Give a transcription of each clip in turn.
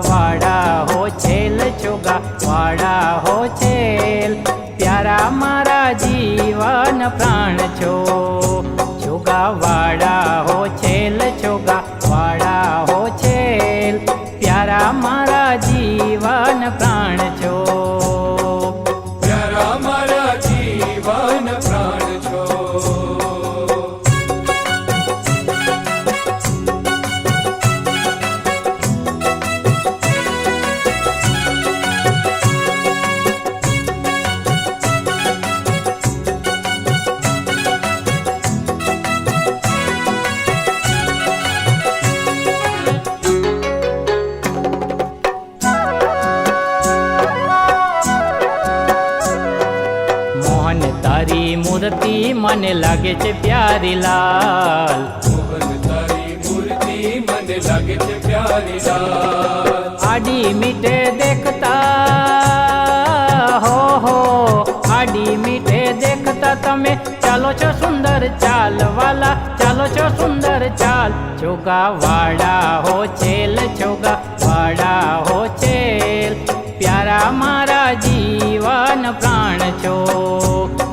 वाड़ा हो छेल छोगा वाड़ा हो छेल प्यारा मारा जीवन प्राण छो छोगा वाड़ा हो छेल छोगा वाड़ा हो छेल प्यारा मारा जीवन प्राण छो प्यारा मारा जीवन प्राण छो। मूर्ति मने लागे छे प्यारी लाल मोहन तारी मूर्ति मन लागे छे प्यारी लाल आडी मीठे देखता हो आडी मीठे देखता तमे चालो छो सुंदर चाल वाला चालो छो सुंदर चाल छोगा वाड़ा हो छेल छोगा वाड़ा हो छेल प्यारा मारा जीवन प्राण छो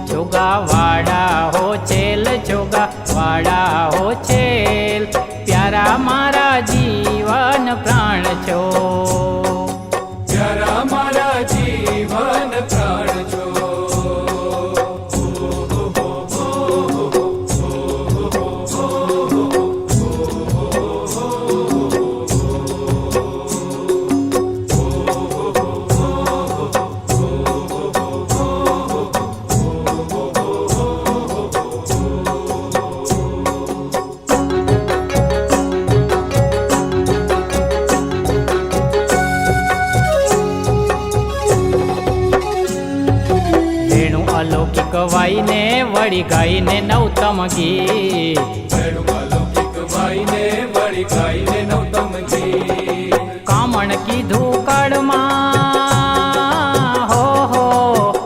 छोगा वाड़ा हो छेल छोगा वाड़ा हो छेल प्यारा मारा जीवन प्राण छो प्यारा मारा जीवन प्राण छो। वाई ने वड़ी गाई ने नौतम गीत अलौकिक वाई ने वड़ी गाई ने नौतम गीत कामण की धूकड़ हो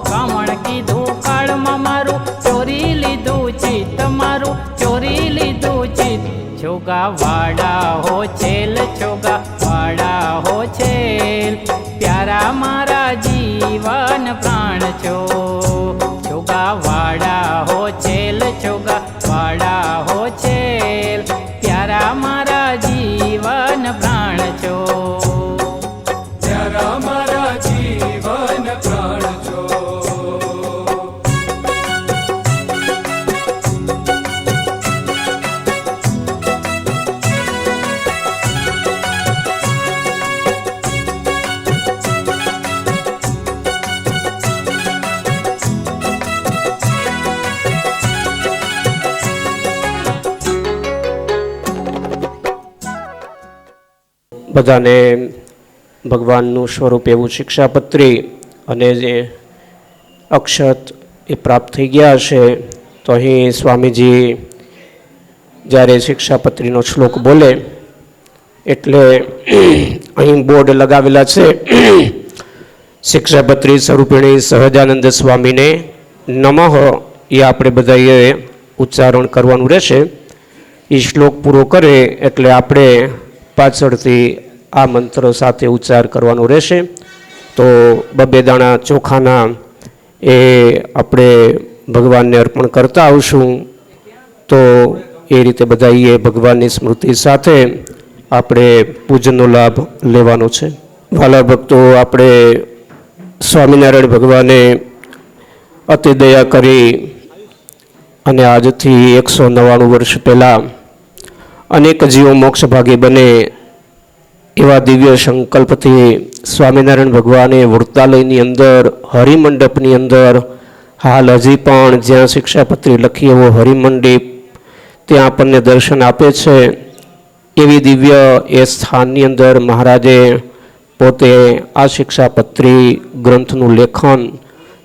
कामण की धूकड़ मारू चोरी लीधु चित मारू चोरी लीधु चित छोगा वाड़ा हो छेल छोगा वाड़ा हो छेल प्यारा मारा जीवन प्राण छो छोगा वाड़ा हो छेल छोगा वाड़ा हो छेल प्यारा मारा जीवन प्राण छो प्यारा मारा जीवन प्राण छो। બધાને ભગવાનનું સ્વરૂપ એવું શિક્ષાપત્રી અને જે અક્ષત એ પ્રાપ્ત થઈ ગયા હશે તો અહીં સ્વામીજી જ્યારે શિક્ષાપત્રીનો શ્લોક બોલે એટલે અહીં બોર્ડ લગાવેલા છે શિક્ષાપત્રી સ્વરૂપિણી સહજાનંદ સ્વામીને નમઃ એ આપણે બધાએ ઉચ્ચારણ કરવાનું રહેશે। એ શ્લોક પૂરો કરે એટલે આપણે પાછળથી આ મંત્ર સાથે ઉચ્ચાર કરવાનો રહેશે। તો બબે દાણા ચોખાના એ આપણે ભગવાનને અર્પણ કરતા આવશું। તો એ રીતે બધાએ ભગવાનની સ્મૃતિ સાથે આપણે પૂજનનો લાભ લેવાનો છે। વાલા ભક્તો, આપણે સ્વામિનારાયણ ભગવાને અતિ દયા કરી અને આજથી 199 વર્ષ પહેલાં અનેક જીવો મોક્ષ ભાગી બને એવા દિવ્ય સંકલ્પથી સ્વામિનારાયણ ભગવાને વૃત્તાલયની અંદર હરિમંડપની અંદર હાલ હજી પણ જ્યાં શિક્ષાપત્રી લખી એવો હરિમંડપ ત્યાં આપણને દર્શન આપે છે। એવી દિવ્ય એ સ્થાનની અંદર મહારાજે પોતે આ શિક્ષાપત્રી ગ્રંથનું લેખન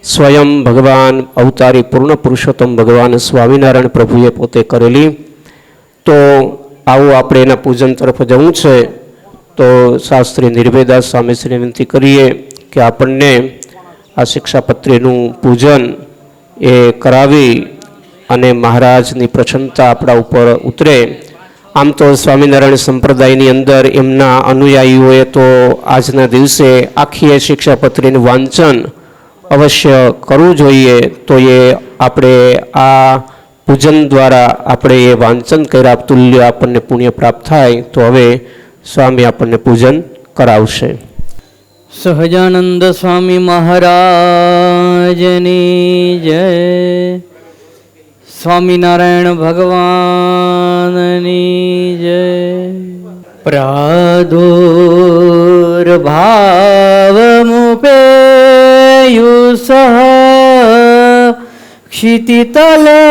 સ્વયં ભગવાન અવતારી પૂર્ણ પુરુષોત્તમ ભગવાન સ્વામિનારાયણ પ્રભુએ પોતે કરેલી। તો આવું આપણે એના પૂજન તરફ જવું છે। તો શાસ્ત્રી નિર્ભયદાસ સ્વામીશ્રી વિનંતી કરીએ કે આપણને આ શિક્ષાપત્રીનું પૂજન એ કરાવી અને મહારાજની પ્રસન્નતા આપણા ઉપર ઉતરે આમ તો સ્વામિનારાયણ સંપ્રદાયની અંદર એમના અનુયાયીઓએ તો આજના દિવસે આખી શિક્ષાપત્રીનું વાંચન અવશ્ય કરવું જોઈએ. તો એ આપણે આ પૂજન દ્વારા આપણે એ વાંચન કર્યા તુલ્ય આપણને પુણ્ય પ્રાપ્ત થાય. તો હવે સ્વામી આપણને પૂજન કરાવશે. સહજાનંદ સ્વામી મહારાજની જય. સ્વામિનારાયણ ભગવાનની જય. પ્રાદુર્ભાવમુપેયુષ ક્ષિતિતલે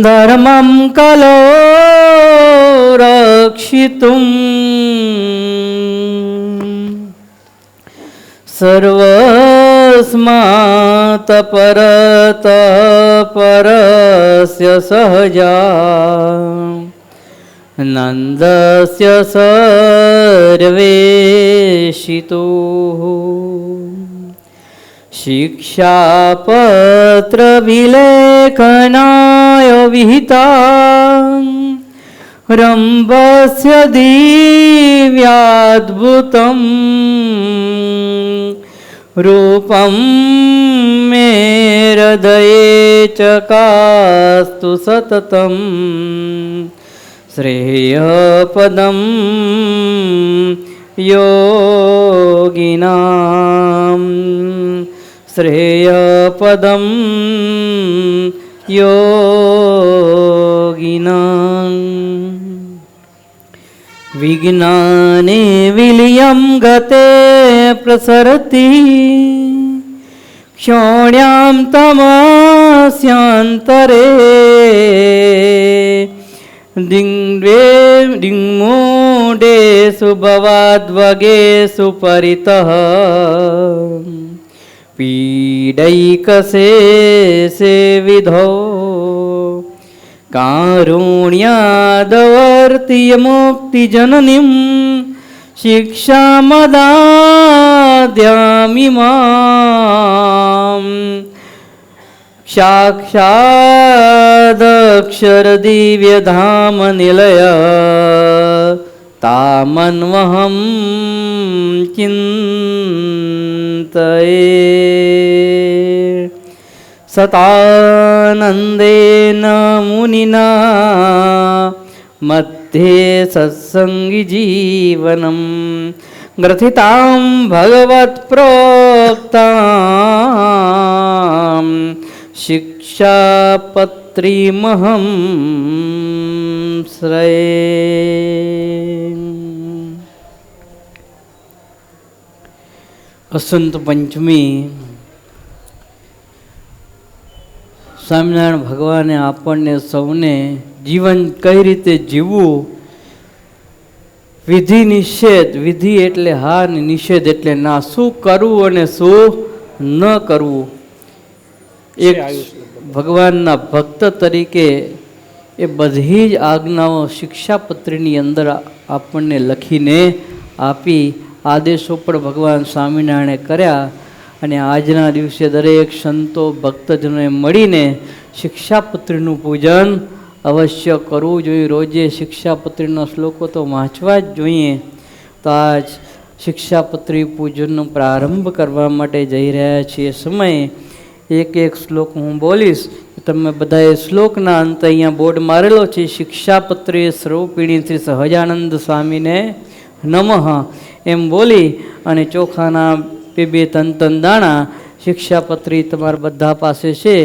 ધર્મં કલો રક્ષિતું સર્વસ્માત પરત પરસ્ય સહજા નંદસ્ય સર્વેશિતો શિક્ષાપત્ર વિલેખનાય વિહિતા રંભસ્ય દિવ્યાદ્ભુતમ રૂપમ મે હૃદયે ચકાસ્તુ સતતમ શ્રેયપદમ યોગિનામ શ્રેયપદમ યોગિનામ વિજ્ઞાને વિલિયમ ગતે પ્રસરતિ ક્ષોણ્યામ તમસ્યાંતરે દિંગમૂઢેષુ ભવાદ્વગેષુ પરિતઃ પીડૈકશેષે વિધો કારુણ્યાદવર્તીય મુક્તિજનનીમ શિક્ષામદાદ્યામિમામ સાક્ષાદક્ષર દિવ્યધામ નિલય તામન્વહમ ચિંતયે સતાનંદેન મુનિના મધ્યે સત્સંગી જીવનમ ગ્રથિતામ ભગવત પ્રોક્તામ શિક્ષાપત્રીમહં શ્રયે. વસંત પંચમી સ્વામિનારાયણ ભગવાને આપણને સૌને જીવન કઈ રીતે જીવવું, વિધિ નિષેધ, વિધિ એટલે હા ને નિષેધ એટલે ના, શું કરવું અને શું ન કરવું, એક ભગવાનના ભક્ત તરીકે એ બધી જ આજ્ઞાઓ શિક્ષાપત્રીની અંદર આપણને લખીને આપી. આદેશો પણ ભગવાન સ્વામિનારાયણે કર્યા અને આજના દિવસે દરેક સંતો ભક્તજનોએ મળીને શિક્ષાપત્રીનું પૂજન અવશ્ય કરવું જોઈએ. રોજે શિક્ષાપત્રીના શ્લોકો તો વાંચવા જ જોઈએ. તો આજ શિક્ષાપત્રી પૂજનનો પ્રારંભ કરવા માટે જઈ રહ્યા છીએ. સમયે એક એક શ્લોક હું બોલીશ, તમે બધાએ શ્લોકના અંતે અહીંયા બોર્ડ મારેલો છે, શિક્ષાપત્રી સ્વરૂપિણી શ્રી સહજાનંદ સ્વામીને નમઃ એમ બોલી અને ચોખાના બે ત્રણ દાણા શિક્ષાપત્રી તમારા બધા પાસે છે.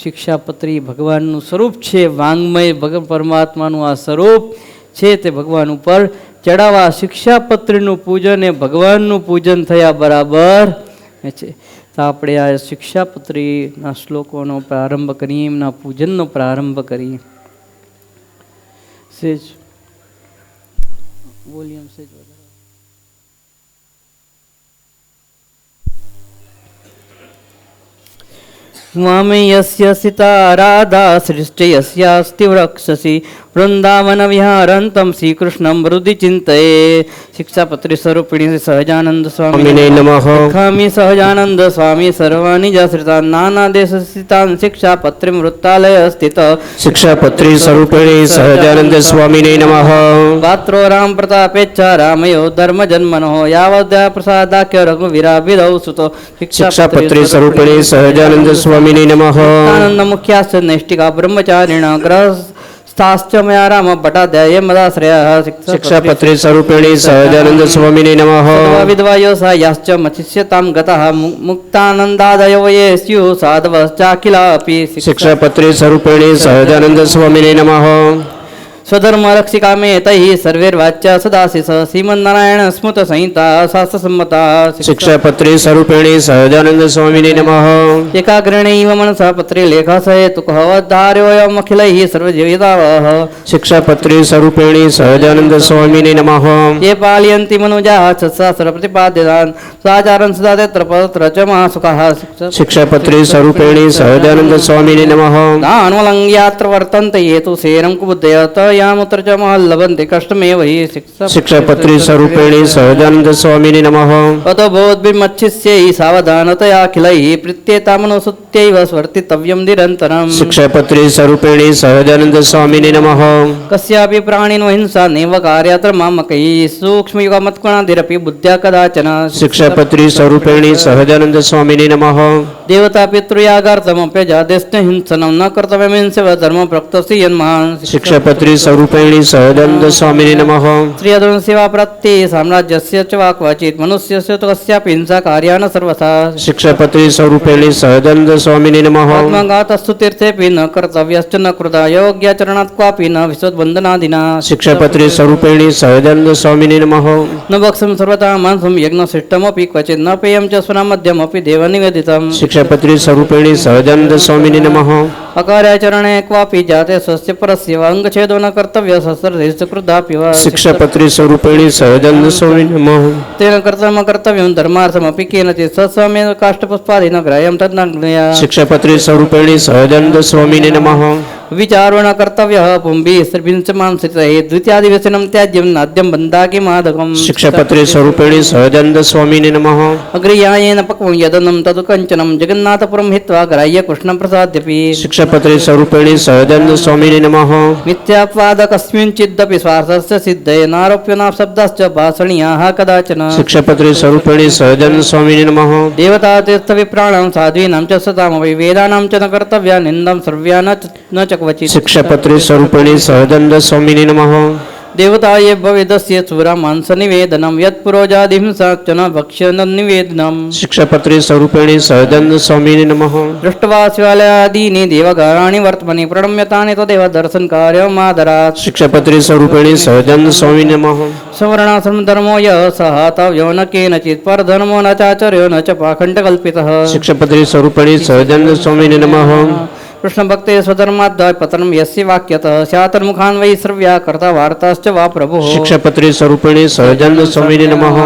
શિક્ષાપત્રી ભગવાનનું સ્વરૂપ છે, વાંગમય ભગવાન પરમાત્માનું આ સ્વરૂપ છે, તે ભગવાન ઉપર ચડાવવા શિક્ષાપત્રીનું પૂજન એ ભગવાનનું પૂજન થયા બરાબર છે. તો આપણે આ શિક્ષાપત્રીના શ્લોકોનો પ્રારંભ કરીએ, એમના પૂજનનો પ્રારંભ કરીએ. સેજ વોલ્યુમ સેજ स्वामी यस्य सिता राधा सृष्टि यस्यास्ति वृक्षसि वृंदावन विहारंतम श्री कृष्णं हृदि चिंतये। शिक्षापत्री स्वरूपिणी सहजानंद स्वामी स्वामिने नमः। खामी सहजानंद स्वामी सर्वाणि जाश्रिता नाना देश स्थितान् शिक्षापत्रीं वृत्तालय स्थित शिक्षापत्री स्वरूपिणी सहजानंद स्वामिने नमः। पात्रो राम प्रतापेच्छा रामयो धर्म जन्मनो यावद्या प्रसादाख्य रघुवीराभिधौ सुतो शिक्षापत्री स्वरूपिणी सहजानंद स्वामिने नमः। आनंद मुख्याश्च नैष्टिका ब्रह्मचारिण ग्रहस्थाश्च मया राम भट्टाध्याय मदाश्रयः शिक्षापत्री स्वरूपिणी सहजानंद स्वामिने नमः। विधवा योसायाश्च मत्स्यतां गतः मुक्तानन्दादयो ये स्युः साधवश्चाखिलापि शिक्षापत्री स्वरूपिणी सहजानंद स्वामिने नमः। स्वधर्म रक्षिका मे तैः सर्वैर्वाच्या सदाशिष श्रीमन्नारायण स्मृत संहिता शास्त्रसम्मता शिक्षापत्री स्वरूपिणी सहजानंद स्वामिने नमः। एकाग्रणैव मनसा पत्रे लेखासहेतुकः वद्धार्योऽयमखिलैः सर्वजीवितावः शिक्षापत्री स्वरूपिणी सहजानंद स्वामिने नमः। ये पालयन्ति मनुजाः सत्शास्त्रप्रतिपाद्यतान् साचारन् सदा तत्र पत्र च महासुखः शिक्षापत्री स्वरूपिणी सहजानंद स्वामिने नमः। तान्वलङ्घ्यात्र वर्तन्ते ये तु सेरं कुबुद्धयत यामुत्र च महल्लभन्ते कष्टमेव हि शिक्षापत्री स्वरूपिणी सहजानंद स्वामिने नमः। अतो बोधभिर्मच्छिष्यैः सावधानतया अखिलैः प्रत्येतामनुसुत्यैव स्वर्तितव्यं निरन्तरम् शिक्षापत्री स्वरूपिणी सहजानंद स्वामिने नमः। कस्यापि प्राणिनो हिंसा नैव कार्यात्र मामकैः सूक्ष्मयुगमत्कुणादिरपि बुद्ध्या कदाचन शिक्षापत्री स्वरूपिणी सहजानंद स्वामिने नमः। देवता पितृयागार्थमप्यजादेश्च हिंसनं न कर्तव्यमिंसेव धर्म प्रक्तस्य यन्महान् शिक्षापत्री स्वरूपिणी सहजानंद स्वामिने नमः। श्रियधुन सेवा प्रत्यय साम्राज्यस्य च वा क्वचित् मनुष्यस्य तु कस्यापि हिंसा कार्या न सर्वथा शिक्षापत्री स्वरूपिणी सहजानंद स्वामिने नमः। आत्मघातस्तु तीर्थेऽपि न कर्तव्यश्च न कृता योग्याचरणात् क्वापि न विशोद्बन्धनादिना शिक्षापत्री स्वरूपिणी सहजानंद स्वामिने नमः। न भक्षं सर्वथा मांसं यज्ञशिष्टमपि क्वचित् न पेयं च स्वनामध्यमपि देवनिवेदितम् शिक्षापत्री स्वरूपिणी सहजानंद स्वामिने नमः। अकार्याचरणे क्वापि जाते स्वस्य परस्य वा अंगछेदो न कर्तव्य शस्त्रधीश्च क्रुद्धापि वा शिक्षापत्री स्वरूपिणी सहजानंद स्वामिने नमः। तेन कर्तव्यं कर्तव्यं धर्मार्थमपि केनचित् सत्स्वामेन काष्ठपुष्पादिन ग्राह्यं तद्नग्नया शिक्षापत्री स्वरूपिणी सहजानंद स्वामिने नमः। विचारो न कर्तव्यः पुंभिः स्त्रीभिश्च मांसितैः द्वितीयादिव्यसनं त्याज्यं नाद्यं बन्धाकि मादकम् शिक्षापत्री स्वरूपिणी सहजानंद स्वामिने नमः। अग्रियायेन पक्वं यदनं तदु कञ्चनं जगन्नाथपुरं हित्वा ग्राह्य कृष्णं प्रसाद्यपि शिक्षापत्री स्वरूपिणी सहजानंद स्वामिने नमः। मिथ्यापवाद कस्मिंचिदपि स्वार्थस्य सिद्धये नारोप्य नाशब्दाश्च भाषणीयाः कदाचन शिक्षापत्री स्वरूपिणी सहजानंद स्वामिने नमः। देवता तीर्थविप्राणां साध्वीनां च सतामपि वेदानां च न कर्तव्या निन्दं सर्व्या न च क्वचित् शिक्षापत्री स्वरूपिणी सहजानंद स्वामिने नमः। देवता ये भवेदस्य चूरा मांस निवेदनं यत्पुरोजादिहिंसा च न भक्ष्य न निवेदनम् शिक्षापत्री स्वरूपिणी सहजानंद स्वामिने नमः। दृष्ट्वा शिवालयादीनि देवगाराणि वर्तमनि प्रणम्यतानि तदेव दर्शनकार्यमादरात् शिक्षापत्री स्वरूपिणी सहजानंद स्वामिने नमः। सवर्णाश्रम धर्मो यः सहातव्यो न केनचित् परधर्मो न चाचर्यो न च पाखण्डकल्पितः शिक्षापत्री स्वरूपिणी सहजानंद स्वामिने नमः। कृष्ण भक्ते स्वधर्माद्वाय पतनं यस्य वाक्यतः स्यातर्मुखान् वै श्रव्या कर्ता वार्ताश्च वा प्रभुः शिक्षापत्री स्वरूपिणी सहजानंद स्वामिने नमः।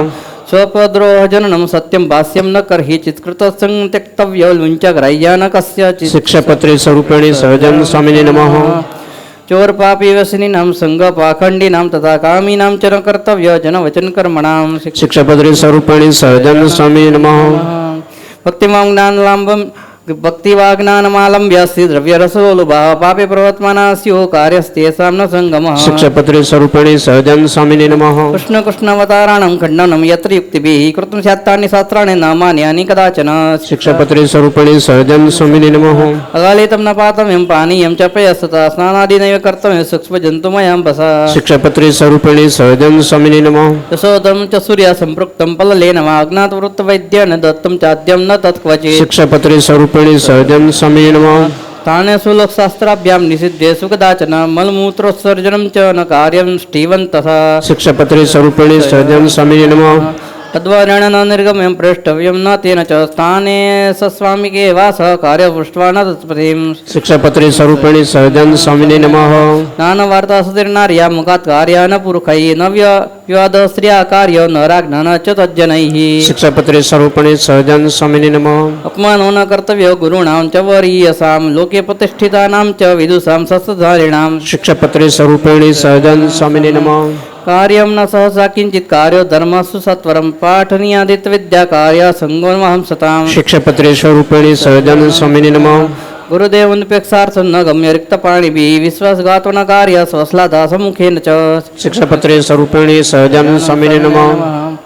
स्वपद्रोहजननं सत्यं भाष्यं न कर्हि चित्कृतसं त्यक्तव्यो लुञ्च ग्राह्या न कस्यचित् शिक्षापत्री स्वरूपिणी सहजानंद स्वामिने नमः। चोरपापी व्यसनिनां सङ्गपाखण्डिनां तथा कामीनां च न कर्तव्य जनवचनकर्मणां शिक्षापत्री स्वरूपिणी सहजानंद स्वामिने नमः। भक्तिमां ज्ञानलाम्बं भक्तिवाग्नानमालम्ब्यस्ति द्रव्यरसोलुभाः पापे प्रवर्तमाना स्युः कार्यस्तेषां न सङ्गमः शिक्षापत्री स्वरूपिणी सहजानंद स्वामिने नमः। कृष्णकृष्णावताराणां खण्डनं यत्र युक्तिभिः कृतं स्यात्तानि शास्त्राणि न मान्यानि कदाचन शिक्षापत्री स्वरूपिणी सहजानंद स्वामिने नमः। अगालितं न पातव्यं पानीयं च पयस्तथा स्नानादिनैव कर्तव्यं सूक्ष्मजन्तुमयं वसा शिक्षापत्री स्वरूपिणी सहजानंद स्वामिने नमः। यशोदं च सूर्या सम्पृक्तं पललेन वा अज्ञातवृत्तवैद्येन दत्तं चाद्यं न तत्क्वचित् शिक्षापत्री स्वरूपिणी सहजानंद स्वामिने नमः। तानेषु लोकशास्त्राभ्यां निषिद्धेषु कदाचन मलमूत्रोत्सर्जनं च न कार्यं स्टीवन्तः शिक्षापत्री स्वरूपिणी सहजानंद स्वामिने नमः। तद्वारेण न निर्गम्यं प्रेष्टव्यं न तेन च स्थाने सस्वामिके वास कार्य पृष्ट्वा न तत्पतिं शिक्षापत्रे स्वरूपिणी सहजानंद स्वामिने नमः ज्ञानवार्ता सुदीर्णार्या मुखात् कार्या न पुरुषैः न व्यवादस्त्रिया कार्य न राज्ञा न च तज्जनैः शिक्षापत्रे स्वरूपिणी सहजानंद स्वामिने नमः अपमानो न कर्तव्यो गुरूणां च वरीयसां लोके प्रतिष्ठितानां च विदुषां सत्सधारिणां शिक्षापत्रे स्वरूपिणी सहजानंद स्वामिने नमः कार्यं न सहसा किञ्चित् कार्यो धर्मसु सत्वरं पाठनीयादित विद्या कार्य संगोमहं सतां शिक्षापत्रे स्वरूपिणी सहजानंद स्वामिने नमः गुरुदेवोन्पेक्षार्थं न गम्य रिक्तपाणिभिः विश्वासघातो न कार्य स्वश्लादासमुखेन च शिक्षापत्रे स्वरूपिणी सहजानंद स्वामिने नमः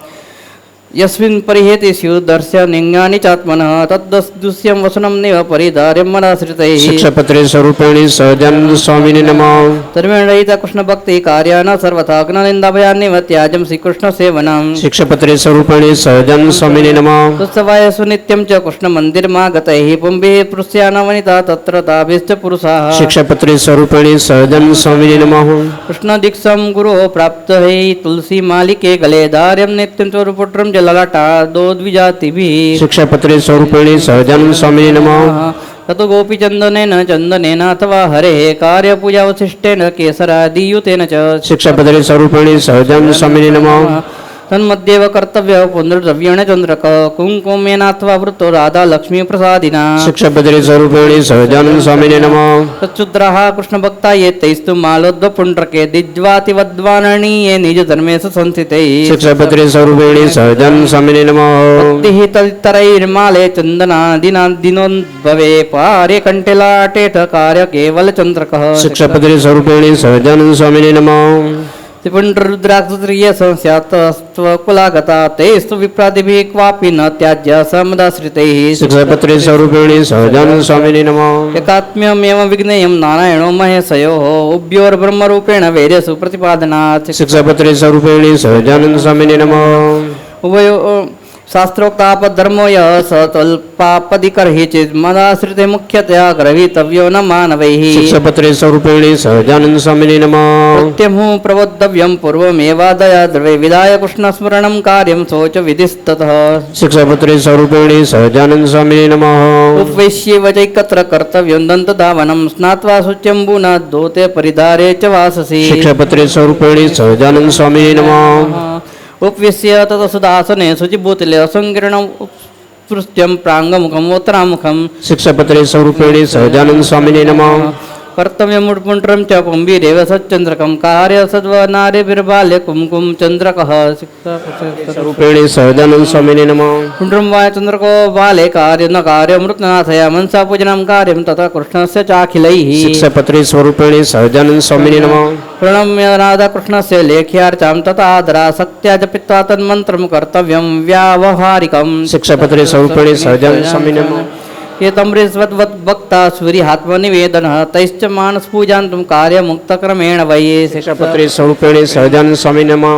यस्मिन् परिहेति स्युदर्श्य निज्ञानि चात्मनः तद्दुष्यं वसनं नैव परिधार्यं मनाश्रितैः शिक्षापत्रे स्वरूपिणी सहजानंद स्वामिने नमः धर्मेण रहिता कृष्णभक्तिः कार्या न सर्वथा ज्ञानिन्दाभयान्निव त्याजं श्रीकृष्णसेवनं शिक्षापत्रे स्वरूपिणी सहजानंद स्वामिने नमः तुस्तवाय सुनित्यं च कृष्णमन्दिरमागतैः पुंभिः पृश्या न वनिता तत्र ताभिश्च पुरुषाः शिक्षापत्रे स्वरूपिणी सहजानंद स्वामिने नमः कृष्णदीक्षं गुरोः प्राप्तैः तुलसी मालिके गले धार्यं नित्यं स्वरूपुत्रं ललाटा दो द्विजातिभिः शिक्षापत्रे स्वरूपिणी सहजानंद स्वामिने नमः ततो गोपीचन्दनेन चन्दनेन अथवा हरेः कार्यपूजावशिष्टेन केसरादियुतेन च शिक्षापत्रे स्वरूपिणी सहजानंद स्वामिने नमः तन्मध्येव कर्तव्य पुनर्द्रव्येण चन्द्रक कुङ्कुमेनाथवा वृत्तो राधा लक्ष्मी प्रसादिना शिक्षापत्रे स्वरूपिणी सहजानंद स्वामिने नमः तच्छुद्राः कृष्णभक्ता ये तैस्तु मालोद्वपुण्ड्रके दिज्वातिवद्वारणीये निजधर्मेषु संस्थितैः शिक्षापत्रे स्वरूपिणी सहजानंद स्वामिने नमः भक्तिः तदितरैर्माले चन्दनादिनोद्भवे पारे कण्ठिलाटेठ कार्य केवलचन्द्रकः शिक्षापत्रे स्वरूपिणी सहजानंद स्वामिने नमः त्रिपुण्डरुद्राक्षत्रिय संस्यातस्त्वकुलागता तेस्तु विप्रादिभिः क्वापि न त्याज्य समदाश्रितैः शिक्षापत्रे स्वरूपिणी सहजानंद स्वामिने नमः एकात्म्यमेव विज्ञेयं नारायणो महेशयोः उभयोर्ब्रह्मरूपेण वेदेषु प्रतिपादनात् शिक्षापत्रे स्वरूपिणी सहजानंद स्वामिने नमः उभयो शास्त्रोक्तापधर्मो यः सतल्पापदिकर्हि चेत् मदाश्रिते मुख्यतया ग्रहीतव्यो न मानवैः शिक्षापत्रे स्वरूपिणी सहजानंद स्वामिने नमः प्रत्यहु प्रबोद्धव्यं पूर्वमेवादया द्रवे विधाय कृष्णस्मरणं कार्यं शोच विधिस्ततः शिक्षापत्रे स्वरूपिणी सहजानंद स्वामिने नमः उपवेश्यैव चैकत्र कर्तव्यं दन्तधावनं स्नात्वा शुच्यम्बुना दोते परिधारे च वाससि शिक्षापत्रे स्वरूपिणी सहजानंद स्वामिने नमः उपविश्य ततसुदासने शुचिभूतिले असङ्कीर्णम् उत्पृष्ट्यं प्राङ्गमुखम् उत्तरामुखं शिक्षापत्रे स्वरूपिणी सहजानंद स्वामिने नमः कर्तव्यमुट्पुण्ड्रं च पुंभिरेव सच्चन्द्रकं कार्य सद्वनारेभिर्बाल्ये कुङ्कुम चन्द्रकः स्वरूपिणी सहजानंद स्वामिने नमः पुण्ड्रं वा चन्द्रको बाले कार्य न कार्यमृतनाथया मनसा पूजनं कार्यं तथा कृष्णस्य चाखिलैः शिक्षापत्रे स्वरूपिणी सहजानंद स्वामिने नमः प्रणम्य राधाकृष्णस्य लेख्यार्चां तथा आदरासक्त्या जपित्वा तन्मन्त्रं कर्तव्यं व्यावहारिकं शिक्षापत्रे स्वरूपिणी सहजानंद स्वामिने नमः एतमृस्वद्वक्ता सूर्यात्मनिवेदनः तैश्च मानसपूजान्तं कार्यमुक्तक्रमेण वै शिक्षापत्रे स्वरूपिणी सहजानंद स्वामिने नमः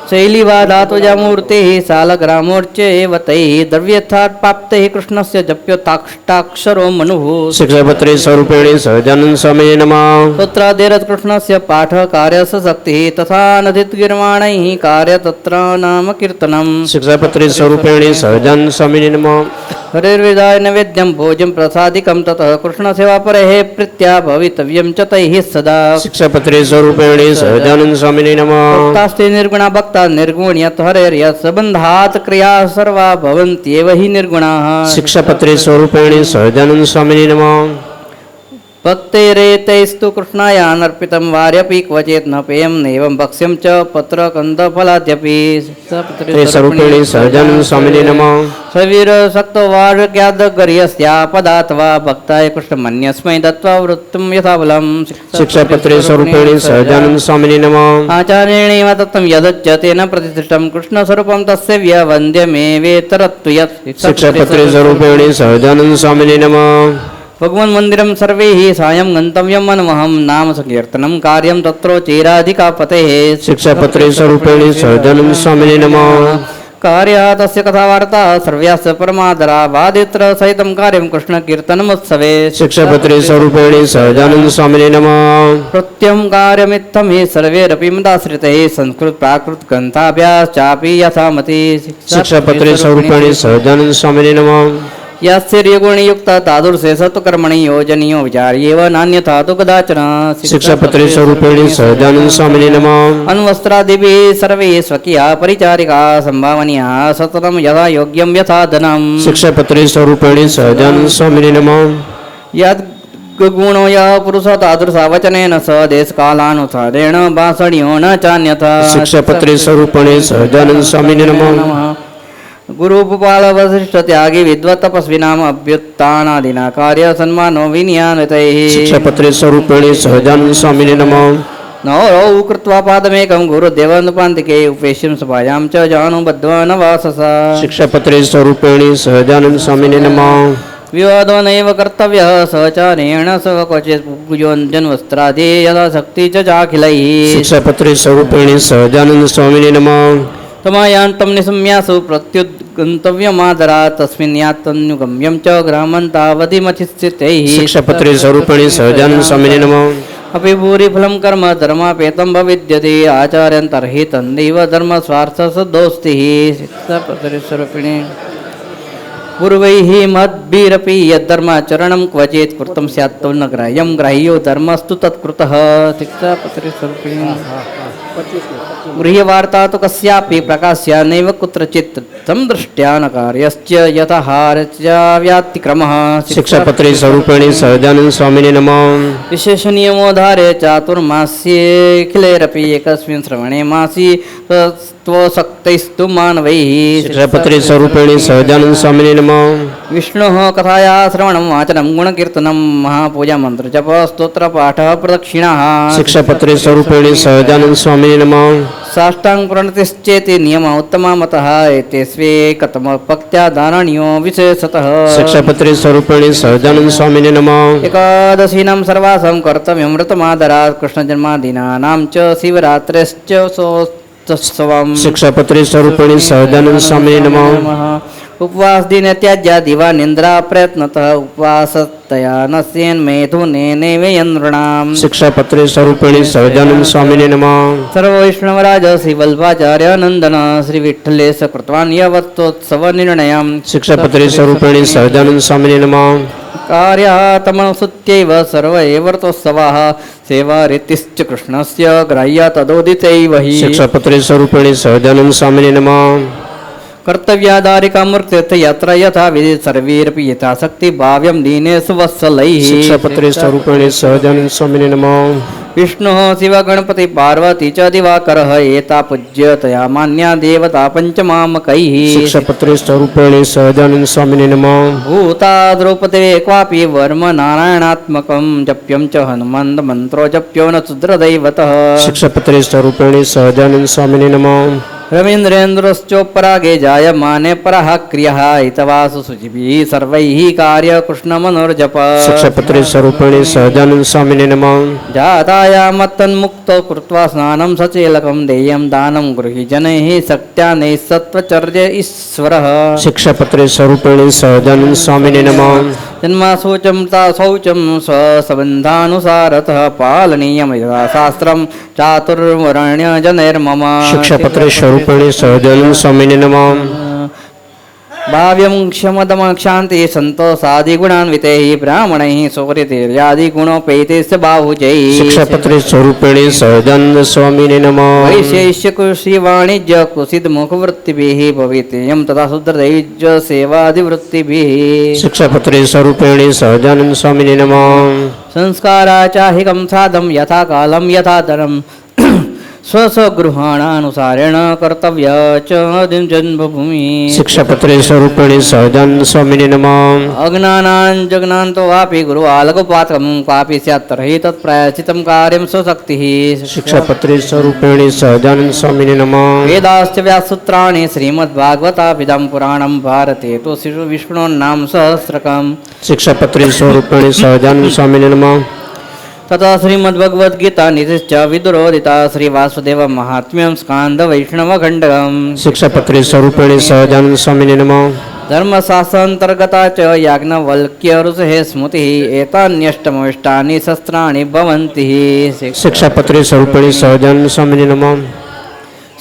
शैलीवादातुजामूर्तेः सालग्रामोर्चे एव तैः द्रव्यर्थात् प्राप्तैः कृष्णस्य जप्योताक्षरो मनुः शिक्षापत्रे स्वरूपिणी सहजानंद स्वामिने नमः तत्रादेरत् कृष्णस्य पाठकार्यस्य शक्तिः तथा नदिद्गिर्वाणैः कार्य तत्र नाम कीर्तनम् शिक्षापत्रे स्वरूपिणी सहजानंद स्वामिने नमः हरिर्विदाय नैवेद्यं भोजं प्रसादिकं ततः कृष्णसेवापरेः प्रीत्या भवितव्यं च तैः सदा शिक्षापत्रे स्वरूपिणी सहजानंद स्वामिने नमः भक्तास्ते निर्गुणा भक्ता निर्गुण्यत् हरेर्यत् सम्बन्धात् क्रिया सर्वा भवन्त्येव हि निर्गुणाः शिक्षापत्रे स्वरूपिणी सहजानंद स्वामिने नमः भक्तेरेतैस्तु कृष्णायानर्पितं वार्यपि क्वचित् न पेयं नैवं भक्ष्यं च पत्रकन्दफलाद्यपि ते स्वरूपिणी सहजानंद स्वामिने नमः सवीरसक्तो वार्यज्ञादगर्यस्यापदात् वा भक्ताय कृष्णमन्यस्मै दत्त्वा वृत्तं यथाबलं शिक्षापत्रे स्वरूपिणी सहजानंद स्वामिने नमः आचार्येणैव दत्तं यदच्च तेन प्रतिष्ठितं कृष्णस्वरूपं तस्य व्यवन्द्यमेवेतरत्तु यत् शिक्षापत्रे स्वरूपिणी सहजानंद स्वामिने नमः भगवन् मन्दिरं सर्वैः सायं गन्तव्यं मनमहं नाम संकीर्तनं कार्यं तत्रो चेराधिकापतेः शिक्षापत्रे स्वरूपिणी सहजानंद स्वामिने नमः કાર્ય તસ્ય કથાવાર્તા સર્વ્યાસ પરમાદરા વાદિત્ર સહિતમ કાર્યમ કૃષ્ણ કીર્તનમોત્સવે શિક્ષાપત્રી સ્વરૂપેણી સહજાનંદ સ્વામીને નમઃ. કૃત્યમ કાર્યમિત્થમ હિ સર્વેરપી મદાશ્રિતૈ સંસ્કૃત પ્રાકૃત ગ્રંથાભ્યાસ ચાપી યથામતિ શિક્ષાપત્રી સ્વરૂપેણી સહજાનંદ સ્વામીને નમઃ. યસ્યર્યગુણયુક્ત તાદુર્શે સત્કર્મણિ યોજનીયો વિચાર્યેવ નાન્યથા તુ કદાચન શિક્ષાપત્રી સ્વરૂપેણી સહજાનંદ સ્વામીને નમઃ. અન્વસ્ત્રાદિભિ સર્વે સ્વકીયા પરિચારિકા સંભાવનીયા સતતમ યથા યોગ્યમ યથા ધનમ શિક્ષાપત્રી સ્વરૂપેણી સહજાનંદ સ્વામીને નમઃ. યદ ગુણો ય પુરુષ તાદૃશા વચનેન સ દેશકાલાનુસારેણ ભાષણ્યો ન ચાન્યથા શિક્ષાપત્રી સ્વરૂપેણી સહજાનંદ સ્વામીને નમઃ. ગુરુપપાલ વશિષ્ઠ ત્યાગી વિદ્વત તપસ્વીનામ અભ્યુત્થાનાદિના કાર્ય સન્માનો વિનિયાનતૈ શિક્ષાપત્રી સ્વરૂપેણી સહજાનંદ સ્વામીને નમઃ. નૌરૌ કૃત્વા પાદમેકં ગુરુદેવનુપાંતિકે ઉપેશ્યમ સભાયામ ચ જાનુબદ્ધ્વા નવાસસ શિક્ષાપત્રી સ્વરૂપેણી સહજાનંદ સ્વામીને નમઃ. વિવાદો નૈવ કર્તવ્ય સહચારેણ સહ ક્વચિત પૂજોન્જન્વસ્ત્રાદે યથા શક્તિ ચ ચાખિલૈ શિક્ષાપત્રી સ્વરૂપેણી સહજાનંદ સ્વામીને નમઃ. તમાયાન્તમ નિસમ્યાસુ પ્રત્યુદ્ગંતવ્યમાદરા તસ્મિन् યાત્તન્યુગમ્યમ ચ ગ્રામંતાવધિમથિસ્થિતૈ શિક્ષાપત્રી સ્વરૂપેણી સહજાનંદ સ્વામીને નમઃ. અપિ ભૂરિફલમ કર્મ ધર્માપેતમ ભવિદ્યતે આચાર્યંતર્હિ તન્નૈવ ધર્મ સ્વાર્થ સદોસ્તિ શિક્ષાપત્રી સ્વરૂપિણી પૂર્વૈઃ મદ્ભિરપી યદ્ધર્માચરણં ક્વચિત કૃतं સ્યાત્ તો ન ગ્રાહ્યં ગ્રાહ્યો ધર્મસ્તુ તત્કૃતઃ શિક્ષાપત્રી સ્વરૂપિણી ગૃહ્યવાર્તા તો કસ્યાપી પ્રકાશ્યા નૈવ કુત્રચિત સમદૃષ્ટ્યા ન કાર્યશ્ચ યથાહારચ્યાવ્યાતિક્રમઃ શિક્ષાપત્રી સ્વરૂપેણી સહજાનંદ સ્વામીને નમઃ. વિશેષ નિયમોધારે ચાતુર્માસ્યેખિલેરપી એકસ્મિन् શ્રવણે માસી ત્વશક્તૈસ્તુ માનવૈઃ શિક્ષાપત્રી સ્વરૂપેણી સહજાનંદ સ્વામીને નમઃ. વિષ્ણોઃ કથાયા શ્રવણં વાચनं ગુણકીર્તनं મહાપૂજા મંત્ર જપ સ્તોત્ર પાઠ પ્રદક્ષિણાः શિક્ષાપત્રી સ્વરૂપેણી સહજાનંદ સ્વામીને નમઃ. સાષ્ટાંગ પ્રણતિશ્ચેતિ નિયમ ઉત્તમામતઃ એતે સ્વે કતમ ભક્ત્યા ધારણ્યો વિશેષતઃ શિક્ષાપત્રી સ્વરૂપેણી સહજાનંદ સ્વામીને નમઃ. એકાદશીનાં સર્વાસં કર્તવ્યં વ્રતમાદરાत् કૃષ્ણજન્માદીનાનાં ચ શિવરાત્રેશ્ચ સોત્સવम् શિક્ષાપત્રી સ્વરૂપેણી સહજાનંદ સ્વામીને નમઃ. ઉપવાસ દિન ત્યાજ્યા દિવા નિંદ્રા પ્રયત્નતઃ ઉપવાસતયા નશ્યેન મેથુને નૈવેયનૃણામ શિક્ષાપત્રી સ્વરૂપેણી સહજાનંદ સ્વામીને નમઃ. સર્વ વૈષ્ણવરાજ શ્રી વલ્ભાચાર્ય નંદન શ્રી વિઠ્ઠલેશ કૃતવાન યવત્સોત્સવ નિર્ણયમ શિક્ષાપત્રી સ્વરૂપેણી સહજાનંદ સ્વામીને નમઃ. કાર્યાતમસુત્યૈવ સર્વ એવર્તોત્સવાઃ સેવા રીતિશ્ચ કૃષ્ણસ્ય ગ્રાહ્ય તદોદિતૈવ હિ શિક્ષાપત્રી સ્વરૂપેણી સહજાનંદ સ્વામીને નમઃ. કર્તવ્યાધારિકા મૂર્તિર્થ યત્ર યથા વિધિ સર્વૈરપી યથાશક્તિ ભાવ્યમ દીનેષુ વત્સલૈઃ શિક્ષાપત્રી સ્વરૂપેણી સહજાનંદ સ્વામીને નમઃ. વિષ્ણુઃ શિવ ગણપતિ પાર્વતી ચ દિવાકરઃ એતા પૂજ્યતયા માન્યા દેવતા પંચમામકૈઃ શિક્ષાપત્રી સ્વરૂપેણી સહજાનંદ સ્વામીને નમઃ. ભૂતા દ્રૌપદે ક્વાપી વર્મ નારાયણાત્મકં જપ્યં ચ હનુમંત મંત્રો જપ્યો ન શુદ્રદૈવતઃ શિક્ષાપત્રી સ્વરૂપેણી સહજાનંદ સ્વામીને નમઃ. રવીન્દ્રેન્દ્રશ્ચોપરાગે જાયમાને પરઃ ક્રિયઃ હિતવાસુ શુચિભિઃ સર્વૈઃ કાર્ય કૃષ્ણમનોર્જપ શિક્ષાપત્રી સ્વરૂપેણી સહજાનંદ સ્વામીને નમઃ. જાતાયામત્તન્મુક્તો કૃત્વા સ્નાनं સચેલકં દેયં દાनं ગૃહી જનૈઃ સત્યા નૈસત્વચર્ય ઈશ્વરઃ શિક્ષાપત્રી સ્વરૂપેણી સહજાનંદ સ્વામીને નમઃ. જન્માશૌચમ શૌચમ સ્વસંબંધાનુસારતઃ પાલનીયમ યથા શાસ્ત્રમ ચાતુર્વર્ણ્ય જનૈર્મમ શિક્ષાપત્રી સ્વરૂપેણી સહજાનંદ સ્વામીને નમઃ. ભાવ્યમ ક્ષમદમ ક્ષાંતિ સંતોષાદિ ગુણાન્વિતૈઃ બ્રાહ્મણૈઃ સૌરિતિર્યાદિ ગુણોપેતૈસ્ય બાહુજૈઃ શિક્ષાપત્રી સ્વરૂપેણી સહજાનંદ સ્વામીને નમઃ. વૈશેષ્ય કૃષિ વાણિજ્ય કુસિદ મુખવૃત્તિભિઃ ભવિતેયમ તથા શુદ્રદૈવ્ય સેવાદિવૃત્તિભિઃ શિક્ષાપત્રી સ્વરૂપેણી સહજાનંદ સ્વામીને નમઃ. સંસ્કારાચાહિકમ સાધમ યથા કાલમ યથા ધરમ સ્વસ્વગૃહાણાનુસારેણ કર્તવ્ય ચ જન્મભૂમિ શિક્ષાપત્રી સ્વરૂપેણી સહજાનંદ સ્વામીને નમઃ. અજ્ઞાનાન જજ્ઞાનતો વાપી ગુરુ આલગોપાતકમ કાપી સ્યાત્ તર્હિ તત્પ્રાયશ્ચિતમ કાર્યમ સ્વશક્તિઃ શિક્ષાપત્રી સ્વરૂપેણી સહજાનંદ સ્વામીને નમઃ. વેદાશ્ચ વ્યાસસૂત્રાણિ શ્રીમદ્ભાગવતાભિધમ પુરાણમ ભારતે તો વિષ્ણુનામ સહસ્રકમ શિક્ષાપત્રી સ્વરૂપેણી સહજાનંદ સ્વામીને નમઃ. तथा श्रीमद्भगवद्गीता निधिश्च विदुरोदिता श्रीवासुदेव महात्म्यं स्कान्द वैष्णवखण्डकम् शिक्षापत्रे स्वरूपिणी सहजानंद स्वामिने नमः धर्मशास्त्रान्तर्गता च याज्ञवल्क्य ऋषेः स्मृतिः एतान्यष्टमविष्टानि शस्त्राणि भवन्ति शिक्षापत्रे स्वरूपिणी सहजानंद स्वामिने नमः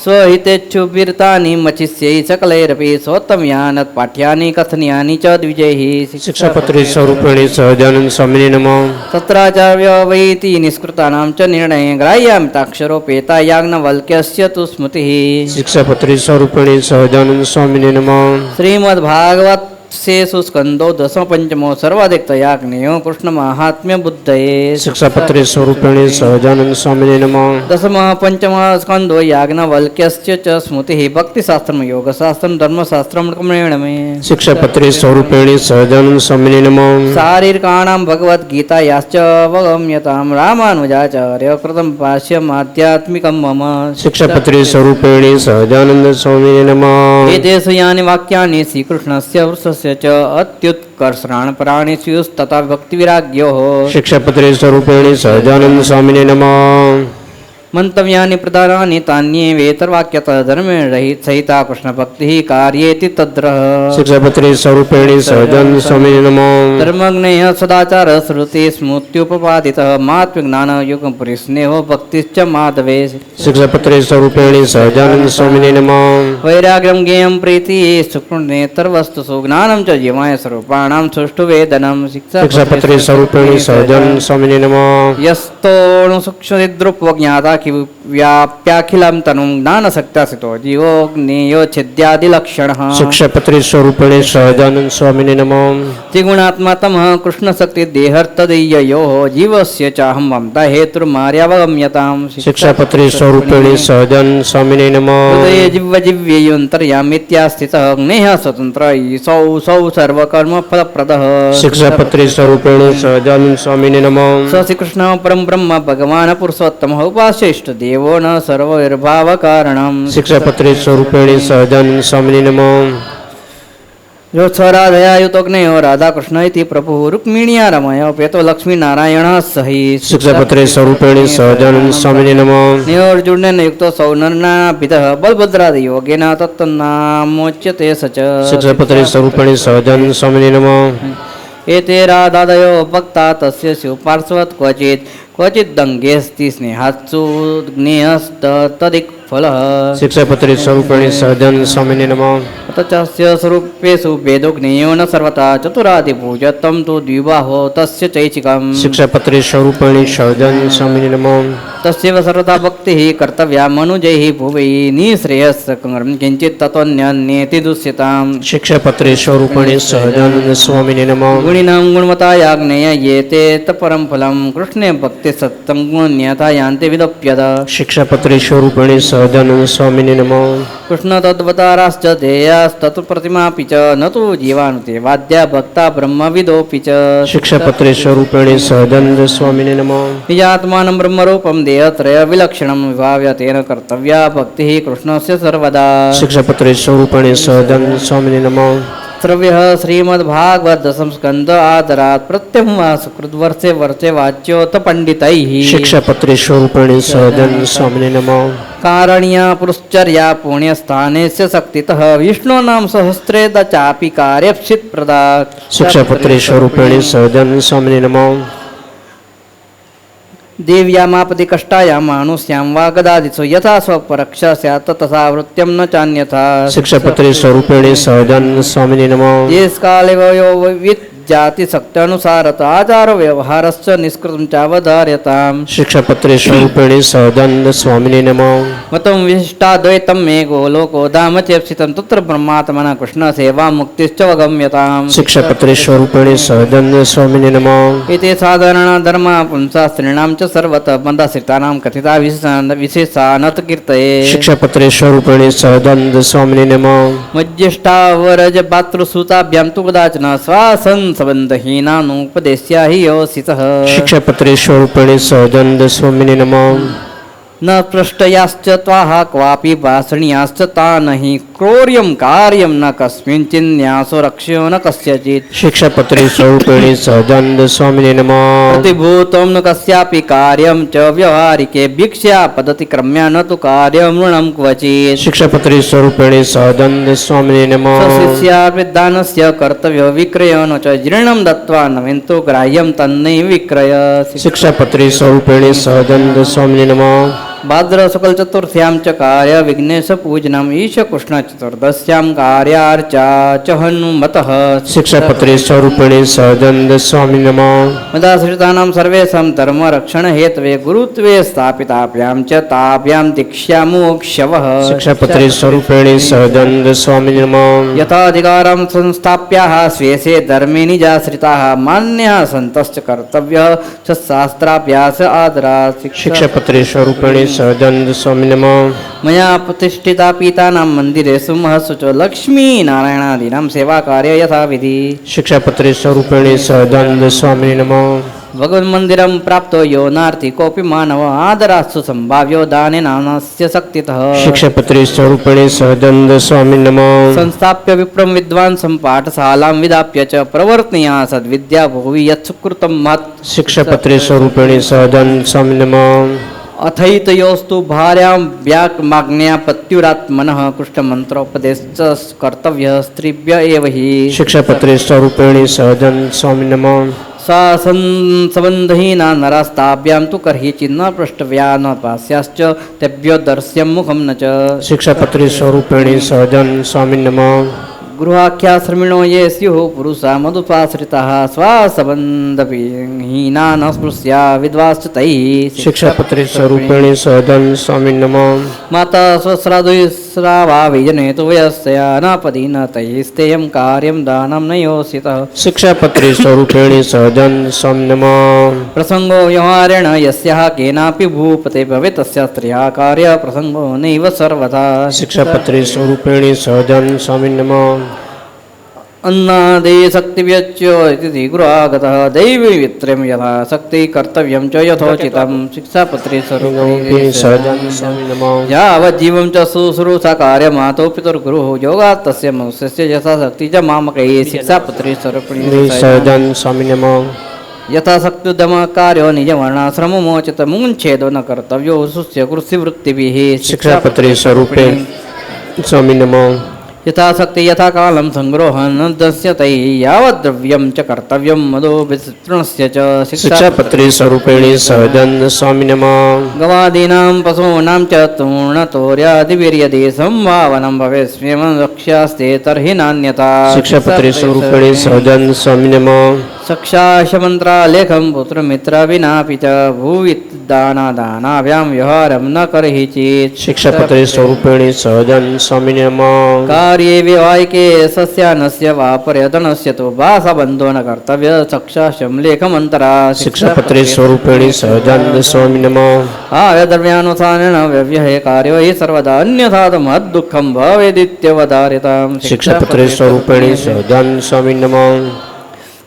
स्वहितेच्छुभिर्तानि मचिष्यै सकलैरपि स्वोत्तम्यान् पाठ्यानि कथनीयानि च द्विजैः शिक्षापत्रे स्वरूपिणी सहजानंद स्वामिने नमः तत्राचार्य वैति निष्कृतानां च निर्णये ग्राह्यामिताक्षरोपेता याज्ञवल्क्यस्य तु स्मृतिः शिक्षापत्रे स्वरूपिणी सहजानंद स्वामिने नमः श्रीमद्भागवत शेषु स्कंदो दशम पंचमो सर्वाधिकतया ज्ञेयो कृष्ण महात्म्य बुद्धये शिक्षापत्रे स्वरूपिणी सहजानंद स्वामिने नमः दशमः पंचमः स्कंदो याज्ञवल्क्यस्य च स्मृतिः भक्तिशास्त्रं योगशास्त्रं धर्मशास्त्रं क्रमेण मे शिक्षापत्रे स्वरूपिणी सहजानंद स्वामिने नमः शारीरकाणां भगवद्गीतायाश्च अवगम्यतां रामानुजाचार्य कृतं भाष्यम् आध्यात्मिकं मम शिक्षापत्रे स्वरूपिणी सहजानंद स्वामिने नमः एतेषु यानि वाक्यानि श्रीकृष्णस्य वृषस्य च अत्युत्कर्षणानि स्युस्तथा भक्तिविराग्योः शिक्षापत्रे स्वरूपिणी सहजानंद स्वामिने नमः मंतव्यानि प्रधानानि तान्येवेतर्वाक्यतः धर्मेण रहित सहिता कृष्णभक्तिः कार्येति तद्रः शिक्षापत्रे स्वरूपिणी सहजानंद स्वामिने नमः धर्मज्ञेयः सदाचार श्रुति स्मृत्युपपादितः महात्म्यज्ञानयुगं परिस्नेहो भक्तिश्च माधवे शिक्षापत्रे स्वरूपिणी सहजानंद स्वामिने नमः वैराग्यं ज्ञेयं प्रीतिः सुकृणेतरवस्तुषु ज्ञानं च जीवाय स्वरूपाणां सुष्ठु वेदनं शिक्षापत्रे स्वरूपिणी सहजानंद स्वामिने नमः यस्तोऽणुसूक्ष्मद्रुप्वज्ञाता व्याप्याखिलं तनुं ज्ञानशक्त्यासितो जीवो ज्ञेयो छेद्यादिलक्षणः शिक्षापत्रे स्वरूपिणी सहजानंद स्वामिने नमः त्रिगुणात्मा तमः कृष्णशक्तिदेहर्तदीययोः जीवस्य चाहं ममता हेतुर्मार्यावगम्यतां शिक्षापत्रे स्वरूपिणी सहजानंद स्वामिने नमः हृदये जिव्यजिव्ययोऽन्तर्यामित्यास्थितः ज्ञेयः स्वतन्त्र ईशौ सौ सर्वकर्मफलप्रदः शिक्षापत्रे स्वरूपिणी सहजानंद स्वामिने नमः स श्रीकृष्णः परं ब्रह्म भगवान् पुरुषोत्तमः उपास्य इष्टदेवो न सर्वैर्भावकारणम् शिक्षापत्रे स्वरूपिणी सहजानंद स्वामिने नमः जो स्वराधया युतोग्नेयो राधाकृष्ण इति प्रभुः रुक्मिण्या रमया उपेतो लक्ष्मीनारायणः सहित शिक्षापत्रे स्वरूपिणी सहजानंद स्वामिने नमः नियोर्जुनेन युक्तो सौनर्नाभितः बलभद्रादियोगेन तत्तन्नामोच्यते स च शिक्षापत्रे स्वरूपिणी सहजानंद स्वामिने नमः एते राधादयो भक्ता तस्य स्युपार्श्वत् क्वचित् दङ्गेऽस्ति स्नेहात्सु ज्ञेयस्तदिक् फलः शिक्षापत्रे स्वरूपिणी सहजानंद स्वामिने नमः तस्य स्वरूपेषु भेदो ज्ञेयो न सर्वथा चतुरादिभुज तं तु द्विबाहो तस्य चैचिकम् शिक्षापत्रे स्वरूपिणी सहजानंद स्वामिने नमः तस्यैव सर्वथा भक्तिः कर्तव्या मनुजैः भुवि निःश्रेयस्करं किञ्चित् तत्त्वन्यन्येति दुष्यताम् शिक्षापत्रे स्वरूपिणी सहजानंद स्वामिने नमः गुणिनां गुणवताया ज्ञेय येते परं फलं कृष्णे भक्ति सत्यं गुण्यथा यान्ति विलोप्यत शिक्षापत्रे स्वरूपिणी सहजानंद स्वामिने नमः कृष्ण तद्वताराश्च ध्येयास्तत्प्रतिमापि च न तु जीवानुते वाद्या भक्ता ब्रह्मविदोऽपि च शिक्षापत्रे स्वरूपिणी सहजानंद स्वामिने नमः निजात्मानं ब्रह्मरूपं देहत्रयविलक्षणं विभाव्य तेन कर्तव्या भक्तिः कृष्णस्य सर्वदा शिक्षापत्रे स्वरूपिणी सहजानंद स्वामिने नमः श्रव्यः श्रीमद्भागवत दशम स्कंद आदरात् प्रत्यहं सुकृतवर्षे वर्षे वाच्योत पंडितैः शिक्षापत्रे स्वरूपिणी सहजानंद स्वामिने नमः कारणीया पुरुश्चर्या पुण्यस्थानेस्य शक्तितः विष्णूनां सहस्रे चापि कार्यप्सित प्रदा शिक्षापत्रे स्वरूपिणी सहजानंद स्वामिने नमः देव्यामापति कष्टायां मानुष्यां वा गदादिषु यथा स्वपरक्षा स्यात् तथा वृत्त्यं न चान्यथा शिक्षापत्रे स्वरूपिणी सहजानंद स्वामिने नमः देशकाले वयो जाति शक्त्यानुसारत आचार व्यवहारश्च निष्कृतं चावधार्यताम् शिक्षापत्रे स्वरूपिणी सहजानंद स्वामिने नमः मतं विशिष्टाद्वैतं मे गोलोको धाम चेप्सितं तत्र ब्रह्मात्मना कृष्णसेवा मुक्तिश्च वगम्यताम् शिक्षापत्रे स्वरूपिणी सहजानंद स्वामिने नमः एते साधारण धर्मा पुंसा स्त्रीणां च सर्वतः बन्धाश्रितानां कथिता विशेषानत कीर्तये शिक्षापत्रे स्वरूपिणी सहजानंद स्वामिने नमः मज्येष्ठावरज भातृसुताभ्यां तु कदाचन स्वासन् संबंधहीनानुपदेश्या हि योषितः शिक्षापत्रे स्वरूपिणी सहजानंद स्वामिने नमः न पृष्टयाश्च त्वाः क्वापि भाषणीयाश्च तान् हि ક્રોર્યમ કાર્યમ ન કસ્મિંચિન ન્યાસો રક્ષ્યો ન કસ્યચિત શિક્ષાપત્રી સ્વરૂપિણી સહજાનંદ સ્વામીને નમઃ. પ્રતિભૂતમ ન કસ્યાપી કાર્યમ ચ વ્યવહારિકે ભિક્ષા પદ્ધતિ ક્રમ્યા ન તુ કાર્યમ ઋણમ ક્વચિત. શિક્ષાપત્રી સ્વરૂપિણી સહજાનંદ સ્વામીને નમઃ. શિષ્યાર્પિદાનસ્ય કર્તવ્ય વિક્રયનો ચ જીર્ણમ દત્વા નવેન્તો ગ્રાહ્યમ તન્નૈ વિક્રય. શિક્ષાપત્રી સ્વરૂપિણી સહજાનંદ સ્વામીને નમઃ. ભાદ્ર શુક્લ ચતુર્થ્યામ ચ કાર્ય વિઘ્નેશ પૂજનમ ઈશ કૃષ્ણ ચતુર્દશ્યામ કાર્યાર્ચા ચ હનુમતઃ. શિક્ષાપત્રી સ્વરૂપિણી સહજાનંદ સ્વામી નમઃ. મદાશ્રિતાનામ સર્વેષાં ધર્મ રક્ષણ હેતવે ગુરુત્વે સ્થાપિતાભ્યામ ચ તાભ્યામ દીક્ષ્યામોક્ષવઃ. શિક્ષાપત્રી સ્વરૂપિણી સહજાનંદ સ્વામી નમઃ. યથાધિકારમ સંસ્થાપ્યાઃ સ્વેસે ધર્મે નિજાશ્રિતાઃ માન્યઃ સંતશ્ચ કર્તવ્યઃ ચ શાસ્ત્રાભ્યાસ આદરાत्. શિક્ષાપત્રી સ્વરૂપિણી સહજાનંદ સ્વામી નમઃ. મયા પ્રતિષ્ઠિતા પિતાનામ મંદિરેષુ મહસુ ચ લક્ષ્મી નારાયણાદીનામ સેવા કાર્ય યથાવિધિ. શિક્ષાપત્રી સ્વરૂપિણી સહજાનંદ સ્વામી નમઃ. ભગવન મંદિરમ પ્રાપ્તો યો નાર્થી કોપી માનવ આદરાસ્તુ સંભાવ્યો દાને નાનસ્ય શક્તિતઃ. શિક્ષાપત્રી સ્વરૂપિણી સહજાનંદ સ્વામી નમઃ. સંસ્થાપ્ય વિપ્રમ વિદ્વાંસમ પાઠશાલામ વિદાપ્ય ચ પ્રવર્તનીયા સદ્વિદ્યા ભુવિ યત્સુકૃતમ મત. શિક્ષાપત્રી સ્વરૂપિણી સહજાનંદ સ્વામી નમઃ. અથૈતયોસ્તુ ભાર્યામ વ્યાકમાજ્ઞા પત્યુરાત્મનઃ કૃષ્ણમંત્રોપદેશ્ચ કર્તવ્ય સ્ત્રીભ્ય એવ હિ. શિક્ષાપત્રી સ્વરૂપિણી સહજાનંદ સ્વામી નમઃ. શાસન સંબંધહીના નરાસ્તાભ્યામ તુ કર્હિ ચિન્ન પૃષ્ઠવ્યા ન પાસ્યાશ્ચ તેભ્યો દર્શ્યમ મુખમ ન ચ. શિક્ષાપત્રી સ્વરૂપિણી સહજાનંદ સ્વામી નમઃ. ગૃહાખ્યાશ્રમિણો યે સ્યુઃ પુરુષા મદુપાશ્રિતાઃ સ્વાસંબંધહીના ન સ્પૃશ્યા વિદ્વાશ્ચ તૈઃ. શિક્ષાપત્રી સ્વરૂપિણી સહજાનંદ સ્વામી નમઃ. માતા સ્વશ્રાદુશ્રાવા વિજનેતુ વયસ્યા ન પદી ન તૈસ્તેયં કાર્યમ દાનમ ન યોષિતઃ. શિક્ષાપત્રી સ્વરૂપિણી સહજાનંદ સ્વામી નમઃ. પ્રસંગો વ્યવહારેણ યસ્યાઃ કેનાપી ભૂપતે ભવેત તસ્યા સ્ત્રીયા કાર્ય પ્રસંગો નૈવ સર્વથા. શિક્ષાપત્રી સ્વરૂપિણી સહજાનંદ સ્વામી નમઃ. अन्नादे शक्तिव्यच्यो इति गृहागतः दैवी वित्रयं यथा शक्ति कर्तव्यं च यथोचितं. शिक्षापत्रे स्वरूपिणी સહજાનંદ સ્વામી નમઃ. यावज्जीवं च शुश्रूषा कार्यमातो पितुर्गुरुः योगात् तस्य मनुष्यस्य यथा शक्ति च मामकैः. शिक्षापत्रे स्वरूपिणी સહજાનંદ સ્વામી નમઃ. यथाशक्त्युद्यम कार्यो निजवर्णाश्रमोचित मुञ्छेदो न कर्तव्यो शुष्य कृषिवृत्तिभिः. શિક્ષાપત્રી સ્વરૂપિણી સ્વામી નમઃ. यथाशक्ति यथा कालं संग्रोहन् दस्यतैः यावद्द्रव्यं च कर्तव्यं मदो विस्तृणस्य च. શિક્ષાપત્રી સ્વરૂપિણી સહજાનંદ સ્વામી નમઃ. गवादीनां पशूनां च तूर्णतोर्यादिवीर्यदे संभावनं भवेस्म्यं रक्ष्यास्ते तर्हि नान्यथा. શિક્ષાપત્રી સ્વરૂપિણી સહજાનંદ સ્વામી નમઃ. सक्षाशमन्त्रालेखं पुत्रमित्र विनापि च भूविदानादानाभ्यां व्यवहारं न कर्हि चेत्. શિક્ષાપત્રી સ્વરૂપિણી સહજાનંદ સ્વામી નમઃ. कार्ये व्यवाहिके सस्यानस्य वा पर्यटनस्य तु भाषाबन्धो न कर्तव्य सक्षाशं लेखमन्तरा. શિક્ષાપત્રી સ્વરૂપિણી સહજાનંદ સ્વામી નમઃ. आयद्रव्यानुसारेण व्यव्यहे कार्यो हि सर्वदा अन्यथा तु महद्दुःखं भवेदित्यवधारितां. શિક્ષાપત્રી સ્વરૂપિણી સહજાનંદ સ્વામી નમઃ.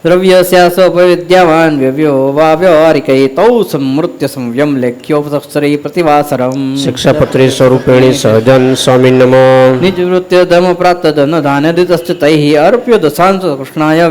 द्रव्यस्यास्वपविद्यावान् व्यव्यो वा व्यवहारिकै तौ संमृत्य संव्यं लेख्योपसत्सरै प्रतिवासरम्. શિક્ષાપત્રી સ્વરૂપિણી સહજાનંદ સ્વામી નમઃ. निजवृत्य धर्म प्राप्त धन धान्यदितश्च तैः अर्प्यो दशांश कृष्णाय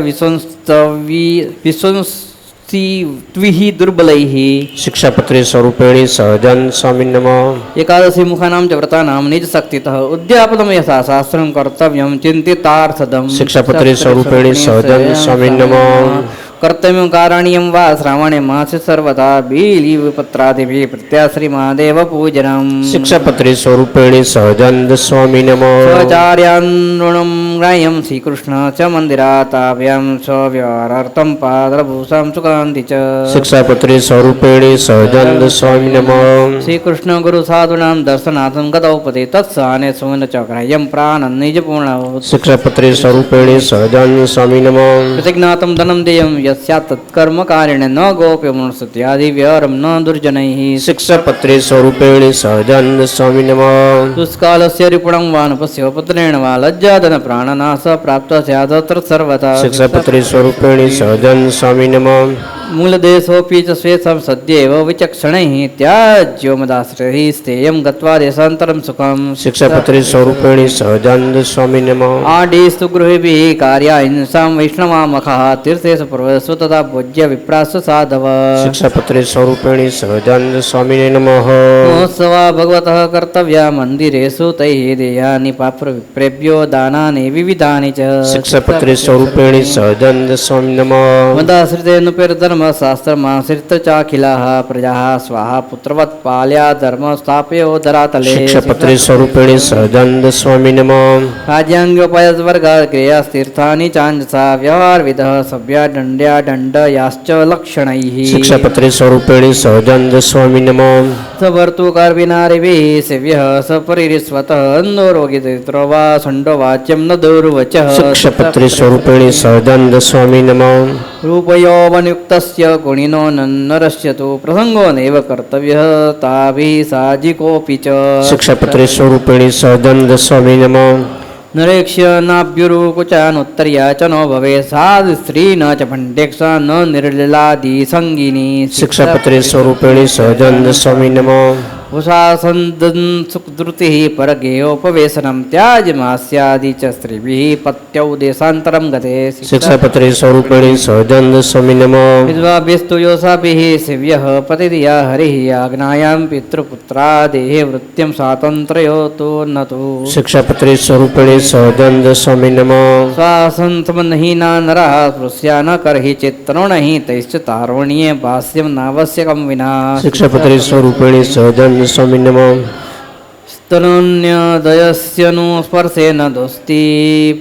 विश्वंसित्विः दुर्बलैः. શિક્ષાપત્રી સ્વરૂપિણી સહજાનંદ સ્વામી નમઃ. एकादशी मुखानां च व्रतानां निजशक्तितः उद्यापनं यथा शास्त्रं कर्तव्यं चिन्तितार्थदम्. શિક્ષાપત્રી સ્વરૂપિણી સહજાનંદ સ્વામી નમઃ. कर्तव्यं कारणीयं वा श्रावणे मासे सर्वदा बीलीपत्रादिभिः प्रत्याश्रीमादेव पूजनम्. શિક્ષાપત્રી સ્વરૂપિણી સહજાનંદ સ્વામી નમઃ. स्वचार्यान्दुणं ग्राह्यं श्रीकृष्ण च मन्दिराताभ्यां स्वव्यवहारार्थं पादरभूषां सुकान्ति च. શિક્ષાપત્રી સ્વરૂપિણી સહજાનંદ સ્વામી નમઃ. श्रीकृष्ण गुरुसाधूनां दर्शनार्थं गतौपदे तत्स्थाने सुवन च ग्राह्यं प्राणं निजपूर्णौ. શિક્ષાપત્રી સ્વરૂપિણી સહજાનંદ સ્વામી નમઃ. प्रतिज्ञातं धनं देयं यस्यात् तत्कर्मकारिणे न गोप्य मनुष्यत्यादि व्यवहारं न दुर्जनैः. શિક્ષાપત્રી સ્વરૂપિણી સહજાનંદ સ્વામી નમઃ. दुष्कालस्य रिपुणं वा नपस्य पुत्रेण वा लज्जादन प्राणनाश प्राप्त स्यादत्र सर्वथा. શિક્ષાપત્રી સ્વરૂપિણી સહજાનંદ સ્વામી નમઃ. मूलदेशोऽपि च स्वेषं सद्येव विचक्षणैः त्याज्यो मदाश्रयैः स्थेयं गत्वा देशान्तरं सुखम् शिक्षापत्रे स्वरूपिणी सहजानंद स्वामी नमः आडीस्तु गृहेभिः कार्याहिंसां वैष्णवामखः तीर्थेषु प्रवेशु तथा भोज्य विप्रासु साधव शिक्षापत्रे स्वरूपिणी सहजानंद स्वामी नमः महोत्सवा भगवतः कर्तव्या मन्दिरेषु तैः देयानि पाप्रविप्रेभ्यो दानानि विविधानि च शिक्षापत्रे स्वरूपिणी सहजानंद स्वामी नमः मदाश्रितेऽनुपेर्धर्मशास्त्रमाश्रित चाखिलाः प्रजाः स्वाहा पुत्रवत् पाल्या धर्म स्थापयो धरातले शिक्षापत्रे स्वरूपिणी सहजानंद स्वामी नमः राज्याङ्गोपायवर्गा क्रियास्तीर्थानि चाञ्जसा व्यवहारविधः सभ्या दण्ड्या दण्डयाश्च लक्षणैः शिक्षापत्रे स्वरूपिणी सहजानंद स्वामी नमः सवर्तुकार्विनारिभिः सेव्यः सपरिरिस्वतः अन्नोरोगितो वा षण्डो वाच्यं न दुर्वचः शिक्षापत्रे स्वरूपिणी सहजानंद स्वामी नमः रूपयौवनयुक्तस्य गुणिनो नरस्य तु प्रसङ्गो नैव कर्तव्यः ताभिः साजिकोऽपि च शिक्षापत्रे स्वरूपिणी सहजानंद स्वामी नमः नरेक्ष्य नाभ्युरुकुचानुत्तर्या च नो भवेत् साधु स्त्री न च भण्डेक्षा न निर्लिलादिसङ्गिनी शिक्षापत्रे स्वरूपिणी सहजानंद स्वामी नमः उषासन्दन् सुखद्रुतिः परगेयोपवेशनं त्याजमास्यादि च स्त्रीभिः पत्यौ देशान्तरं गते शिक्षापत्रे स्वरूपिणी सहजानंद स्वामी नमः विद्वाभिस्तु योषाभिः सेव्यः पतिदिया हरिः आज्ञायां पितृपुत्रादेः वृत्तिं स्वातन्त्र्यो तु न तु शिक्षापत्रे स्वरूपिणी सहजानंद स्वामी नमः स्वासन्तमनहीना नरः स्पृश्या न कर्हि चित्तरुणहि तैश्च तारुण्ये भाष्यं नावश्यकं विना शिक्षापत्रे स्वरूपिणी सहजानंद स्वामी नमः तरुण्यदयस्य नु स्पर्शेन दोस्ति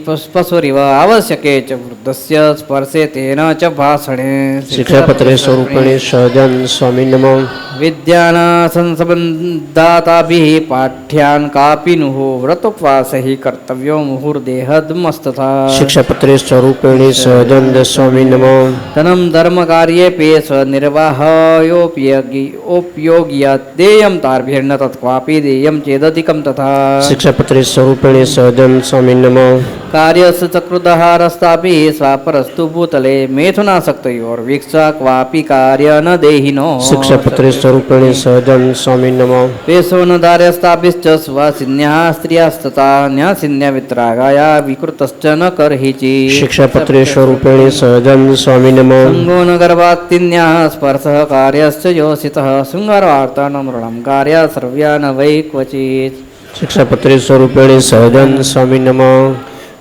पशुरिव आवश्यके च वृद्धस्य स्पर्शे तेन च भाषणे शिक्षापत्रे स्वरूपिणी सहजानंद स्वामी नमः विद्यानासंसबन्धाताभिः पाठ्यान् कापि नुः व्रतोपवासैः कर्तव्यो मुहुर्देहद्मस्तथा शिक्षापत्रे स्वरूपिणी सहजानंद स्वामी नमः धनं धर्मकार्येऽपि स्वनिर्वाहोपयोगियात् देयं तार्भिर्न तत्क्वापि देयं चेदधिकं तथा शिक्षापत्रे स्वरूपिणी सहजानंद स्वामी नमः कार्यस्य चक्रुदहारस्ताभिः स्वापरस्तु भूतले मेथुनासक्तयोर्वीक्षा क्वापि कार्य न देहिनो शिक्षापत्रे स्वरूपिणी सहजानंद स्वामी नमः पेशो न दार्यस्ताभिश्च सुवासिन्याः स्त्रियास्तथा न्यासिन्यवित्रागाया विकृतश्च न कर्हिचि शिक्षापत्रे स्वरूपिणी सहजानंद स्वामी नमः सङ्गो न गर्भात्तिन्याः स्पर्शः कार्यश्च योषितः शृङ्गारार्ता न मृणं कार्य सर्व्या न वै क्वचित् शिक्षापत्रे स्वरूपिणी सहजानंद स्वामी नमः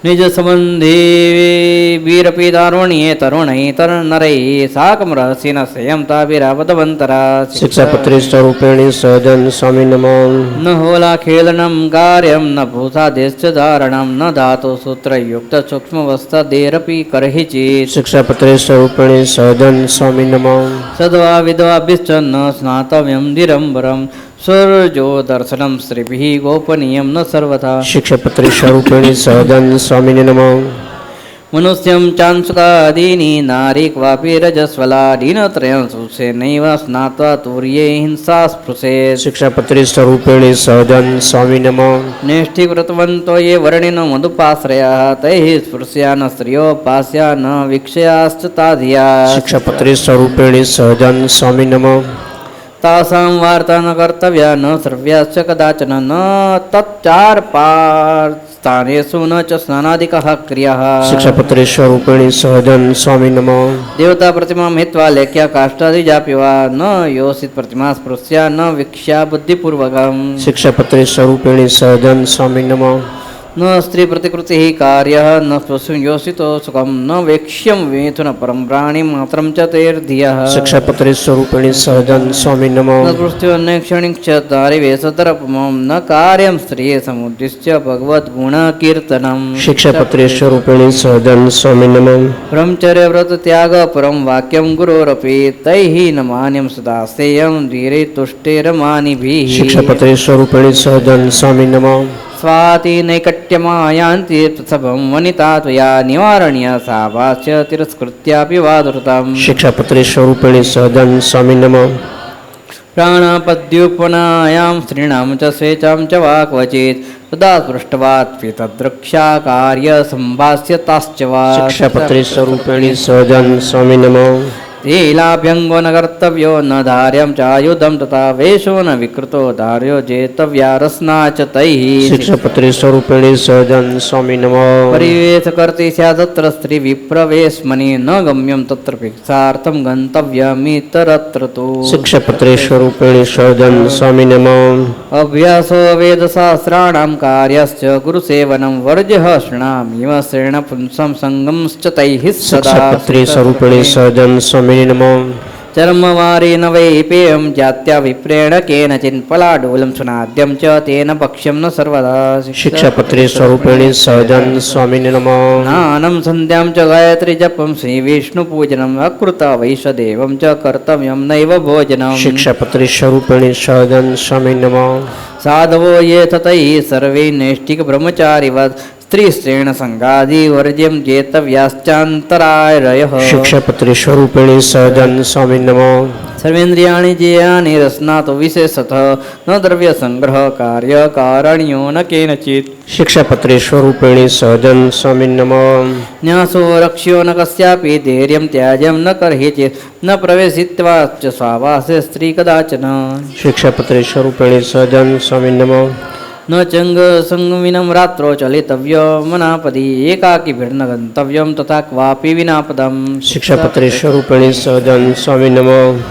निजसम्बन्धिभिरपि दारुण्ये तरुणैः तरुणरैः साकं रहसि न संयं ताभिरावदवन्तरा शिक्षापत्रे स्वरूपिणी सहजानंद स्वामी नमः न होलाखेलनं कार्यं न भूषादेश्च धारणं न धातुसूत्रयुक्तसूक्ष्मवस्तदेरपि कर्हिचित् शिक्षापत्रे स्वरूपिणी सहजानंद स्वामी नमः सद्वा विधवाभिश्च न स्नातव्यं निरम्बरं सूर्यो दर्शनं स्त्रीभिः गोपनीयं न सर्वथा शिक्षापत्रे स्वरूपिणी सहजानंद स्वामी नमः मनुष्यं चांसुकादीनि नारी क्वापि रजस्वलादीनत्रयं सुसेनैव स्नात्वा तुर्ये हिंसा स्पृशेत् शिक्षापत्रे स्वरूपिणी सहजानंद स्वामी नमः नेष्ठीकृतवन्तो ये वर्णिनो मधुपाश्रयाः तैः स्पृश्या न स्त्रियो पास्या न वीक्षयाश्च ताधिया शिक्षापत्रे स्वरूपिणी सहजानंद स्वामी नमः तासां वार्ता न कर्तव्या न श्रव्याश्च कदाचन न तच्चारपास्थानेषु न च स्नानादिकः क्रियाः शिक्षापत्रे स्वरूपिणी सहजानंद स्वामी नमः देवता प्रतिमां हित्वा लेख्या काष्ठादिजापि वा न योषित प्रतिमा स्पृश्या न वीक्ष्या बुद्धिपूर्वकम् शिक्षापत्रे स्वरूपिणी सहजानंद स्वामी नमः न स्त्री प्रतिकृतिः कार्यः न स्वस्मिन् योषितो सुखं न वेक्ष्यं वेथुन परं प्राणिमात्रं च तैर्धियः शिक्षापत्रे स्वरूपिणी सहजानंद स्वामी नमः न पृष्ठ्योन्नेक्षणिक्ष दारिवेशतरपमं न कार्यं स्त्रिये समुद्दिश्य भगवद्गुणकीर्तनम् शिक्षापत्रे स्वरूपिणी सहजानंद स्वामी नमः ब्रह्मचर्यव्रतत्यागपरं वाक्यं गुरोरपि तैः न मान्यं सदा सेयं धीरे तुष्टेरमानिभिः शिक्षापत्रे स्वरूपिणी सहजानंद स्वामी नमः स्वाति नैकट्यमायान्ति प्रसभं वनिता त्वया निवारण्य सा वाच्य तिरस्कृत्यापि वादृतम् शिक्षापत्रे स्वरूपिणी सहजानंद स्वामी नमः प्राणपद्युपनायां स्त्रीणां च स्वेच्छां च वा क्वचित् तदा स्पृष्टवात्पि तद्रक्षा कार्यसम्भाष्यताश्च वा शिक्षापत्रे स्वरूपिणी सहजानंद स्वामी नमः तेलाभ्यङ्गो न कर्तव्यो न धार्यं चायुधं तथा वेशो न विकृतो धार्यो जेतव्या रसना च तैः शिक्षापत्रे स्वरूपिणी सहजानंद स्वामी नमः परिवेश कर्ति स्यादत्र स्त्री विप्रवेशमणि न गम्यं तत्र भिक्षार्थं गन्तव्यमितरत्र तु शिक्षापत्रे स्वरूपिणी सहजानंद स्वामी नमः अभ्यासो वेदशास्त्राणां कार्यश्च गुरुसेवनं वर्ज्यः शृणामिव श्रेणपुंसं सङ्गंश्च तैः सदा शिक्षापत्रे स्वरूपिणी सहजानंद स्वामी नमः चर्मवारेण वै पेयं जात्या विप्रेण केनचिन् पलाडोलं सुनाद्यं च तेन भक्ष्यं न सर्वदा शिक्षापत्रे स्वरूपिणी सहजानंद स्वामी नमः स्नानं सन्ध्यां च गायत्री जपं श्रीविष्णुपूजनम् अकृता वैषदेवं च कर्तव्यं नैव भोजनम् शिक्षापत्रे स्वरूपिणी सहजानंद स्वामी नमः साधवो ये ततैः सर्वे नैष्टिकब्रह्मचारिवत् स्त्रीश्रेण सङ्गादिवर्ज्यं जेतव्याश्चान्तरायरयः शिक्षापत्रे स्वरूपिणी सहजानंद स्वामी नमः सर्वेन्द्रियाणि ज्ञेयानि रसनातो विशेषतः न द्रव्यसङ्ग्रहकार्यकारणीयो न केनचित् शिक्षापत्रे स्वरूपिणी सहजानंद स्वामी नमः न्यासो रक्ष्यो न कस्यापि धैर्यं त्याज्यं न कर्हि चेत् न प्रवेशित्वा च स्वावासे स्त्री कदाचन शिक्षापत्रे स्वरूपिणी सहजानंद स्वामी नमः न चङ्गसङ्गमिनं रात्रौ चलितव्यमनापदि एकाकिभिर्न गन्तव्यं तथा क्वापि विनापदम् शिक्षापत्रे स्वरूपिणी सहजानंद स्वामी नमः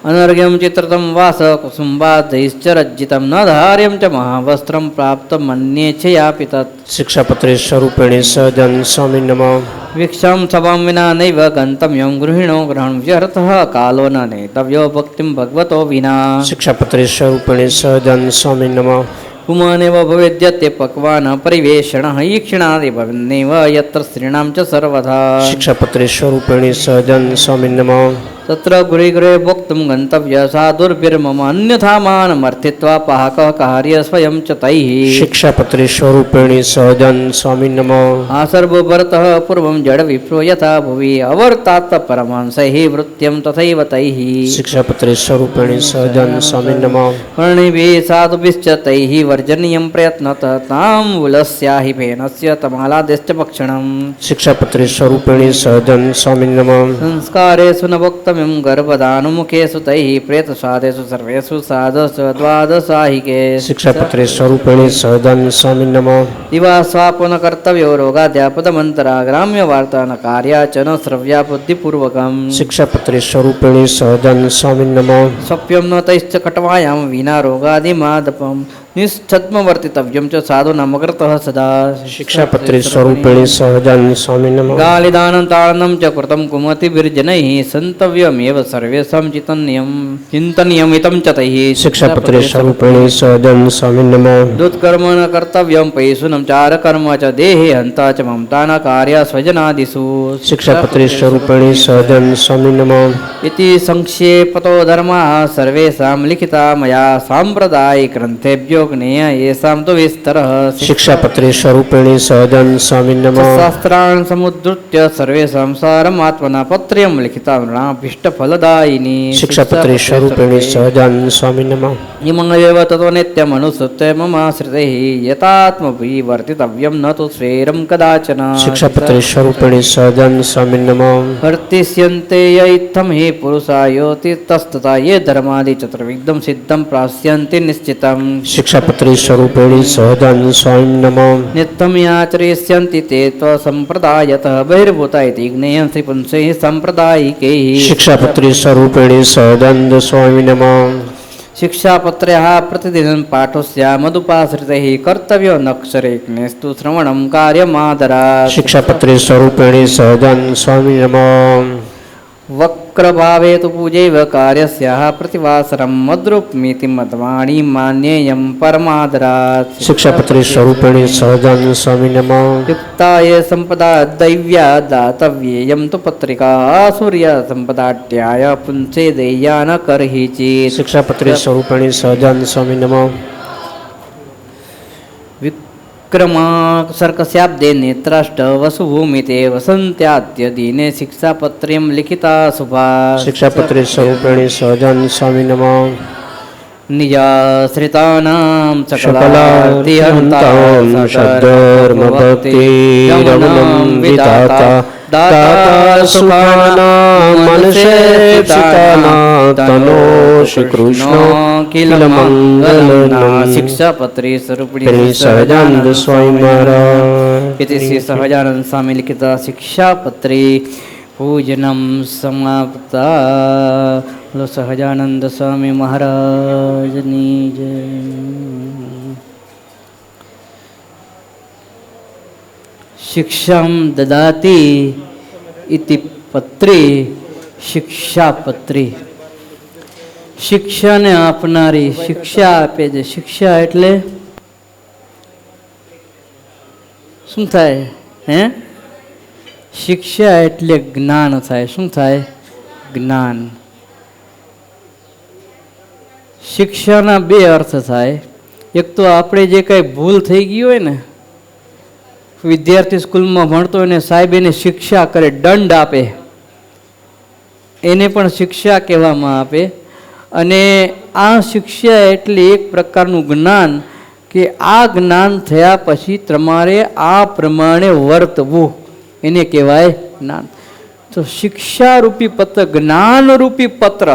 अनर्घ्यं चित्रतं वास कुसुम्बाधैश्च रज्जितं न धार्यं च महावस्त्रं प्राप्तं मन्येच्छयापि तत् शिक्षापत्रे स्वरूपिणी सहजानंद स्वामी नमः वीक्षां सभां विना नैव गन्तव्यं गृहिणो ग्रहणं व्यर्थः कालो न नेतव्यो भक्तिं भगवतो विना शिक्षापत्रे स्वरूपिणी सहजानंद स्वामी नमः पुमानेव भवेद्यते पक्वान् परिवेषणः ईक्षणादि भवन्नेव यत्र स्त्रीणां च सर्वथा शिक्षापत्रे स्वरूपिणी सहजानंद स्वामी नमः तत्र गृहे भोक्तुं गन्तव्य साधुर्भिर्मम अन्यथा मानमर्थित्वा पाकः कार्य स्वयं च तैः शिक्षापत्रे स्वरूपिणी सहजानंद स्वामी नमः आसर्वभरतः पूर्वं जडविप्रो यथा भुवि अवर्तात् परमांसैः वृत्त्यं तथैव तैः शिक्षापत्रे स्वरूपिणी सहजानंद स्वामी नमः वर्णिभिः साधुभिश्च तैः वर्जनीयं प्रयत्नतः ताम्बूलस्याहि फेनस्य तमालादेश्च भक्षणम् शिक्षापत्रे स्वरूपिणी सहजानंद स्वामी नमः संस्कारेषु न वक्तव्यं गर्भदानुमुखेषु तैः प्रेतसादेषु सर्वेषु साधुषु द्वादशाहिके शिक्षापत्रे स्वरूपिणी सहजानंद स्वामी नमः दिवा स्वापो न कर्तव्यो रोगाद्यापदमन्तरा ग्राम्यवार्ता न कार्या च न श्रव्या बुद्धिपूर्वकम् शिक्षापत्रे स्वरूपिणी सहजानंद स्वामी नमः सप्यं न तैश्च कटवायां विना रोगादिमादपम् निश्चद्मवर्तितव्यं च साधु नामकृतः सदा शिक्षापत्रे स्वरूपिणी सहजानंद स्वामी नमः गालिदानं ताडनं च कृतं कुमतिभिर्जनैः सन्तव्यमेव सर्वेषां चिन्तनीयमितं च तैः शिक्षापत्रे स्वरूपिणी सहजानंद स्वामी नमः दुष्कर्म न कर्तव्यं पैशुनं चारकर्म च देहे हन्ता च ममता न कार्या स्वजनादिषु शिक्षापत्रे स्वरूपिणी सहजानंद स्वामी नमः इति संक्षेपतो धर्माः सर्वेषां लिखिता मया साम्प्रदायिकग्रन्थेभ्यो ज्ञेय येषां तु विस्तरः शिक्षापत्रे स्वरूपिणी सहजानंद स्वामी नमः शास्त्रान् समुद्धृत्य सर्वेषां सारमात्मना पत्र्यं लिखिता नृणाभीष्टफलदायिनी शिक्षापत्रे स्वरूपिणी सहजानंद स्वामी नमः इममेव ततो नित्यमनुसृत्य ममाश्रितैः यतात्मविवर्तितव्यं न तु स्वेरं कदाचन शिक्षापत्रे स्वरूपिणी सहजानंद स्वामी नमः वर्तिष्यन्ते य इत्थं हि पुरुषा योतितस्तथा ये धर्मादि चतुर्विधं सिद्धं प्राप्स्यन्ति निश्चितम् शिक्षापत्रे स्वरूपिणी सहजानंद स्वामी नमः नित्यं याचरिष्यन्ति ते त्वसम्प्रदायतः बहिर्भूता इति ज्ञेयं श्रीपुंसैः साम्प्रदायिकैः शिक्षापत्रे स्वरूपिणी सहजानंद स्वामी नमः शिक्षापत्र्यः प्रतिदिनं पाठोस्य मदुपाश्रितैः कर्तव्यो नक्षरेग्नेस्तु श्रवणं कार्यमादरात् शिक्षापत्रे स्वरूपिणी सहजानंद स्वामी नमः वक्रभावे तु पूजैव कार्यस्याः प्रतिवासरं मद्रूपमिति मद्वाणी मान्येयं परमादरात् शिक्षापत्रे स्वरूपिणी सहजानंद स्वामी नमः युक्ता ये सम्पदा दैव्या दातव्येयं तु पत्रिका सूर्य सम्पदाट्याय पुंसे देय्या न कर्हि चेत् शिक्षापत्रे स्वरूपिणी सहजानंद स्वामी नमः विक्रमासर्कस्याब्दे नेत्राष्ट वसुभूमिते वसन्त्याद्य दीने शिक्षापत्र्यं लिखिता शुभा शिक्षापत्रे स्वरूपिणी सहजानंद स्वामी नमः निजाश्रितानां सकलार्तिहन्तां सद्धर्मभक्तिरमलं विधाता દાતા સુખાના મનસે પિતાના તનો શ્રી કૃષ્ણ કિલ મંગલમ શિક્ષાપત્રી સ્વરૂપિણી સહજાનંદ સ્વામી મહારાજ इति श्री सहजानंद स्वामी लिखित शिक्षापत्री पूजनम समाप्ता। बोलो सहजानंद स्वामी महाराजनी जय। शिक्षाम ददाति इति पत्री शिक्षापत्री। શિક્ષાને આપનારી, શિક્ષા આપે છે. શિક્ષા એટલે શું થાય? હે, શિક્ષા એટલે જ્ઞાન થાય. શું થાય? જ્ઞાન. શિક્ષાના બે અર્થ થાય. એક તો આપણે જે કંઈ ભૂલ થઈ ગઈ હોય ને, વિદ્યાર્થી સ્કૂલમાં ભણતો હોય ને સાહેબ એને શિક્ષા કરે, દંડ આપે, એને પણ શિક્ષા કહેવામાં આવે. અને આ શિક્ષા એટલે એક પ્રકારનું જ્ઞાન કે આ જ્ઞાન થયા પછી તમારે આ પ્રમાણે વર્તવું, એને કહેવાય જ્ઞાન. તો શિક્ષારૂપી પત્ર, જ્ઞાનરૂપી પત્ર,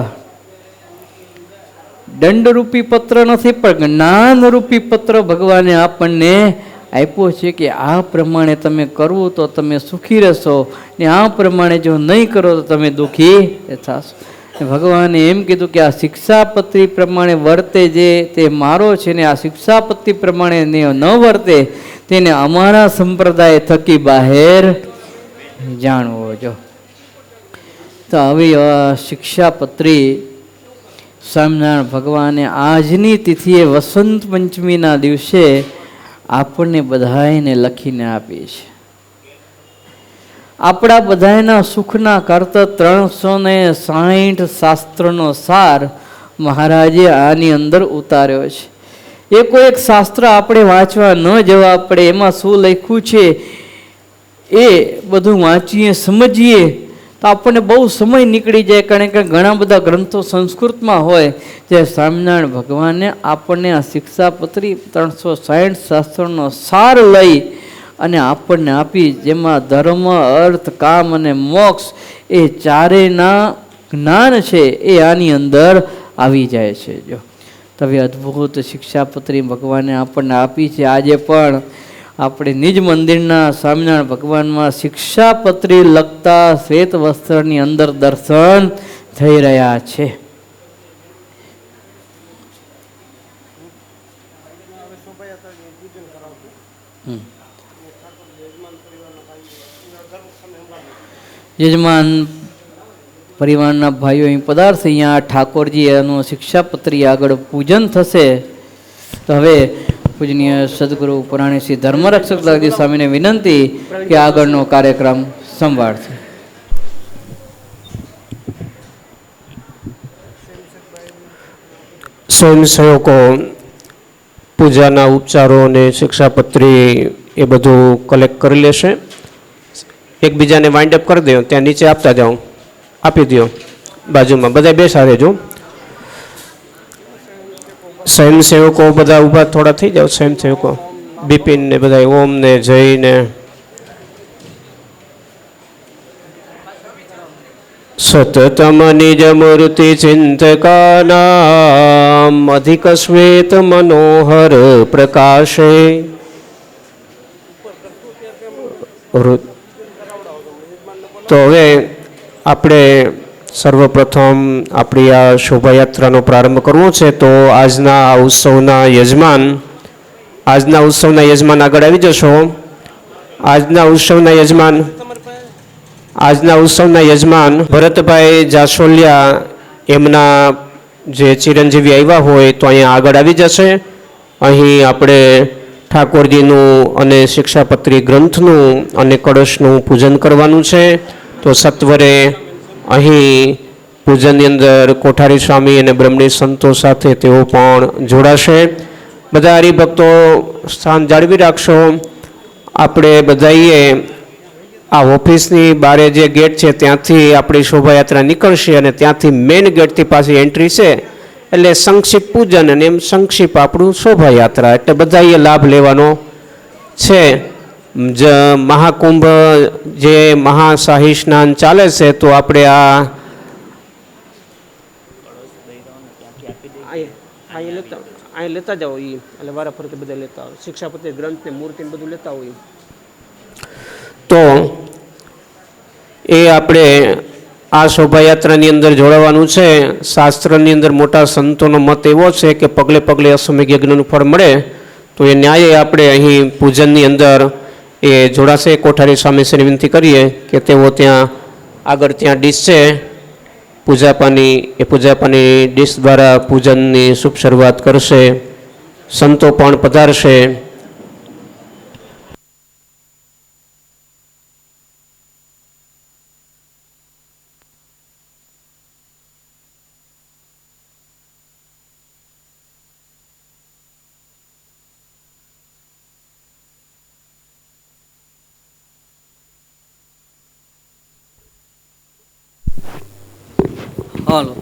દંડરૂપી પત્ર નથી પણ જ્ઞાનરૂપી પત્ર ભગવાને આપણને આપ્યો છે કે આ પ્રમાણે તમે કરવું તો તમે સુખી રહેશો, ને આ પ્રમાણે જો નહીં કરો તો તમે દુઃખી થશો. ભગવાને એમ કીધું કે આ શિક્ષાપત્રી પ્રમાણે વર્તે જે તે મારો છે, ને આ શિક્ષાપત્રી પ્રમાણે ન વર્તે તેને અમારા સંપ્રદાય થકી બહાર જાણવો. જો તો હવે શિક્ષાપત્રી સ્વામિનારાયણ ભગવાને આજની તિથિએ વસંત પંચમીના દિવસે આપણને બધાને લખીને આપી છે. આપણા બધાના સુખના કરતા 360 શાસ્ત્રનો સાર મહારાજે આની અંદર ઉતાર્યો છે. એ કોઈ એક શાસ્ત્ર આપણે વાંચવા ન જવા પડે, એમાં શું લખ્યું છે એ બધું વાંચીએ, સમજીએ તો આપણને બહુ સમય નીકળી જાય. કારણ કે ઘણા બધા ગ્રંથો સંસ્કૃતમાં હોય, જે સ્વામિનારાયણ ભગવાને આપણને આ શિક્ષાપત્રી 360 શાસ્ત્રોનો સાર લઈ અને આપણને આપી, જેમાં ધર્મ, અર્થ, કામ અને મોક્ષ એ ચારેયના જ્ઞાન છે એ આની અંદર આવી જાય છે. જો તવે અદ્ભુત શિક્ષાપત્રી ભગવાને આપણને આપી છે. આજે પણ આપણે નિજ મંદિરના સ્વામિનારાયણ ભગવાનમાં શિક્ષાપત્રી લખતા શ્વેત વસ્ત્રની અંદર દર્શન થઈ રહ્યા છે. યજમાન પરિવારના ભાઈઓ અહીં પધારશે. અહીંયા ઠાકોરજી એનું શિક્ષાપત્રી આગળ પૂજન થશે. તો હવે પૂજનીય સદગુરુ પુરાણી શ્રી ધર્મરક્ષક દાદી સ્વામીને વિનંતી કે આગળનો કાર્યક્રમ સંભાળશે. સ્વયંસેવકો પૂજાના ઉપચારો અને શિક્ષાપત્રી એ બધું કલેક્ટ કરી લેશે. એકબીજાને વાઇન્ડ અપ કરી દો, ત્યાં નીચે આપતા જાઓ, આપી દો બાજુમાં, બધા બેસા રહેજો. સ્વયંસેવકો બધા ઊભા થોડા થઈ જાઓ. સ્વયંસેવકો બિપિન ને બધા ઓમ ને જય ને સતતમ નિજ મૂર્તિ ચિંતકાનામ અધિક શ્વેત મનોહર પ્રકાશે. તો હવે આપણે સર્વપ્રથમ આપણી આ શોભાયાત્રાનો પ્રારંભ કરવો છે. તો આજના ઉત્સવના યજમાન આગળ આવી જશો. આજના ઉત્સવના યજમાન ભરતભાઈ જાસોલિયા, એમના જે ચિરંજીવી આવ્યા હોય તો અહીંયા આગળ આવી જશે. અહીં આપણે ઠાકોરજીનું અને શિક્ષાપત્રી ગ્રંથનું અને કળશનું પૂજન કરવાનું છે. તો સત્વરે અહીં પૂજનની અંદર કોઠારી સ્વામી અને બ્રહ્મણી સંતો સાથે તેઓ પણ જોડાશે. બધા હરિભક્તો સ્થાન જાળવી રાખશો. આપણે બધાએ આ ઓફિસની બારે જે ગેટ છે ત્યાંથી આપણી શોભાયાત્રા નીકળશે અને ત્યાંથી મેઇન ગેટથી પાછી એન્ટ્રી છે. એટલે સંક્ષિપ્ત પૂજન અને એમ સંક્ષિપ્ત આપણું શોભાયાત્રા, એટલે બધાએ લાભ લેવાનો છે. મહાકુંભ જે મહાશાહી સ્નાન ચાલે છે તો આપણે અહીં લેતા જાઓ એ એટલે વારા ફરતે બધા લેતા હોય શિક્ષાપતિ ગ્રંથ ને મૂર્તિ બધું લેતા હોય તો એ આપણે આ શોભાયાત્રાની અંદર જોડાવાનું છે. શાસ્ત્રની અંદર મોટા સંતોનો મત એવો છે કે પગલે પગલે અશ્વમેઘ યજ્ઞનું ફળ મળે, તો એ ન્યાયે આપણે અહીં પૂજનની અંદર એ જોડાશે. કોઠારી સ્વામીશ્રીને વિનંતી કરીએ કે તેઓ ત્યાં આગળ ત્યાં ડીશ છે પૂજાપાની, એ પૂજાપાની ડીશ દ્વારા પૂજનની શુભ શરૂઆત કરશે. સંતો પણ પધારશે. હાલો.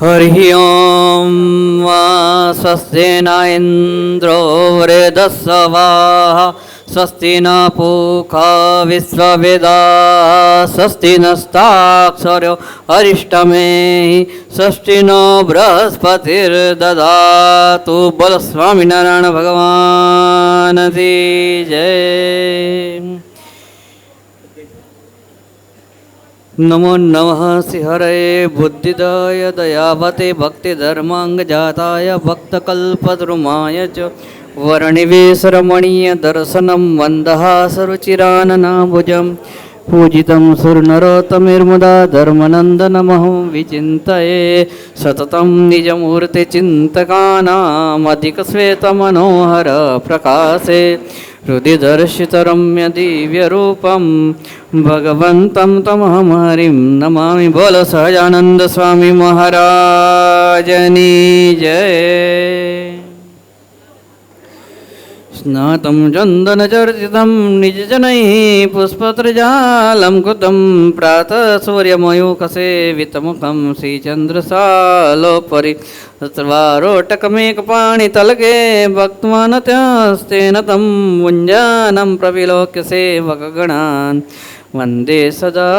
હરિ ઓમ વા સ્વસ્તિ ન ઇન્દ્રો વૃધસ્સવા સ્વસ્તિ ન પૂષા વિશ્વવેદા સ્વસ્તિ નસ્તાક્ષર્યો અરિષ્ટમે સ્વસ્તિ નો બૃહસ્પતિર્દદાતુ. બોલો સ્વામિનારાયણ ભગવાન કી જય. નમો નમઃ શ્રીહરે બુદ્ધિદાય દયાવતે ભક્તિધર્માંગજાતાય ભક્તકલ્પદ્રુમાય ચ વર્ણિવેશરમણીય દર્શનમ વંદહાસરુચિરાનનાભુજમ પૂજિतं સુરનરોત્તમૈર્મુદા ધર્મનંદનમહં વિચિन्तये સતतं નિજમૂર્તિચિन्तકાનામધિકશ્વેતમનોહર પ્રકાશે હૃદય દર્શિતરમ્ય દિવ્યરૂપમ ભગવન્तं તમહં હરિં નમામિ. બોલો સહજાનંદ સ્વામી મહારાજની જય. સ્નાतं ચંદનચર્ચિतं નિજજનૈः પુષ્પત્રજાलं કૃतं પ્રાતઃ સૂર્યમયુખસેવિતમુખં શ્રીચંદ્રસાલોપરી સર્વારોટકમેકપાણિતલકે ભક્તમાનત્યસ્તેન तं મુञ्जानं પ્રવિલોક્ય સેવકગણાन् વંદે સદા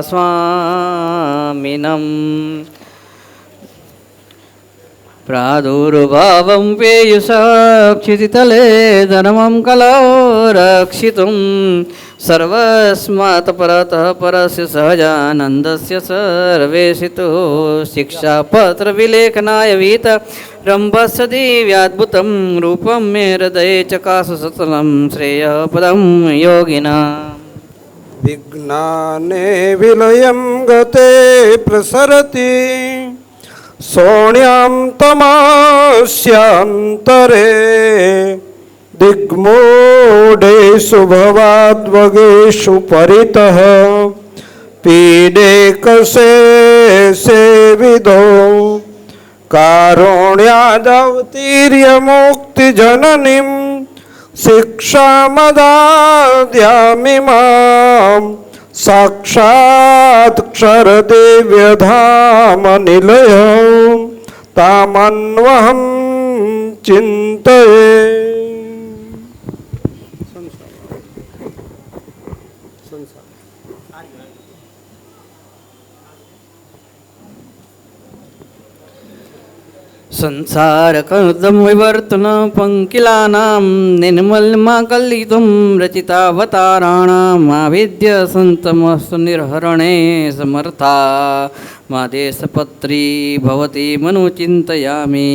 સ્વામિનમ. प्रादुर्भावं पेयुषाक्षितितले धर्मं कलौ रक्षितुं सर्वस्मात् परतः परस्य सहजानन्दस्य सर्वेषितो शिक्षापत्रविलेखनाय वीतरम्भस्य दिव्याद्भुतं रूपं मे हृदये चकासु सततं श्रेयःपदं योगिना. विज्ञाने विलयं गते प्रसरति सोण्यां तमास्यान्तरे दिग्मूढेषु भवाद्वगेषु परितः पीडे कसे सेविदो कारुण्यादवतीर्य मुक्तिजननीं शिक्षामदाद्यामिमाम् साक्षात्क्षरदिव्यधामनिलयं तामन्वहं चिन्तये. संसारकृतं विवर्तन पङ्किलानां निर्मलमाकल्लितुं रचितावताराणाम् आविद्य सन्तमस्तु निर्हरणे समर्था मादेशपत्री भवति मनुचिन्तयामि.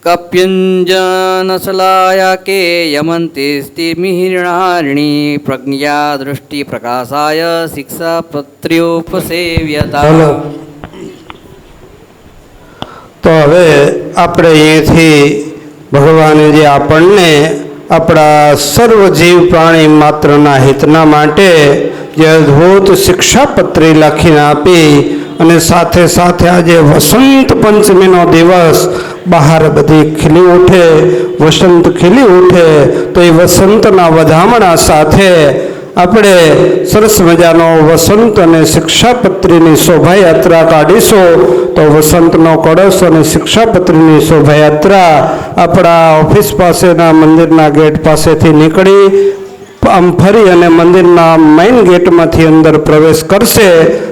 कप्युञ्जनशलायाके यमन्ति स्तिमिहिरणारिणी प्रज्ञा दृष्टिप्रकाशाय शिक्षापत्र्योपसेव्यता. તો હવે આપણે અહીંથી ભગવાને જે આપણને આપણા સર્વ જીવ પ્રાણી માત્રના હિતના માટે જે અદ્ભુત શિક્ષાપત્રી લખીને આપી અને સાથે સાથે આજે વસંત પંચમીનો દિવસ બહાર બધી ખીલી ઉઠે, વસંત ખીલી ઉઠે તો એ વસંતના વધામણા સાથે આપણે સરસ મજાનો વસંત અને શિક્ષાપત્રીની શોભાયાત્રા કાઢીશું. તો વસંતનો કળશ અને શિક્ષાપત્રીની શોભાયાત્રા આપણા ઓફિસ પાસેના મંદિરના ગેટ પાસેથી નીકળી આમ ફરી અને મંદિરના મેઇન ગેટમાંથી અંદર પ્રવેશ કરશે.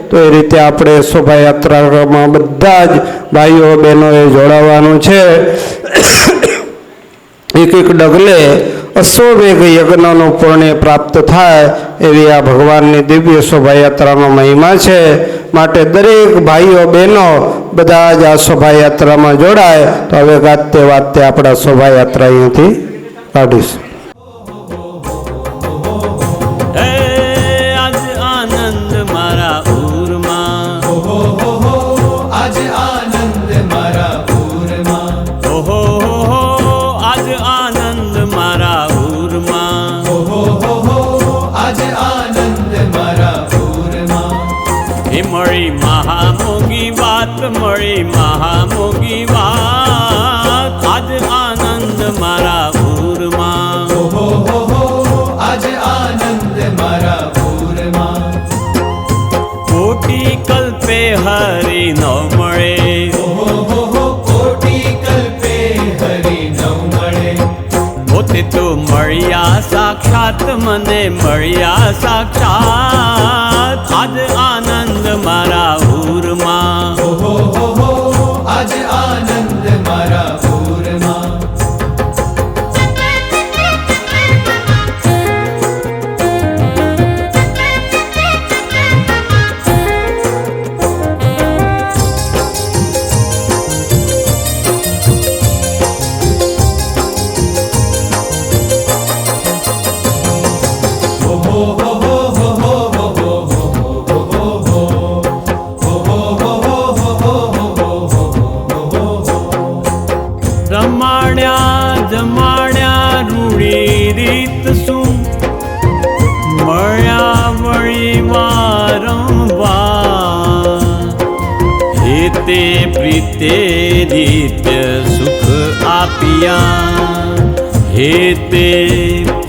તો એ રીતે આપણે શોભાયાત્રામાં બધા જ ભાઈઓ બહેનોએ જોડાવાનું છે. એક એક ડગલે અશ્વમેઘ યજ્ઞનું પુણ્ય પ્રાપ્ત થાય એવી આ ભગવાનની દિવ્ય શોભાયાત્રાનો મહિમા છે. માટે દરેક ભાઈઓ બહેનો બધા જ આ શોભાયાત્રામાં જોડાય. તો હવે ગાતે વાતે આપણા શોભાયાત્રા અહીંયાથી કાઢીશું. મળી મહામોગી વાત, મળી મહામોગી વાત, આજ આનંદ મારા પૂરમાં. આજ આનંદ મારા પૂરમાં. કોટી કલ્પે હરી ન મળે, કોટી કલ્પે હરી ન મળે. પોતે તો મળ્યા સાક્ષાત, મને મળ્યા સાક્ષાત, આજ આનંદ મારા પૂરમાં. આજ આનંદ મારા પૂરમાં. રમાડ્યા જમાડ્યા રૂડી રીત શું, મળ્યા વળી વારંવાર. હેતે પ્રીતે નિત્ય સુખ આપ્યા, હેતે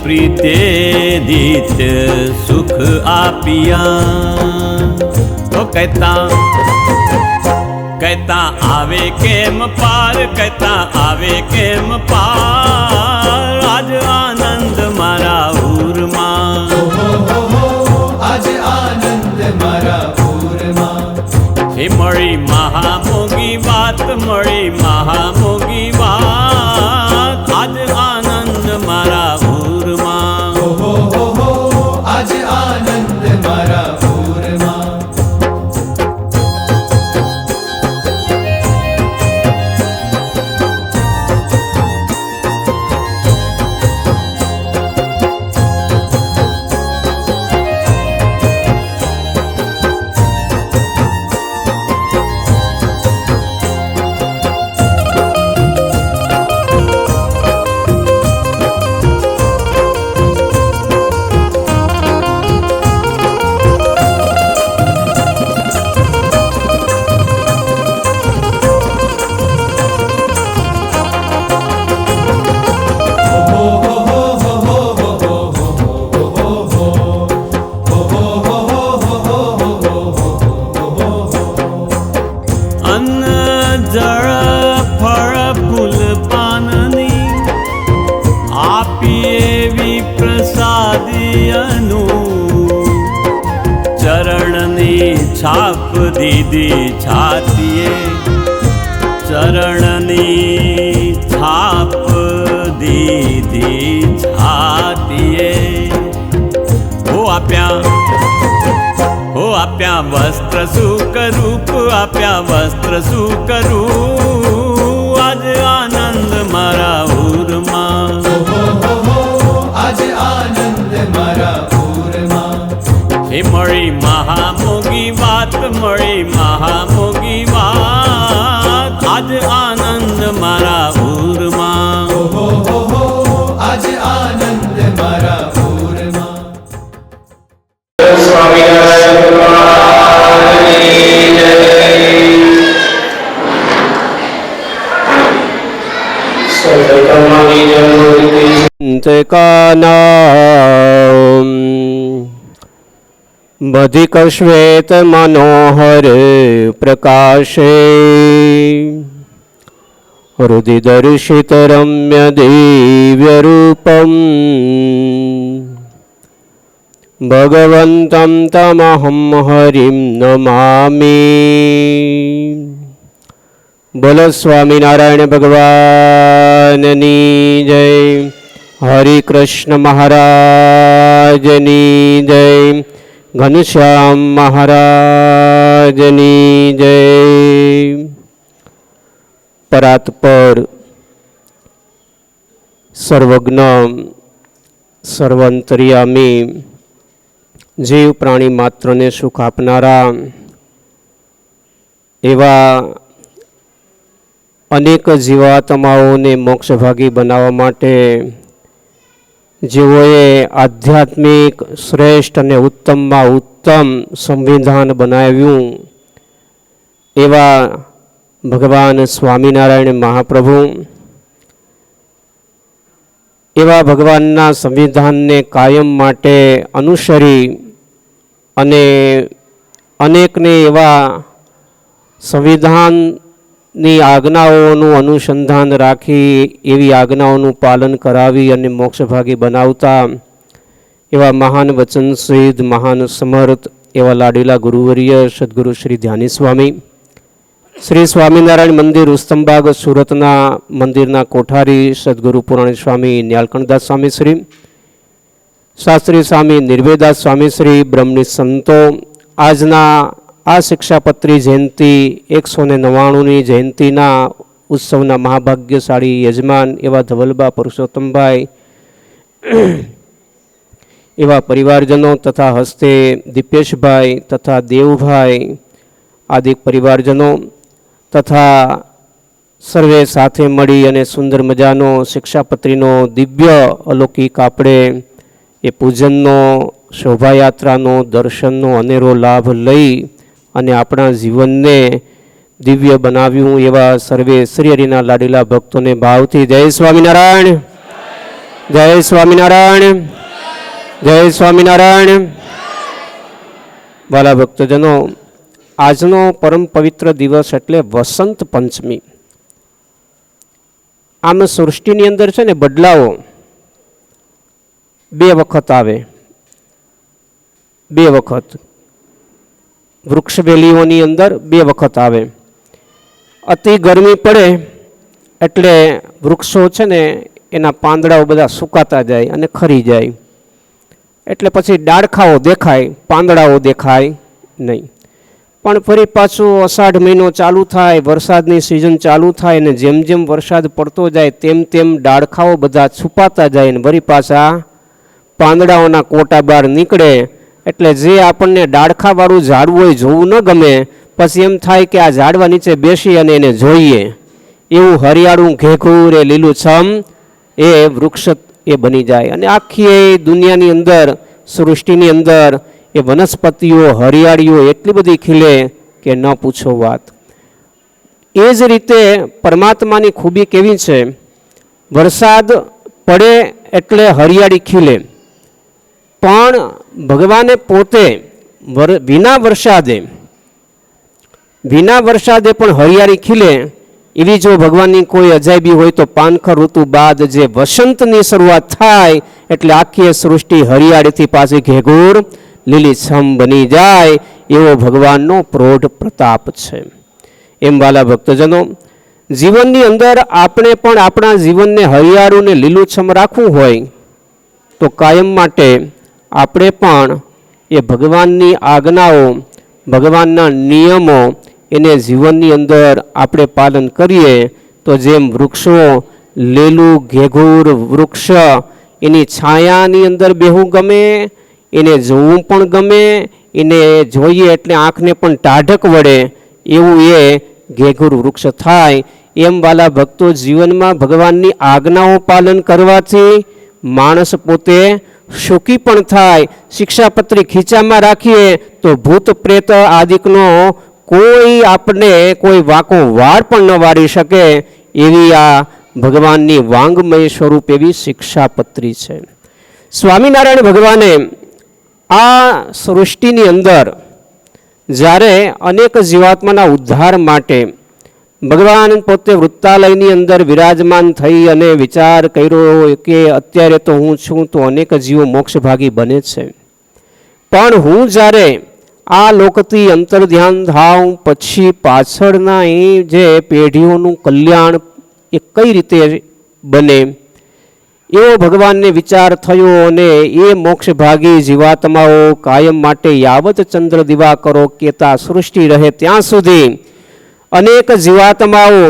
પ્રીતે નિત્ય સુખ આપ્યા. તો કહેતા આવે કેમ પાર, કહેતા આવે કેમ પાર, આજ આનંદ મારા પૂરમાં. આજ આનંદ મારા પૂરમાં. હે મળી મહામોગી વાત, મળી મહામોગી વાત, આજ આનંદ મારા પૂરમાં. આજ આનંદ મારા પૂરમાં. છાપ દીધી છાતીએ, ચરણની છાપ દીધી છાતીએ. હો આપ્યા વસ્ત્ર સુકરૂપ, આપ્યા વસ્ત્ર સુકરૂપ, આજ આનંદ મારા પૂરમાં. આજ આનંદ મારા પૂરમાં. હે મળી મહામોગી વાત, મળી મહામોગી વાત, આજ આનંદ મારા પૂરમાં. આજ આનંદ મારા પૂરમાં. જય કાના બધિક શ્વેત મનોહર પ્રકાશે હૃદય દર્શિત રમ્ય દિવ્ય રૂપમ ભગવંતમ તમહમ હરિમ નમામિ. બોલો સ્વામિનારાયણ ભગવાનની જય. હરિ કૃષ્ણ મહારાજની જય. ઘનશ્યામ મહારાજની જય. પરાત્પર સર્વજ્ઞ સર્વાંતર્યામી જીવ પ્રાણી માત્રને સુખ આપનારા એવા અનેક જીવાત્માઓને મોક્ષભાગી બનાવવા માટે જેઓએ આધ્યાત્મિક શ્રેષ્ઠ અને ઉત્તમમાં ઉત્તમ સંવિધાન બનાવ્યું એવા ભગવાન સ્વામિનારાયણ મહાપ્રભુ એવા ભગવાનના સંવિધાનને કાયમ માટે અનુસરી અને અનેકને એવા સંવિધાનની આજ્ઞાઓનું અનુસંધાન રાખી એવી આજ્ઞાઓનું પાલન કરાવી અને મોક્ષભાગી બનાવતા એવા મહાન વચનસિદ્ધ મહાન સમર્થ એવા લાડીલા ગુરુવર્ય સદગુરુ શ્રી ધ્યાની સ્વામી, શ્રી સ્વામિનારાયણ મંદિર ઉસ્તમબાગ સુરતના મંદિરના કોઠારી સદગુરુ પુરાણી સ્વામી ન્યાલકંઠદાસ સ્વામી શ્રી, શાસ્ત્રી સ્વામી નિર્ભયદાસ સ્વામી શ્રી, બ્રહ્મની સંતો, આજના આ શિક્ષાપત્રી જયંતિ 199ની જયંતિના ઉત્સવના મહાભાગ્યશાળી યજમાન એવા ધવલબા પુરુષોત્તમભાઈ, એવા પરિવારજનો તથા હસ્તે દીપેશભાઈ તથા દેવભાઈ આદિ પરિવારજનો તથા સર્વે સાથે મળી અને સુંદર મજાનો શિક્ષાપત્રીનો દિવ્ય અલૌકિક આપણે એ પૂજનનો શોભાયાત્રાનો દર્શનનો અનેરો લાભ લઈ અને આપણા જીવનને દિવ્ય બનાવ્યું એવા સર્વે શ્રી હરિના લાડીલા ભક્તોને ભાવથી જય સ્વામિનારાયણ, જય સ્વામિનારાયણ, જય સ્વામિનારાયણ. વાલા ભક્તજનો, આજનો પરમ પવિત્ર દિવસ એટલે વસંત પંચમી. આમ સૃષ્ટિની અંદર છે ને બદલાવો બે વખત આવે, બે વખત વૃક્ષવેલીઓની અંદર બે વખત આવે. અતિ ગરમી પડે એટલે વૃક્ષો છે ને એના પાંદડાઓ બધા સુકાતા જાય અને ખરી જાય, એટલે પછી ડાળખાઓ દેખાય, પાંદડાઓ દેખાય નહીં. પણ ફરી પાછું અષાઢ મહિનો ચાલુ થાય, વરસાદની સિઝન ચાલુ થાય અને જેમ જેમ વરસાદ પડતો જાય તેમ તેમ ડાળખાઓ બધા છુપાતા જાય ને વળી પાછા પાંદડાઓના કોટા બહાર નીકળે. એટલે જે આપણને ડાળખાવાળું ઝાડવું હોય જોવું ન ગમે, પછી એમ થાય કે આ ઝાડવા નીચે બેસી અને એને જોઈએ. એવું હરિયાળું ઘેઘૂર એ લીલુંછમ એ વૃક્ષ એ બની જાય. અને આખી દુનિયાની અંદર સૃષ્ટિની અંદર એ વનસ્પતિઓ હરિયાળીઓ એટલી બધી ખીલે કે ન પૂછો વાત. એ જ રીતે પરમાત્માની ખૂબી કેવી છે, વરસાદ પડે એટલે હરિયાળી ખીલે, પણ ભગવાને પોતે વિના વરસાદે પણ હરિયાળી ખીલે. એવી જો ભગવાનની કોઈ અજાયબી હોય તો પાનખર ઋતુ બાદ જે વસંતની શરૂઆત થાય એટલે આખી સૃષ્ટિ હરિયાળીથી પાછી ઘેઘૂર લીલીછમ બની જાય, એવો ભગવાનનો પ્રૌઢ પ્રતાપ છે. એમ વાલા ભક્તજનો, જીવનની અંદર આપણે પણ આપણા જીવનને હરિયાળું ને લીલુંછમ રાખવું હોય તો કાયમ માટે આપણે પણ એ ભગવાનની આજ્ઞાઓ, ભગવાનના નિયમો એને જીવનની અંદર આપણે પાલન કરીએ તો જેમ વૃક્ષો લીલું ઘેઘૂર વૃક્ષ એની છાયાની અંદર બેહવું ગમે, એને જોવું પણ ગમે, એને જોઈએ એટલે આંખને પણ ટાઢક વળે, એવું એ ઘેઘૂર વૃક્ષ થાય. એમ વાલા ભક્તો, જીવનમાં ભગવાનની આજ્ઞાઓ પાલન કરવાથી માણસ પોતે સુખી પણ થાય. શિક્ષાપત્રી ખીચામાં રાખીએ તો ભૂત પ્રેત આદિકનો કોઈ આપણને કોઈ વાંકો વાર પણ ન વારી શકે એવી આ ભગવાનની વાંગમય સ્વરૂપ એવી શિક્ષાપત્રી છે. સ્વામિનારાયણ ભગવાને આ સૃષ્ટિની અંદર જ્યારે અનેક જીવાત્માના ઉદ્ધાર માટે ભગવાન પોતે વૃત્તાલયની અંદર વિરાજમાન થઈ અને વિચાર કર્યો કે અત્યારે તો હું છું તો અનેક જીવો મોક્ષભાગી બને છે, પણ હું જ્યારે આ લોકથી અંતર ધ્યાન થાઉં પછી પાછળના એ જે પેઢીઓનું કલ્યાણ એ કઈ રીતે બને એવો ભગવાનને વિચાર થયો અને એ મોક્ષભાગી જીવાત્માઓ કાયમ માટે યાવત ચંદ્ર દિવાકરો કેતા સૃષ્ટિ રહે ત્યાં સુધી અનેક જીવાત્માઓ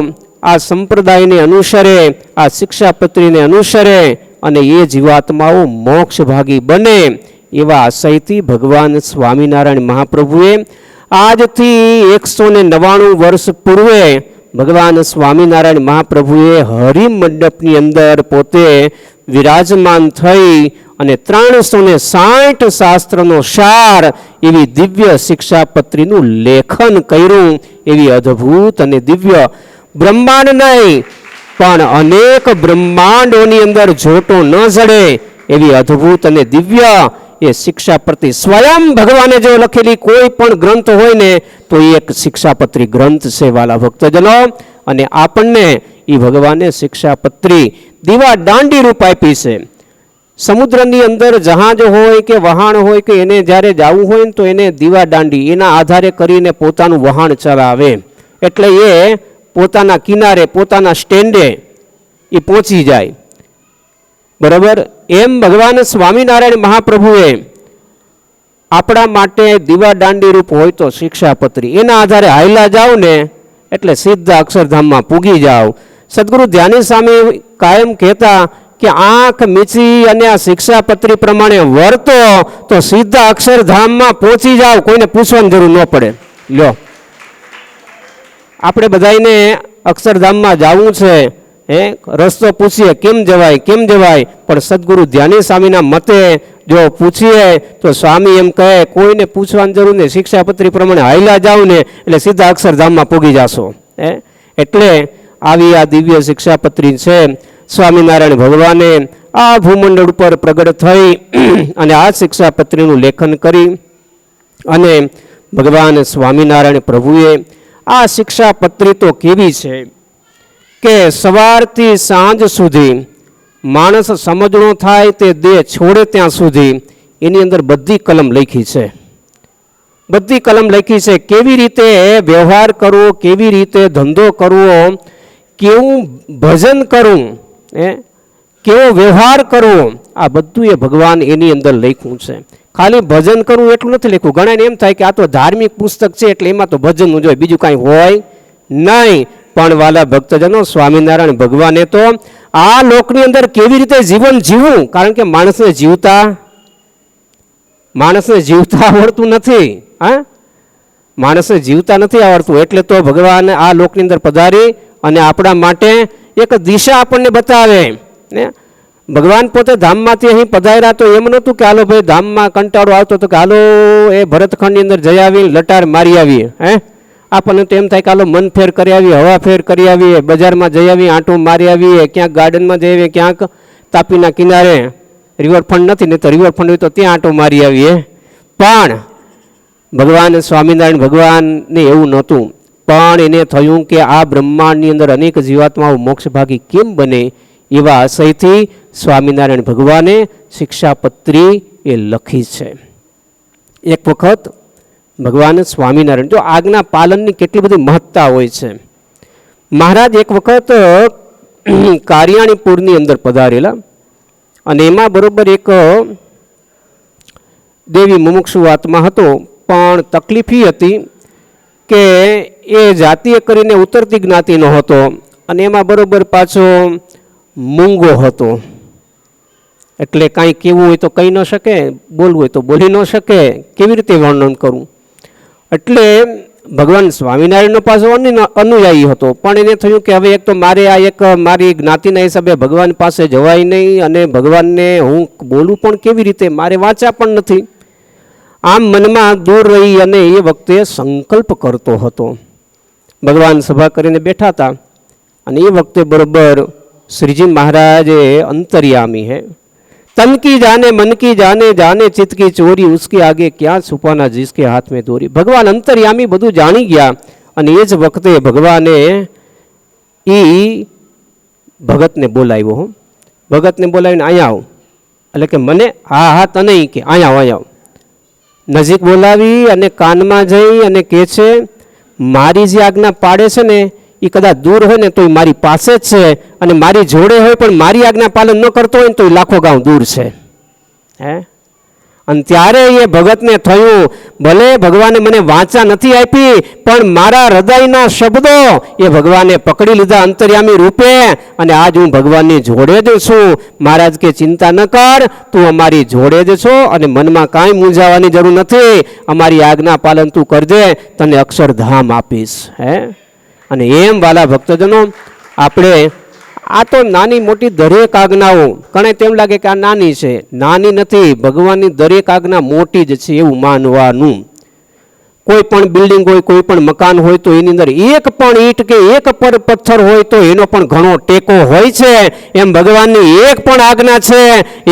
આ સંપ્રદાયને અનુસરે, આ શિક્ષાપત્રીને અનુસરે અને એ જીવાત્માઓ મોક્ષભાગી બને એવા આશયથી ભગવાન સ્વામિનારાયણ મહાપ્રભુએ આજથી 199 વર્ષ પૂર્વે ભગવાન સ્વામિનારાયણ મહાપ્રભુએ હરિમંડપની અંદર પોતે વિરાજમાન થઈ અને 360 શાસ્ત્રનો સાર એવી દિવ્ય શિક્ષાપત્રીનું લેખન કર્યું. એવી અદ્ભુત અને દિવ્ય બ્રહ્માંડ નહીં પણ અનેક બ્રહ્માંડોની અંદર જોટો ન જડે એવી અદ્ભુત અને દિવ્ય એ શિક્ષાપત્રી સ્વયં ભગવાને જો લખેલી કોઈ પણ ગ્રંથ હોય ને તો એ એક શિક્ષાપત્રી ગ્રંથ છે વાલા ભક્તજનો. અને આપણને એ ભગવાને શિક્ષાપત્રી દીવા દાંડી રૂપ આપી છે. સમુદ્રની અંદર જહાજ હોય કે વહાણ હોય કે એને જ્યારે જવું હોય ને તો એને દીવા દાંડી એના આધારે કરીને પોતાનું વહાણ ચલાવે, એટલે એ પોતાના કિનારે પોતાના સ્ટેન્ડે એ પહોંચી જાય. બરાબર, એમ ભગવાન સ્વામિનારાયણ મહાપ્રભુએ આપણા માટે દીવા દાંડી રૂપ હોય તો શિક્ષાપત્રી એના આધારે હાયલા જાઓ ને એટલે સીધા અક્ષરધામમાં પૂગી જાઓ. સદગુરુ ધ્યાની સ્વામી કાયમ કહેતા કે આંખ મીચી અને આ શિક્ષાપત્રી પ્રમાણે વર્તો તો સીધા અક્ષરધામમાં પહોંચી જાઓ, કોઈને પૂછવાની જરૂર ન પડે. લ્યો, આપણે બધાને અક્ષરધામમાં જવું છે, રસ્તો પૂછીએ કેમ જવાય કેમ જવાય, પણ સદગુરુ ધ્યાની સ્વામીના મતે જો પૂછીએ તો સ્વામી એમ કહે કોઈને પૂછવાની જરૂર નહીં, શિક્ષાપત્રી પ્રમાણે હાયલા જાવ ને એટલે સીધા અક્ષરધામમાં પૂગી જશો. એટલે આવી આ દિવ્ય શિક્ષાપત્રી છે. સ્વામિનારાયણ ભગવાને આ ભૂમંડળ ઉપર પ્રગટ થઈ અને આ શિક્ષાપત્રીનું લેખન કરી અને ભગવાન સ્વામિનારાયણ પ્રભુએ આ શિક્ષાપત્રી તો કેવી છે કે સવારથી સાંજ સુધી માણસ સમજણો થાય તે દેહ છોડે ત્યાં સુધી એની અંદર બધી કલમ લખી છે. બધી કલમ લખી છે. કેવી રીતે વ્યવહાર કરવો, કેવી રીતે ધંધો કરવો, કેવું ભજન કરવું, કેવો વ્યવહાર કરવો, આ બધું એ ભગવાન એની અંદર લખ્યું છે. ખાલી ભજન કરવું એટલું નથી લખ્યું. ઘણાને એમ થાય કે આ તો ધાર્મિક પુસ્તક છે એટલે એમાં તો ભજનનું જોઈએ, બીજું કાંઈ હોય નહીં. પણ વાલા ભક્તજનો, સ્વામિનારાયણ ભગવાને તો આ લોકની અંદર કેવી રીતે જીવન જીવવું, કારણ કે માણસને જીવતા આવડતું નથી. માણસને જીવતા નથી આવડતું, એટલે તો ભગવાન આ લોકની અંદર પધારી અને આપણા માટે એક દિશા આપણને બતાવે. ભગવાન પોતે ધામમાંથી અહીં પધાર્યા તો એમ નહોતું કે હાલો ભાઈ ધામમાં કંટાળો આવતો તો કે હાલો એ ભરતખંડની અંદર જઈ આવી લટાર મારી આવીએ. આપણને તો એમ થાય કે હાલો મન ફેર કરી આવીએ, હવા ફેર કરી આવીએ, બજારમાં જઈ આવીએ, આંટો મારી આવીએ, ક્યાંક ગાર્ડનમાં જઈ આવીએ, ક્યાંક તાપીના કિનારે રિવરફ્રન્ટ નથી ને તો રિવરફ્રન્ટ હોય તો ત્યાં આંટો મારી આવીએ. પણ ભગવાન સ્વામિનારાયણ ભગવાનને એવું નહોતું. પણ એને થયું કે આ બ્રહ્માંડની અંદર અનેક જીવાત્માઓ મોક્ષભાગી કેમ બને, એવા આશયથી સ્વામિનારાયણ ભગવાને શિક્ષાપત્રી એ લખી છે. એક વખત ભગવાન સ્વામિનારાયણ, જો આજ્ઞા પાલનની કેટલી બધી મહત્તા હોય છે. મહારાજ એક વખત કારિયાણીપુરની અંદર પધારેલા અને એમાં બરોબર એક દેવી મુમુક્ષુ આત્મા હતો, પણ તકલીફ એ હતી કે એ જાતીય કરીને ઉતરતી જ્ઞાતિનો હતો અને એમાં બરોબર પાછો મૂંગો હતો. એટલે કાંઈ કહેવું હોય તો કહી ન શકે, બોલવું હોય તો બોલી ન શકે, કેવી રીતે વર્ણન કરવું. એટલે ભગવાન સ્વામિનારાયણનો પાછો અનુયાયી હતો, પણ એને થયું કે હવે એક તો મારે આ એક મારી જ્ઞાતિના હિસાબે ભગવાન પાસે જવાય નહીં અને ભગવાનને હું બોલું પણ કેવી રીતે, મારે વાંચા પણ નથી. આમ મનમાં દૂર રહી અને એ વખતે સંકલ્પ કરતો હતો. ભગવાન સભા કરીને બેઠા હતા અને એ વખતે બરોબર શ્રીજી મહારાજ અંતર્યામી હે तन की जाने मन की जाने जाने चित्त की चोरी उसके आगे क्या छुपाना जिसके हाथ में दोरी। भगवान अंतर्यामी બધું જાણી ગયા અને એ જ વખતે ભગવાને એ ભગતને બોલાવ્યો. ભગતને બોલાવીને અહીંયા આવ, એટલે કે મને હા હા તને કે અહીંયા આવ, અહીંયા આવ. નજીક બોલાવી અને કાનમાં જઈ અને કહે છે મારી જે આજ્ઞા પાડે છે ને એ કદાચ દૂર હોય ને તો એ મારી પાસે જ છે, અને મારી જોડે હોય પણ મારી આજ્ઞા પાલન ન કરતો હોય ને તો એ લાખો ગાંવ દૂર છે. હે, અને ત્યારે એ ભગતને થયું ભલે ભગવાને મને વાંચા નથી આપી પણ મારા હૃદયના શબ્દો એ ભગવાને પકડી લીધા અંતર્યામી રૂપે, અને આજ હું ભગવાનની જોડે જ છું. મહારાજ કે ચિંતા ન કર, તું અમારી જોડે જ છો અને મનમાં કાંઈ મૂંઝાવાની જરૂર નથી. અમારી આજ્ઞા પાલન તું કરજે, તને અક્ષરધામ આપીશ. હે, અને એમ વાલા ભક્તજનો, આપણે આ તો નાની મોટી દરેક આજ્ઞાઓ કણે તેમ લાગે કે આ નાની છે, નાની નથી. ભગવાનની દરેક આજ્ઞા મોટી જ છે એવું માનવાનું. કોઈ પણ બિલ્ડિંગ હોય, કોઈ પણ મકાન હોય તો એની અંદર એક પણ ઈંટ કે એક પણ પથ્થર હોય તો એનો પણ ઘણો ટેકો હોય છે. એમ ભગવાનની એક પણ આજ્ઞા છે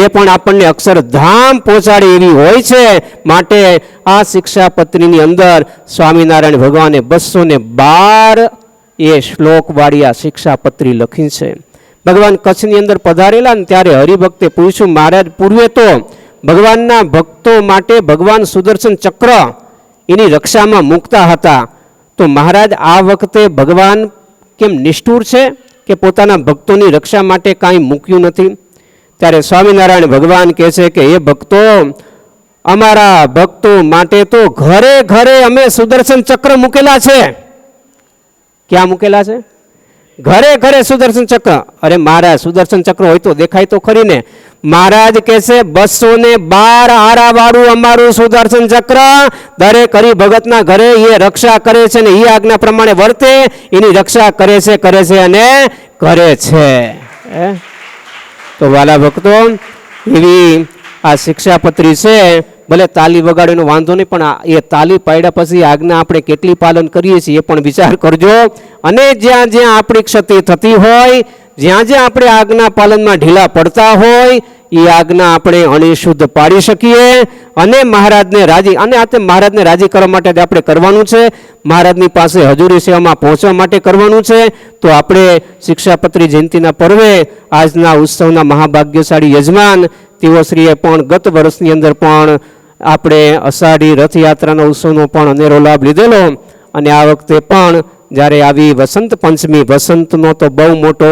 એ પણ આપણને અક્ષરધામ પહોંચાડે એવી હોય છે. માટે આ શિક્ષાપત્રીની અંદર સ્વામિનારાયણ ભગવાને 212 એ શ્લોકવાળી આ શિક્ષાપત્રી લખી છે. ભગવાન કચ્છની અંદર પધારેલા ને ત્યારે હરિભક્તે પૂછ્યું, મહારાજ પૂર્વે તો ભગવાનના ભક્તો માટે ભગવાન સુદર્શન ચક્ર એની રક્ષામાં મૂકતા હતા, તો મહારાજ આ વખતે ભગવાન કેમ નિષ્ઠુર છે કે પોતાના ભક્તોની રક્ષા માટે કાંઈ મૂક્યું નથી? ત્યારે સ્વામિનારાયણ ભગવાન કહે છે કે એ ભક્તો, અમારા ભક્તો માટે તો ઘરે ઘરે અમે સુદર્શન ચક્ર મૂકેલા છે. ક્યાં મૂકેલા છે? ઘરે ઘરે સુદર્શન ચક્ર. અરે મહારાજ સુદર્શન ચક્ર હોય તો દેખાય તો ખરી ને. મહારાજ કહે છે 212 આરા વાળું અમારું સુદર્શન ચક્ર દરેક હરિભગતના ઘરે એ રક્ષા કરે છે ને એ આજ્ઞા પ્રમાણે વર્તે, એની રક્ષા કરે છે અને કરે છે. તો વાલા ભક્તો, એવી આ શિક્ષાપત્રી છે. ભલે તાલી વગાડવાનો વાંધો નહીં, પણ એ તાલી પાડ્યા પછી આજ્ઞા આપણે કેટલી પાલન કરીએ છીએ એ પણ વિચાર કરજો. અને જ્યાં જ્યાં આપણી ક્ષતિ થતી હોય, જ્યાં જ્યાં આપણે આજ્ઞા પાલનમાં ઢીલા પડતા હોય, એ આજ્ઞા આપણે અણિશુદ્ધ પાડી શકીએ અને મહારાજને રાજી, અને આ મહારાજને રાજી કરવા માટે આપણે કરવાનું છે. મહારાજની પાસે હજુરી સેવામાં પહોંચવા માટે કરવાનું છે. તો આપણે શિક્ષાપત્રી જયંતિના પર્વે આજના ઉત્સવના મહાભાગ્યશાળી યજમાન તેઓશ્રીએ પણ ગત વર્ષની અંદર પણ આપણે અષાઢી રથયાત્રાના ઉત્સવનો પણ અનેરો લાભ લીધેલો, અને આ વખતે પણ જ્યારે આવી વસંત પંચમી, વસંતનો તો બહુ મોટો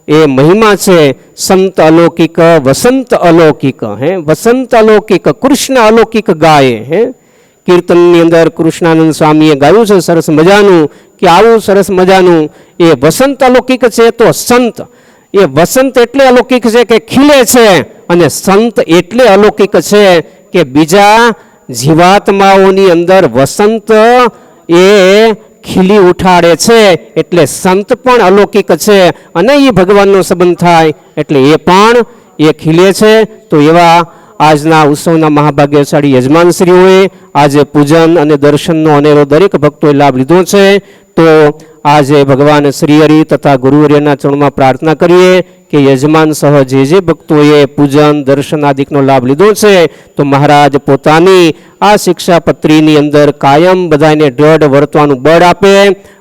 એ મહિમા છે. સંત અલૌકિક, વસંત અલૌકિક. હે, વસંત અલૌકિક, કૃષ્ણ અલૌકિક ગાય. હે, કીર્તનની અંદર કૃષ્ણાનંદ સ્વામીએ ગાયું છે સરસ મજાનું કે આવું સરસ મજાનું એ વસંત અલૌકિક છે. તો સંત એ વસંત એટલે અલૌકિક છે કે ખીલે છે, અને સંત એટલે અલૌકિક છે કે બીજા જીવાત્માઓની અંદર વસંત એ ખીલી ઉઠાડે છે. એટલે સંત પણ અલૌકિક છે અને એ ભગવાનનો સંબંધ થાય એટલે એ પણ એ ખીલે છે. તો એવા આજના ઉત્સવના મહાભાગ્યશાળી યજમાનશ્રીઓએ આજે પૂજન અને દર્શનનો અનેરો દરેક ભક્તોએ લાભ લીધો છે. તો આજે ભગવાન શ્રીહરિ તથા ગુરુવર્યના ચરણમાં પ્રાર્થના કરીએ કે યજમાન સહ જે ભક્તોએ પૂજન દર્શન આદિકનો લાભ લીધો છે, તો મહારાજ પોતાની આ શિક્ષાપત્રીની અંદર કાયમ બધાને દ્રઢ વર્તવાનું બળ આપે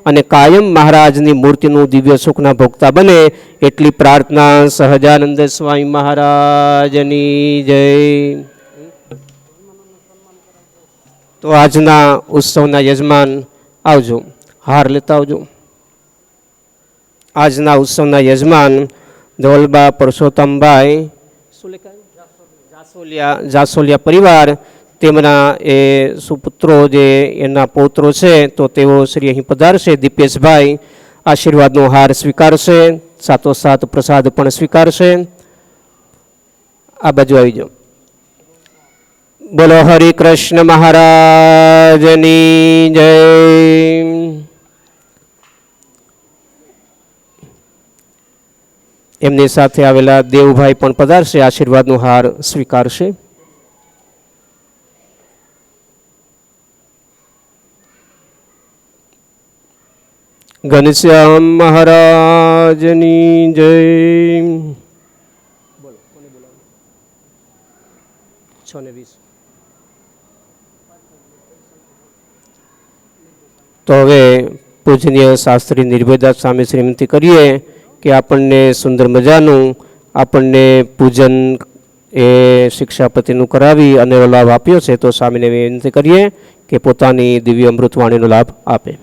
અને કાયમ મહારાજની મૂર્તિનું દિવ્ય સુખના ભોગતા બને, એટલી પ્રાર્થના. સહજાનંદ સ્વામી મહારાજની જય. તો આજના ઉત્સવના યજમાન આવજો, હાર લેતા આવજો. આજના ઉત્સવના યજમાન ધવલબા પરસોત્તમભાઈ જાસોલિયા પરિવાર, તેમના એ સુપુત્રો જે એના પૌત્રો છે, તો તેઓ શ્રી અહીં પધારશે. દીપેશભાઈ આશીર્વાદનો હાર સ્વીકારશે, સાથોસાથ પ્રસાદ પણ સ્વીકારશે. આ બાજુ આવી જાઓ. બોલો હરિ કૃષ્ણ મહારાજની જય. એમની સાથે આવેલા દેવભાઈ પણ પધારશે, આશીર્વાદનો હાર સ્વીકારશે. ઘનશ્યામ મહારાજની જય. 6:20. તો હવે પૂજનીય શાસ્ત્રી નિર્ભયદાસ સ્વામી શ્રીમતી કરીએ કે આપણને સુંદર મજાનું આપણને પૂજન એ શિક્ષાપતિનું કરાવી અને લાભ આપ્યો છે. તો સ્વામીને વિનંતી કરીએ કે પોતાની દિવ્ય અમૃતવાણીનો લાભ આપે.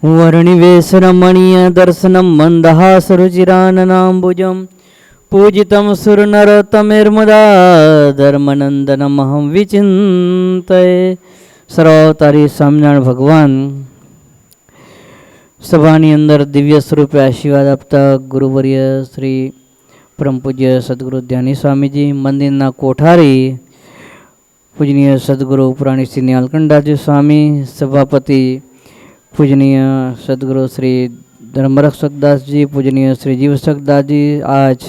વર્ણિવેશરમણીય દર્શનમ મંદહાસરુચિરાનનાંબુજમ પૂજિતમ સુરનરોત્તમેર્મદા ધર્મનંદનમહં વિચિંતયે. સર્વતારી સ્વામિનારાયણ ભગવાન સભાની અંદર દિવ્ય સ્વરૂપે આશીર્વાદ આપતા ગુરુવર્ય શ્રી પરમ પૂજ્ય સદગુરુ ધ્યાની સ્વામીજી, મંદિરના કોઠારી પૂજનીય સદગુરુ પુરાણી શ્રી નિહાલકંઠદાસજી સ્વામી, સભાપતિ પૂજનીય સદગુરુ શ્રી ધર્મરક્ષકદાસજી, પૂજનીય શ્રી જીવશકદાસજી, આજ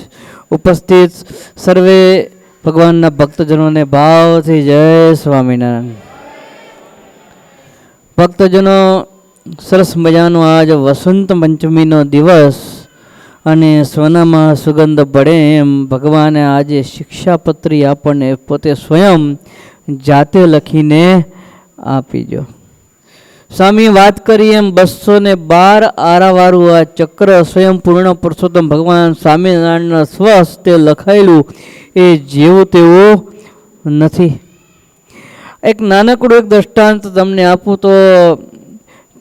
ઉપસ્થિત સર્વે ભગવાનના ભક્તજનોને ભાવથી જય સ્વામિનારાયણ. ભક્તજનો, સરસ મજાનો આજ વસંત પંચમીનો દિવસ અને સોનામાં સુગંધ પડે એમ ભગવાને આજે શિક્ષાપત્રી આપણને પોતે સ્વયં જાતે લખીને આપીજો. સ્વામી વાત કરી એમ 212 આરાવાળું આ ચક્ર સ્વયં પૂર્ણ પુરુષોત્તમ ભગવાન સ્વામિનારાયણના સ્વહસ્તે લખાયેલું એ જેવું તેવું નથી. એક નાનકડું એક દ્રષ્ટાંત તમને આપું તો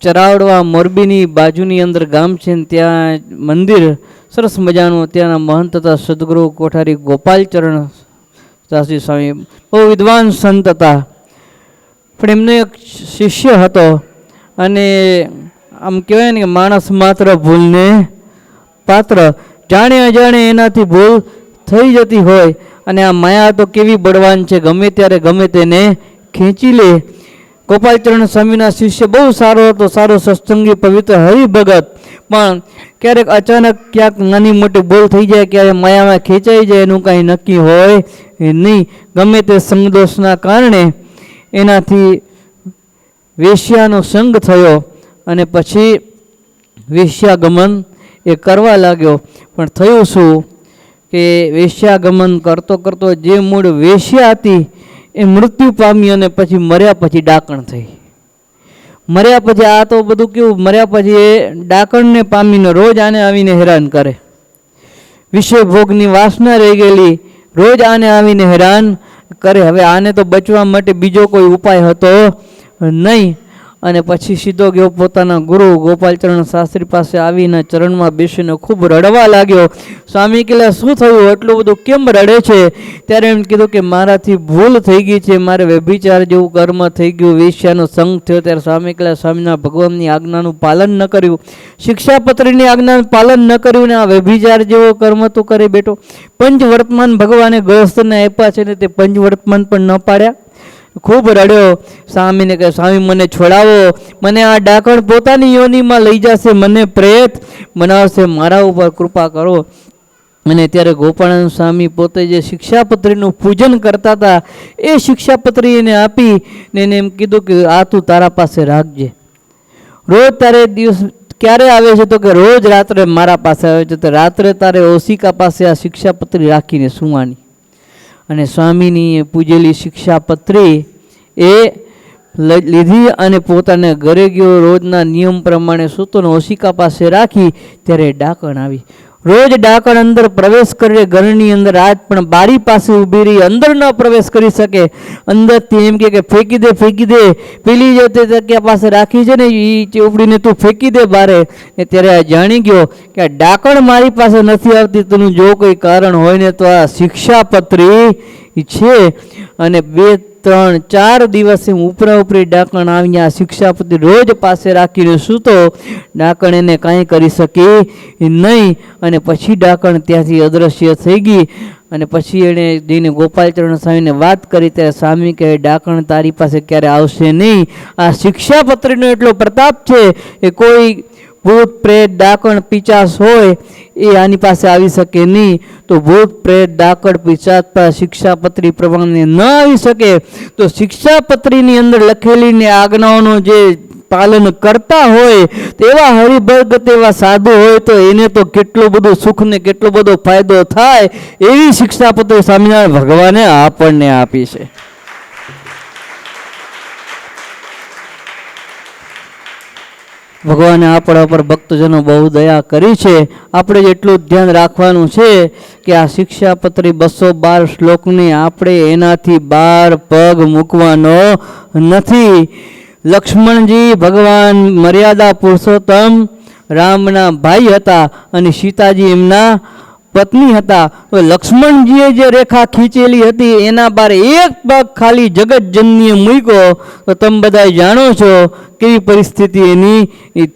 ચરાવડવા મોરબીની બાજુની અંદર ગામ છે ને ત્યાં મંદિર સરસ મજાનું, ત્યાંના મહંત હતા સદગુરુ કોઠારી ગોપાલચરણ દાસજી સ્વામી, બહુ વિદ્વાન સંત હતા. પણ એમનો એક શિષ્ય હતો અને આમ કહેવાય ને કે માણસ માત્ર ભૂલને પાત્ર, જાણે અજાણે એનાથી ભૂલ થઈ જતી હોય. અને આ માયા તો કેવી બળવાન છે, ગમે ત્યારે ગમે તેને ખેંચી લે. ગોપાલચરણ સ્વામીના શિષ્ય બહુ સારો હતો, સારો સત્સંગી પવિત્ર હરિભગત, પણ ક્યારેક અચાનક ક્યાંક નાની મોટી ભૂલ થઈ જાય, ક્યારેક માયામાં ખેંચાઈ જાય, એનું કાંઈ નક્કી હોય નહીં. ગમે તે સંગદોષના કારણે એનાથી વેશ્યાનો સંગ થયો અને પછી વેશ્યાગમન એ કરવા લાગ્યો. પણ થયું શું કે વેશ્યાગમન કરતો કરતો જે મૂળ વેશ્યા હતી એ મૃત્યુ પામી અને પછી મર્યા પછી ડાકણ થઈ. મર્યા પછી આ તો બધું કેવું, મર્યા પછી એ ડાકણને પામીને રોજ આને આવીને હેરાન કરે. વિષય ભોગની વાસના રહી ગયેલી, રોજ આને આવીને હેરાન કરે. હવે આને તો બચવા માટે બીજો કોઈ ઉપાય હતો નહીં અને પછી સીધો ગયો પોતાના ગુરુ ગોપાલચરણ શાસ્ત્રી પાસે આવીને ચરણમાં બેસીને ખૂબ રડવા લાગ્યો. સ્વામી કહેલા શું થયું, એટલું બધું કેમ રડે છે? ત્યારે એમ કીધું કે મારાથી ભૂલ થઈ ગઈ છે, મારે વ્યભિચાર જેવું કર્મ થઈ ગયું, વેશ્યાનો સંગ થયો. ત્યારે સ્વામી કહેલા સ્વામીના ભગવાનની આજ્ઞાનું પાલન ન કર્યું, શિક્ષાપત્રીની આજ્ઞાનું પાલન ન કર્યું ને આ વ્યભિચાર જેવો કર્મ તું કરી બેઠો. પંચવર્તમાન ભગવાને ગૃહસ્થને આપ્યા છે ને તે પંચવર્તમાન પણ ન પાડ્યા. ખૂબ રડ્યો. સ્વામીને કહે સ્વામી મને છોડાવો, મને આ ડાકણ પોતાની યોનિમાં લઈ જશે, મને પ્રેત બનાવશે, મારા ઉપર કૃપા કરો. અને ત્યારે ગોપાળાનંદ સ્વામી પોતે જે શિક્ષાપત્રીનું પૂજન કરતા હતા એ શિક્ષાપત્રી એને આપી ને એને એમ કીધું કે આ તું તારા પાસે રાખજે. રોજ તારે દિવસ ક્યારે આવે છે? તો કે રોજ રાત્રે મારા પાસે આવે છે. તો રાત્રે તારે ઓશિકા પાસે આ શિક્ષાપત્રી રાખીને સુવાની. અને સ્વામીની પૂજેલી શિક્ષાપત્રી એ લીધી અને પોતાને ઘરે ગયો, રોજના નિયમ પ્રમાણે સૂતો ને ઓશિકા પાસે રાખી. ત્યારે ડાકણ આવી. રોજ ડાકણ અંદર પ્રવેશ કરે ઘરની અંદર, આજ પણ બારી પાસે ઊભી રહી, અંદર ન પ્રવેશ કરી શકે. અંદરથી એમ કે ફેંકી દે ફેંકી દે, પેલી જે તે જગ્યા પાસે રાખી છે ને એ ચોપડીને તું ફેંકી દે બારે. ને ત્યારે આ જાણી ગયો કે આ ડાકણ મારી પાસે નથી આવતી, તેનું જો કોઈ કારણ હોય ને તો આ શિક્ષાપત્રી છે. અને 2, 3, 4 દિવસે ઉપરા ઉપરી ડાકણ આવી આ શિક્ષાપત્રી રોજ પાસે રાખીને સૂતો. ડાકણ એને કાંઈ કરી શકી નહીં અને પછી ડાકણ ત્યાંથી અદૃશ્ય થઈ ગઈ. અને પછી એણે જઈને ગોપાલચરણ સ્વામીને વાત કરી. ત્યારે સ્વામી કહે ડાકણ તારી પાસે ક્યારે આવશે નહીં. આ શિક્ષાપત્રીનો એટલો પ્રતાપ છે એ કોઈ ભૂત પ્રેત ડાકણ પિચાસ હોય એ આની પાસે આવી શકે નહીં. તો ભૂત પ્રેત ડાકણ પિચાસ પર શિક્ષાપત્રી પ્રમાણે ન આવી શકે તો શિક્ષાપત્રીની અંદર લખેલી આજ્ઞાઓનો જે પાલન કરતા હોય તેવા હરિભગત એવા સાધુ હોય તો એને તો કેટલું બધું સુખ ને કેટલો બધો ફાયદો થાય એવી શિક્ષાપત્રી સ્વામિનારાયણ ભગવાને આપણને આપી છે. ભગવાને આપણા પર ભક્તજનો બહુ દયા કરી છે. આપણે જેટલું ધ્યાન રાખવાનું છે કે આ શિક્ષાપત્રી 212 શ્લોકની આપણે એનાથી 12 પગ મૂકવાનો નથી. લક્ષ્મણજી ભગવાન મર્યાદા પુરુષોત્તમ રામના ભાઈ હતા અને સીતાજી એમના પત્ની હતા. તો લક્ષ્મણજીએ જે રેખા ખીંચેલી હતી એના બાર એક પગ ખાલી જગતજનનીએ મૂક્યો તો તમે બધા જાણો છો કેવી પરિસ્થિતિ એની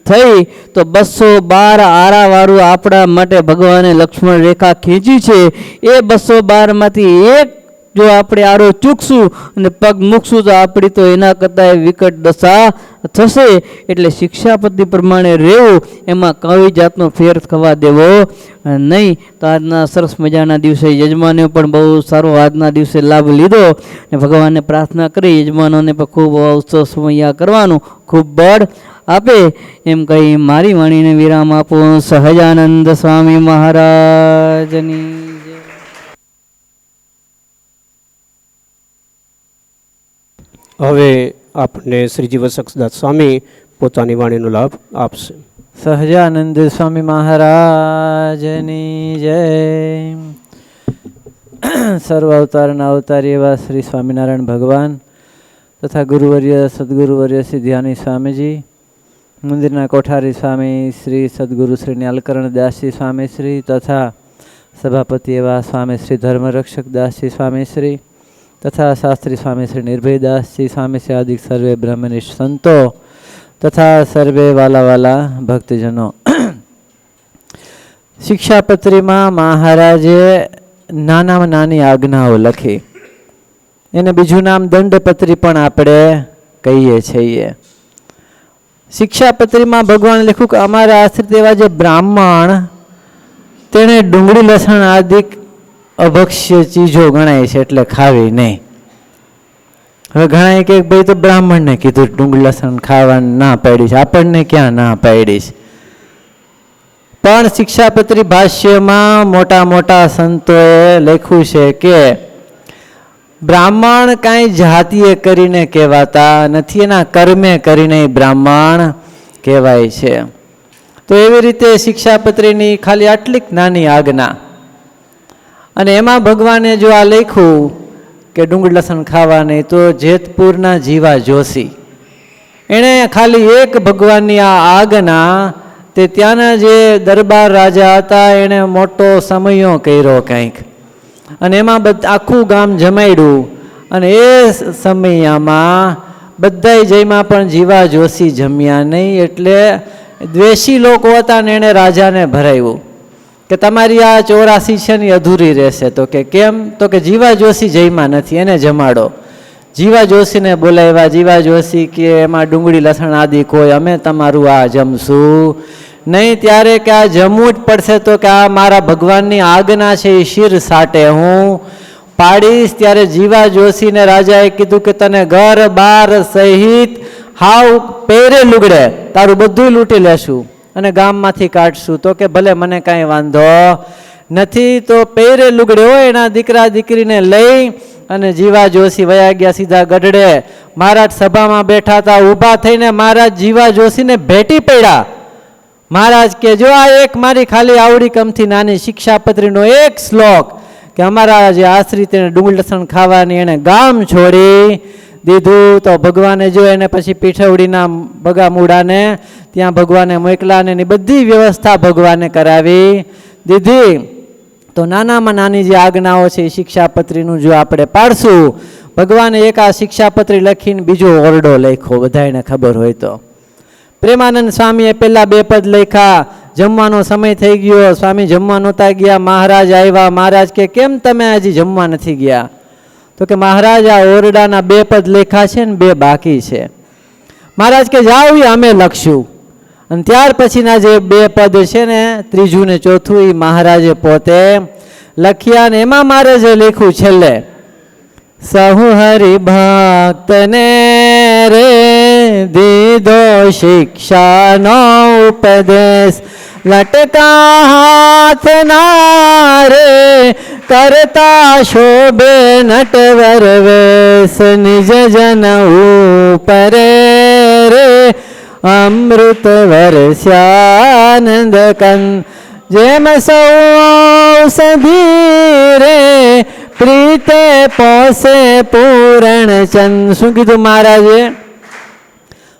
થઈ. તો 212 આરાવાળું આપણા માટે ભગવાને લક્ષ્મણ રેખા ખીંચી છે. એ 212માંથી એક જો આપણે આરો ચૂકશું અને પગ મૂકશું તો આપણી તો એના કરતાં વિકટ દશા થશે. એટલે શિક્ષાપતિ પ્રમાણે રહેવું, એમાં કઈ જાતનો ફેર થવા દેવો નહીં. તો આજના સરસ મજાના દિવસે યજમાને પણ બહુ સારો આજના દિવસે લાભ લીધો અને ભગવાનને પ્રાર્થના કરી યજમાનોને પણ ખૂબ ઉત્સવ સમયા કરવાનું ખૂબ બળ આપે એમ કહી મારી વાણીને વિરામ આપું. સહજાનંદ સ્વામી મહારાજની જય. હવે આપને શ્રીજી વસક્ષદાસ સ્વામી પોતાની વાણીનો લાભ આપશે. સહજાનંદ સ્વામી મહારાજની જય. સર્વ અવતારના અવતારી એવા શ્રી સ્વામિનારાયણ ભગવાન તથા ગુરુવર્ય સદગુરુવર્ય શ્રી ધ્યાની સ્વામીજી, મંદિરના કોઠારી સ્વામી શ્રી સદગુરુ શ્રી ન્યાલકરણ દાસજી સ્વામી શ્રી તથા સભાપતિ એવા સ્વામી શ્રી ધર્મરક્ષક દાસજી સ્વામી શ્રી તથા શાસ્ત્રી સ્વામી શ્રી નિર્ભયદાસજી સ્વામી શ્રી આદિ સર્વે બ્રહ્મનિષ્ઠ સંતો તથા સર્વે વાલા ભક્તજનો. શિક્ષાપત્રીમાં મહારાજે નાનામાં નાની આજ્ઞાઓ લખી. એને બીજું નામ દંડપત્રી પણ આપણે કહીએ છીએ. શિક્ષાપત્રીમાં ભગવાન લખ્યું કે અમારા આશ્રિત એવા જે બ્રાહ્મણ તેણે ડુંગળી લસણ આદિ અભક્ષ્ય ચીજો ગણાય છે એટલે ખાવી નહીં. હવે ઘણા કે ભાઈ તો બ્રાહ્મણને કીધું ડુંગળી લસણ ખાવાનું ના પાડી છે, આપણને ક્યાં ના પાડી છે. પણ શિક્ષાપત્રી ભાષ્યમાં મોટા મોટા સંતોએ લખ્યું છે કે બ્રાહ્મણ કાંઈ જાતિએ કરીને કહેવાતા નથી, એના કર્મે કરીને બ્રાહ્મણ કહેવાય છે. તો એવી રીતે શિક્ષાપત્રીની ખાલી આટલીક નાની આજ્ઞા અને એમાં ભગવાને જો આ લખ્યું કે ડુંગળી લસણ ખાવાની, તો જેતપુરના જીવા જોશી એણે ખાલી એક ભગવાનની આ આજ્ઞા તે ત્યાંના જે દરબાર રાજા હતા એણે મોટો સમયો કર્યો કંઈક અને એમાં આખું ગામ જમાડ્યું અને એ સમયમાં બધાય જયમાં પણ જીવા જોશી જમ્યા નહીં. એટલે દ્વેષી લોકો હતા ને એણે રાજાને ભરાવ્યું કે તમારી આ 84 છે ને અધૂરી રહેશે. તો કે કેમ? તો કે જીવા જોશી જયમાં નથી, એને જમાડો. જીવા જોશીને બોલાવ્યા. જીવા જોશી કે એમાં ડુંગળી લસણ આદિ કોઈ અમે તમારું આ જમશું નહીં. ત્યારે કે આ જમવું જ પડશે. તો કે આ મારા ભગવાનની આજ્ઞા છે, એ શિર સાટે હું પાડીશ. ત્યારે જીવા જોશીને રાજાએ કીધું કે તને ઘર બાર સહિત હાવ પહેરે લુગડે તારું બધું લૂંટી લેશું અને ગામમાંથી કાઢશું. તો કે ભલે, મને કાંઈ વાંધો નથી. તો પહેરે લુગડે હોય એના દીકરા દીકરીને લઈ અને જીવા જોશી વયા ગયા સીધા ગઢડે. મહારાજ સભામાં બેઠા હતા, ઊભા થઈને મહારાજ જીવા જોશીને ભેટી પડ્યા. મહારાજ કે જો આ એક મારી ખાલી આવડી કમથી નાની શિક્ષાપત્રીનો એક શ્લોક કે અમારા જે આશ્રિત એને ડુંગળી લસણ ખાવાની એને ગામ છોડી દીધું. તો ભગવાને જો એને પછી પીઠવડીના બગામુડાને ત્યાં ભગવાને મોકલા અને એની બધી વ્યવસ્થા ભગવાને કરાવી દીધી. તો નાનામાં નાની જે આજ્ઞાઓ છે એ શિક્ષાપત્રીનું જો આપણે પાડશું. ભગવાને એક આ શિક્ષાપત્રી લખીને બીજો ઓરડો લખ્યો, બધાને ખબર હોય તો. પ્રેમાનંદ સ્વામીએ પહેલાં 2 પદ લખ્યા. જમવાનો સમય થઈ ગયો, સ્વામી જમવા નહોતા ગયા. મહારાજ આવ્યા. મહારાજ કે કેમ તમે હજી જમવા નથી ગયા? તો કે મહારાજ આ ઓરડાના 2 પદ લખ્યા છે ને 2 બાકી છે. મહારાજ કે જાઓ એ અમે લખશું. અને ત્યાર પછીના જે 2 પદ છે ને, ત્રીજું ને ચોથું, એ મહારાજે પોતે લખ્યા. ને એમાં મારે જે લખ્યું છેલ્લે, સહુ હરિ ભક્તને રે દીધો શિક્ષાનો ઉપદેશ લટકા હાથના રે કરતા શોભે નટવર વેશ નિજ જન ઉપરે રે અમૃત વર્ષાનંદ કંદ જેમ સૌષધી રે પ્રીતે પોસે પૂરણ ચંદ. શું કીધું મહારાજે?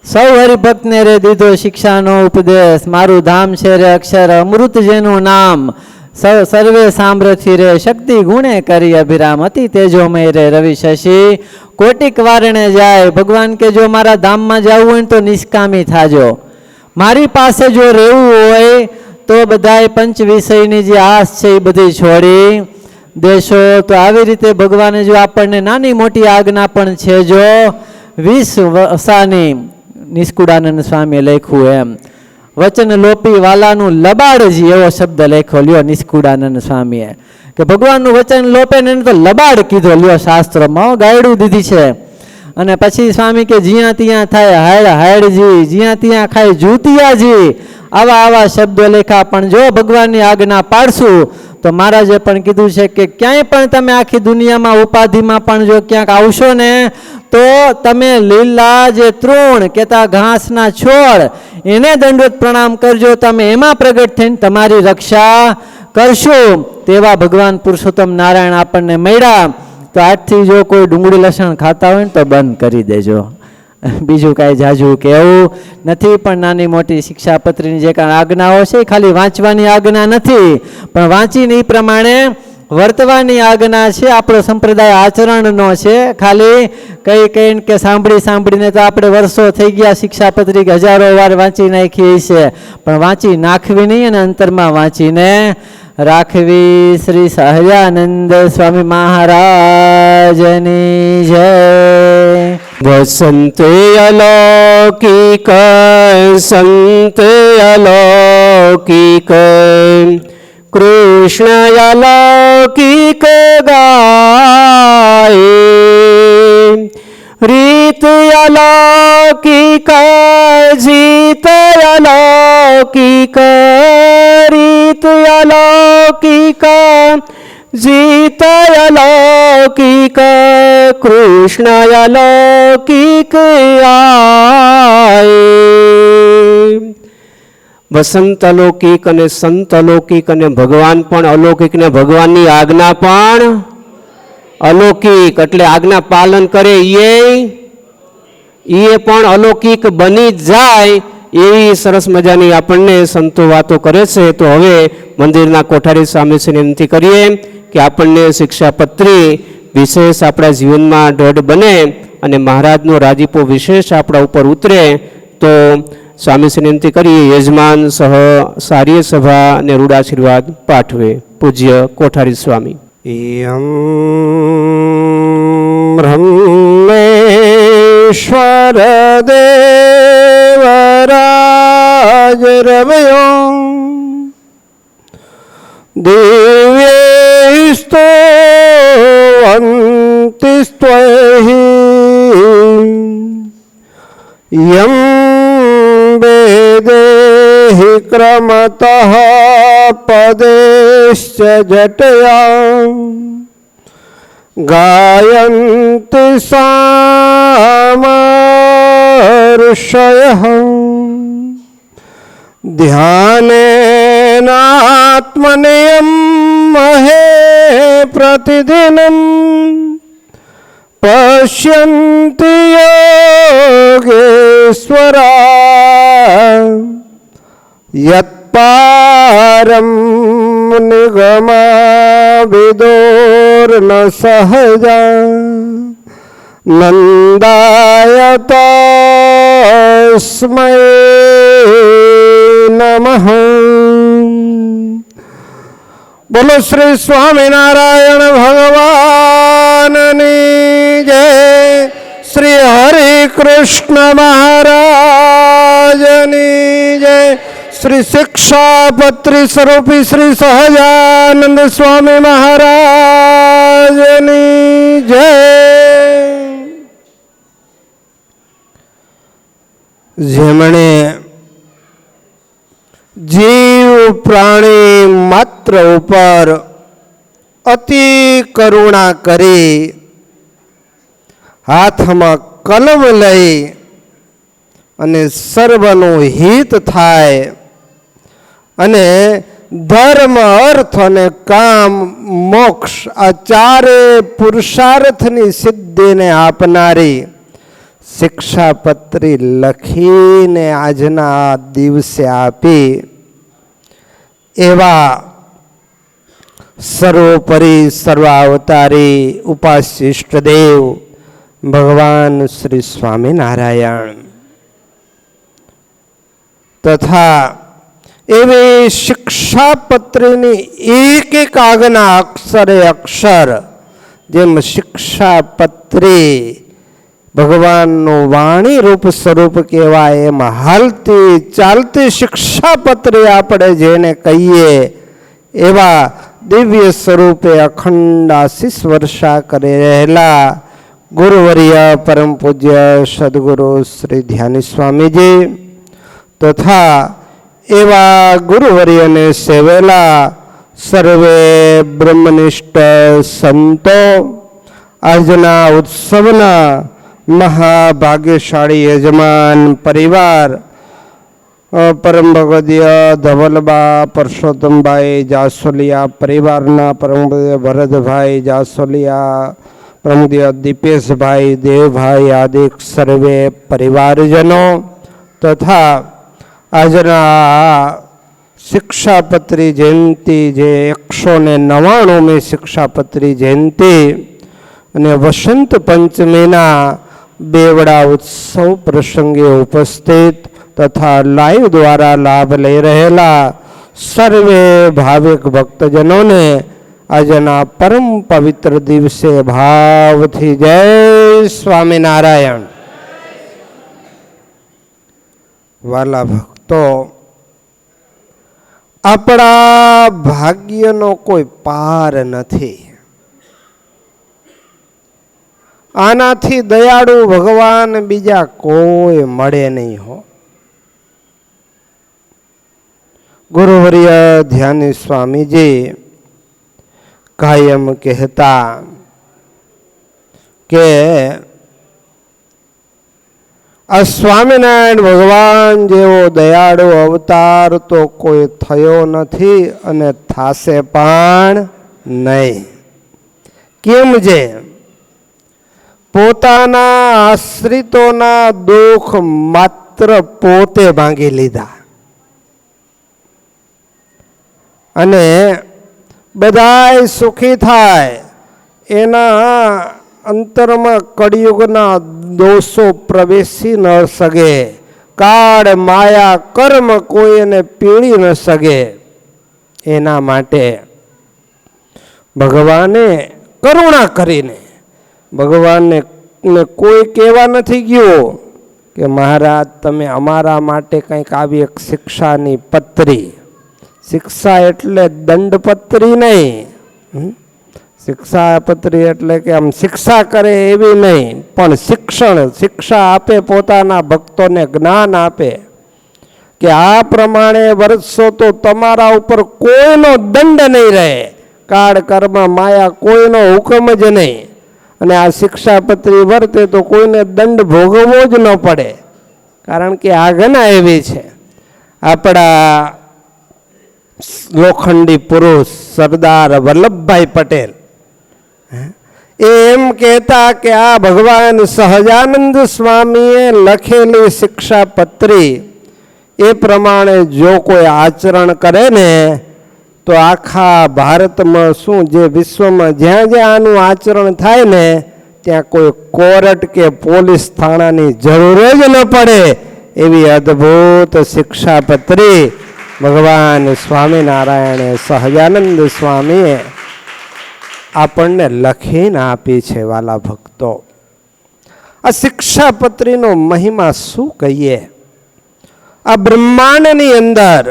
સૌ હરિભક્તને રે દીધો શિક્ષાનો ઉપદેશ, મારું ધામ છે રે અક્ષર અમૃત જેનું નામ, સર્વે સામ્રથી રે શક્તિ ગુણે કરી અભિરામ, અતિ તેજોમય રે રવિ શશી કોટિક વારણે જાય. ભગવાન કે જો મારા ધામમાં જવું હોય તો નિષ્કામી થાજો, મારી પાસે જો રહેવું હોય તો બધાય પંચ વિષયની જે આસ છે એ બધી છોડી દેશો. તો આવી રીતે ભગવાને જો આપણને નાની મોટી આજ્ઞા પણ છે, જો 20 વસાની નિષ્કુળાનંદ સ્વામીએ લખ્યું એમ, વચન લોપી વાલાનું લબાડજી એવો શબ્દ લખ્યો લ્યો નિષ્કુળાનંદ સ્વામીએ, કે ભગવાનનું વચન લોપે ને તો લબાડ કીધો લ્યો શાસ્ત્રોમાં, ગાયડું દીધી છે. અને પછી સ્વામી કે જ્યાં ત્યાં થાય હાડ હાડજી, જ્યાં ત્યાં ખાય જૂતિયાજી, આવા આવા શબ્દો લેખા. પણ જો ભગવાનની આજ્ઞા પાડશું તો મહારાજે પણ કીધું છે કે ક્યાંય પણ તમે આખી દુનિયામાં ઉપાધિમાં પણ જો ક્યાંક આવશો ને તો તમે લીલા જે તૃણ કેતા ઘાસના છોડ એને દંડવત પ્રણામ કરજો, તમે એમાં પ્રગટ થઈને તમારી રક્ષા કરશો. તેવા ભગવાન પુરુષોત્તમ નારાયણ આપણને મળ્યા. તો આજથી જો કોઈ ડુંગળી લસણ ખાતા હોય ને તો બંધ કરી દેજો, બીજું કાંઈ જાજુ કહેવું નથી. પણ નાની મોટી શિક્ષાપત્રીની જે કાંઈ આજ્ઞાઓ છે ખાલી વાંચવાની આજ્ઞા નથી, પણ વાંચીને એ પ્રમાણે વર્તવાની આજ્ઞા છે. આપણો સંપ્રદાય આચરણનો છે. ખાલી કહીને કે સાંભળીને તો આપણે વર્ષો થઈ ગયા, શિક્ષાપત્રી હજારો વાર વાંચી નાખી છે, પણ વાંચી નાખવી નહીં અને અંતરમાં વાંચીને રાખવી. શ્રી સહજાનંદ સ્વામી મહારાજની જય. વસંત અલૌકિક સંત અલૌકિક કૃષ્ણ અલૌકિક ગાય, રીત અલૌકિક જીત અલૌકિક, રીત અલૌકિક જીત અલૌકિક, કૃષ્ણ અલૌકિક આય. વસંત અલૌકિક અને સંત અલૌકિક અને ભગવાન પણ અલૌકિક ને ભગવાનની આજ્ઞા પણ અલૌકિક, એટલે આજ્ઞા પાલન કરે એ પણ અલૌકિક બની જાય એવી સરસ મજાની આપણને સંતો વાતો કરે છે. તો હવે મંદિરના કોઠારી સ્વામીશ્રીને વિનંતી કરીએ કે આપણને શિક્ષાપત્રી વિશેષ આપણા જીવનમાં દૃઢ બને અને મહારાજનો રાજીપો વિશેષ આપણા ઉપર ઉતરે. તો સ્વામીશ્રીને વિનંતી કરીએ યજમાન સહ સારી સભા અને રૂડાશીર્વાદ પાઠવે. પૂજ્ય કોઠારી સ્વામી. યમ બ્રહ્મેશ્વર દેવરાજ રવયો દિવ્યેસ્તો અંતિસ્ત્વૈ યમ વેદેહિ ક્રમતઃ પદેશ્ચ જટયા ગાયન્તિ સામર્ષયઃ ધ્યાનેનાત્મનિયમ મહે પ્રતિદિનમ પશ્યન્તિ યોગેશ્વરા યત્પારમ નિગમાવિદોર્ન સહજા નંદાય તસ્મૈ નમઃ. બોલો શ્રી સ્વામિનારાયણ ભગવાનની જય. શ્રી હરિ કૃષ્ણ મહારાજની જય. શ્રી શિક્ષાપત્રી સ્વરૂપી શ્રી સહજાનંદ સ્વામી મહારાજની જય. જેમણે જીવ પ્રાણી માત્ર ઉપર અતિ કરુણા કરી હાથમાં કલમ લઈ અને સર્વનું હિત થાય અને ધર્મ અર્થ અને કામ મોક્ષ આ ચારે પુરુષાર્થની સિદ્ધિને આપનારી શિક્ષાપત્રી લખીને આજના દિવસે આપી એવા સર્વોપરી સર્વાવતારી ઉપાસ્ય ઇષ્ટદેવ ભગવાન શ્રી સ્વામિનારાયણ તથા એવી શિક્ષાપત્રીની એક એક આજ્ઞા અક્ષરે અક્ષર જેમ શિક્ષાપત્રી ભગવાનનું વાણી રૂપ સ્વરૂપ કહેવાય એમ હાલતી ચાલતી શિક્ષાપત્રી આપણે જેને કહીએ એવા દિવ્ય સ્વરૂપે અખંડ આશીષ વર્ષા કરી રહેલા ગુરુવર્ય પરમ પૂજ્ય સદગુરુ શ્રી ધ્યાની સ્વામીજી તથા એવા ગુરુવર્યને સેવેલા સર્વે બ્રહ્મનિષ્ઠ સંતો આજના ઉત્સવના મહાભાગ્યશાળી યજમાન પરિવાર પરમ ભગવદીય ધવલબા પરસોત્તમભાઈ જાસોલિયા પરિવારના પરમ ભરતભાઈ જાસોલિયા પ્રમુદીય દીપેશભાઈ દેવભાઈ આદિ સર્વે પરિવારજનો તથા આજના શિક્ષાપત્રી જયંતિ જે 199મી શિક્ષાપત્રી જયંતિ અને વસંત પંચમીના બેવડા ઉત્સવ પ્રસંગે ઉપસ્થિત તથા લાઈવ દ્વારા લાભ લઈ રહેલા સર્વે ભાવિક ભક્તજનોને આજના પરમ પવિત્ર દિવસે ભાવથી જય સ્વામિનારાયણ. વાલા ભક્તો, આપણા ભાગ્યનો કોઈ પાર નથી. આનાથી દયાળુ ભગવાન બીજા કોઈ મળે નહીં હો. ગુરુવર્ય ધ્યાની સ્વામીજી કાયમ કહેતા કે આ સ્વામિનારાયણ ભગવાન જેવો દયાળુ અવતાર તો કોઈ થયો નથી અને થાશે પણ નહીં. કેમ છે? પોતાના આશ્રિતોના દુઃખ માત્ર પોતે ભાંગી લીધા અને બધાય સુખી થાય એના અંતરમાં કળિયુગના દોષો પ્રવેશી ન શકે. કાળ માયા કર્મ કોઈ એને પીડી ન શકે. એના માટે ભગવાને કરુણા કરીને ભગવાનને કોઈ કહેવા નથી ગયો કે મહારાજ તમે અમારા માટે કંઈક આવી એક શિક્ષાની પત્રી. શિક્ષા એટલે દંડપત્રી નહીં. શિક્ષાપત્રી એટલે કે આમ શિક્ષા કરે એવી નહીં, પણ શિક્ષા આપે, પોતાના ભક્તોને જ્ઞાન આપે કે આ પ્રમાણે વર્તશો તો તમારા ઉપર કોઈનો દંડ નહીં રહે, કાળ કર્મ માયા કોઈનો હુકમ જ નહીં. અને આ શિક્ષાપત્રી વર્તે તો કોઈને દંડ ભોગવવો જ ન પડે, કારણ કે આજ્ઞા એવી છે. આપણા લોખંડી પુરુષ સરદાર વલ્લભભાઈ પટેલ એમ કહેતા કે આ ભગવાન સહજાનંદ સ્વામીએ લખેલી શિક્ષાપત્રી એ પ્રમાણે જો કોઈ આચરણ કરે ને તો આખા ભારતમાં શું જે વિશ્વમાં જ્યાં જ્યાં આનું આચરણ થાય ને ત્યાં કોઈ કોર્ટ કે પોલીસ થાણાની જરૂર જ ન પડે એવી અદ્ભુત શિક્ષાપત્રી ભગવાન સ્વામિનારાયણે સહજાનંદ સ્વામીએ આપણને લખીને આપી છે. વાલા ભક્તો, આ શિક્ષાપત્રીનો મહિમા શું કહીએ? આ બ્રહ્માંડની અંદર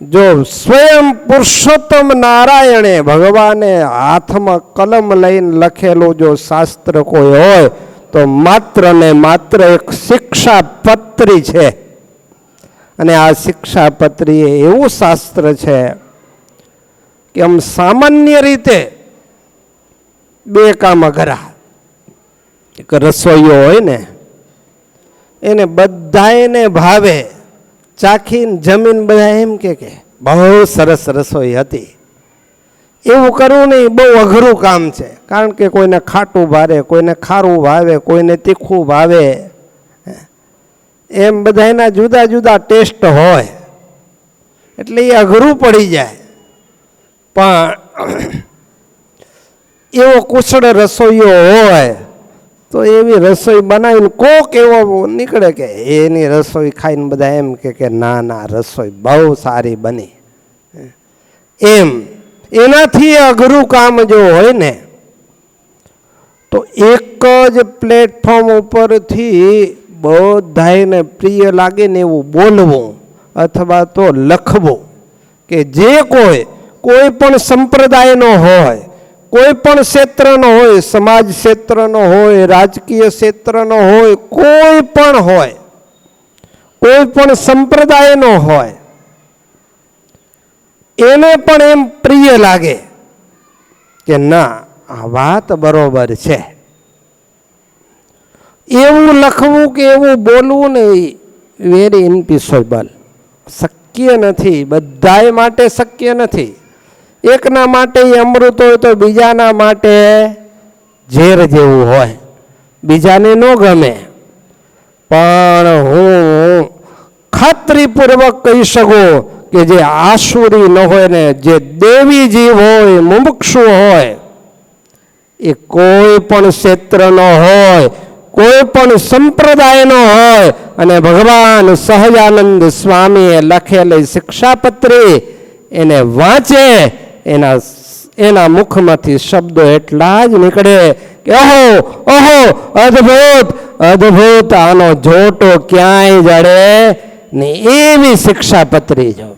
જો સ્વયં પુરુષોત્તમ નારાયણે ભગવાને હાથમાં કલમ લઈને લખેલું જો શાસ્ત્ર કોઈ હોય તો માત્ર ને માત્ર એક શિક્ષાપત્રી છે. અને આ શિક્ષાપત્રી એ એવું શાસ્ત્ર છે કે આમ સામાન્ય રીતે બે કામ અઘરા. એક રસોઈયો હોય ને એને બધાને ભાવે, ચાખીને જમીન બધા એમ કે બહુ સરસ રસોઈ હતી. એવું કરવું નહીં, બહુ અઘરું કામ છે. કારણ કે કોઈને ખાટું ભાવે, કોઈને ખારું ભાવે, કોઈને તીખું ભાવે, એમ બધાના જુદા જુદા ટેસ્ટ હોય એટલે એ અઘરું પડી જાય. પણ એવો કુશળ રસોઈયો હોય તો એવી રસોઈ બનાવીને કોક એવો નીકળે કે એની રસોઈ ખાઈને બધા એમ કે ના ના રસોઈ બહુ સારી બની. એમ એનાથી અઘરું કામ જો હોય ને તો એક જ પ્લેટફોર્મ ઉપરથી બધાને પ્રિય લાગે ને એવું બોલવું અથવા તો લખવું કે જે કોઈ પણ સંપ્રદાયનો હોય, કોઈ પણ ક્ષેત્રનો હોય, સમાજ ક્ષેત્રનો હોય, રાજકીય ક્ષેત્રનો હોય, કોઈ પણ સંપ્રદાયનો હોય, એને પણ એમ પ્રિય લાગે કે ના આ વાત બરોબર છે. એવું લખવું કે એવું બોલવું ને વેરી ઇમ્પોસિબલ, શક્ય નથી. બધાય માટે શક્ય નથી. એકના માટે અમૃત હોય તો બીજાના માટે ઝેર જેવું હોય, બીજાને ન ગમે. પણ હું ખાતરીપૂર્વક કહી શકું કે જે આસુરી ન હોય ને, જે દેવી જીવ હોય, મુમુક્ષુ હોય, એ કોઈ પણ ક્ષેત્રનો હોય, કોઈ પણ સંપ્રદાયનો હોય, અને ભગવાન સહજાનંદ સ્વામીએ લખેલી શિક્ષાપત્રી એને વાંચે, એના મુખમાંથી શબ્દો એટલા જ નીકળે કે ઓહો ઓહો અદ્ભુત અદ્ભુત, આનો જોટો ક્યાંય જડે ને એવી શિક્ષાપત્રી. જો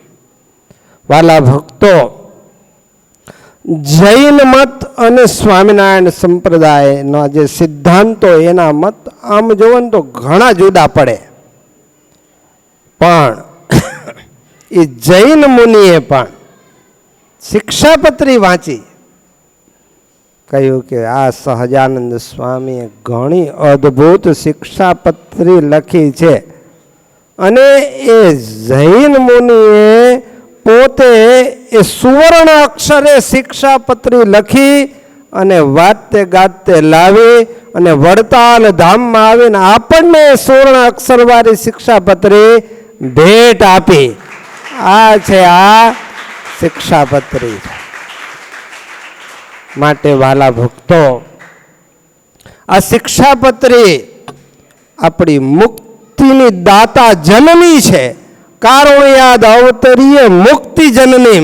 વાલા ભક્તો, જૈન મત અને સ્વામિનારાયણ સંપ્રદાયના જે સિદ્ધાંતો, એના મત આમ જોવો ને તો ઘણા જુદા પડે. પણ એ જૈન મુનિએ પણ શિક્ષાપત્રી વાંચી, કહ્યું કે આ સહજાનંદ સ્વામીએ ઘણી અદ્ભુત શિક્ષાપત્રી લખી છે. અને એ જૈન મુનિએ પોતે એ સુવર્ણ અક્ષરે શિક્ષાપત્રી લખી અને વાતે ગાતે લાવી અને વડતાલ ધામમાં આવીને આપણને સુવર્ણ અક્ષરવાળી શિક્ષાપત્રી ભેટ આપી. આ છે આ શિક્ષાપત્રી. માટે વાલા ભક્તો, આ શિક્ષાપત્રી આપણી મુક્તિની દાતા જનની છે. કારુણ્યાદ અવતરીય મુક્તિ જનની,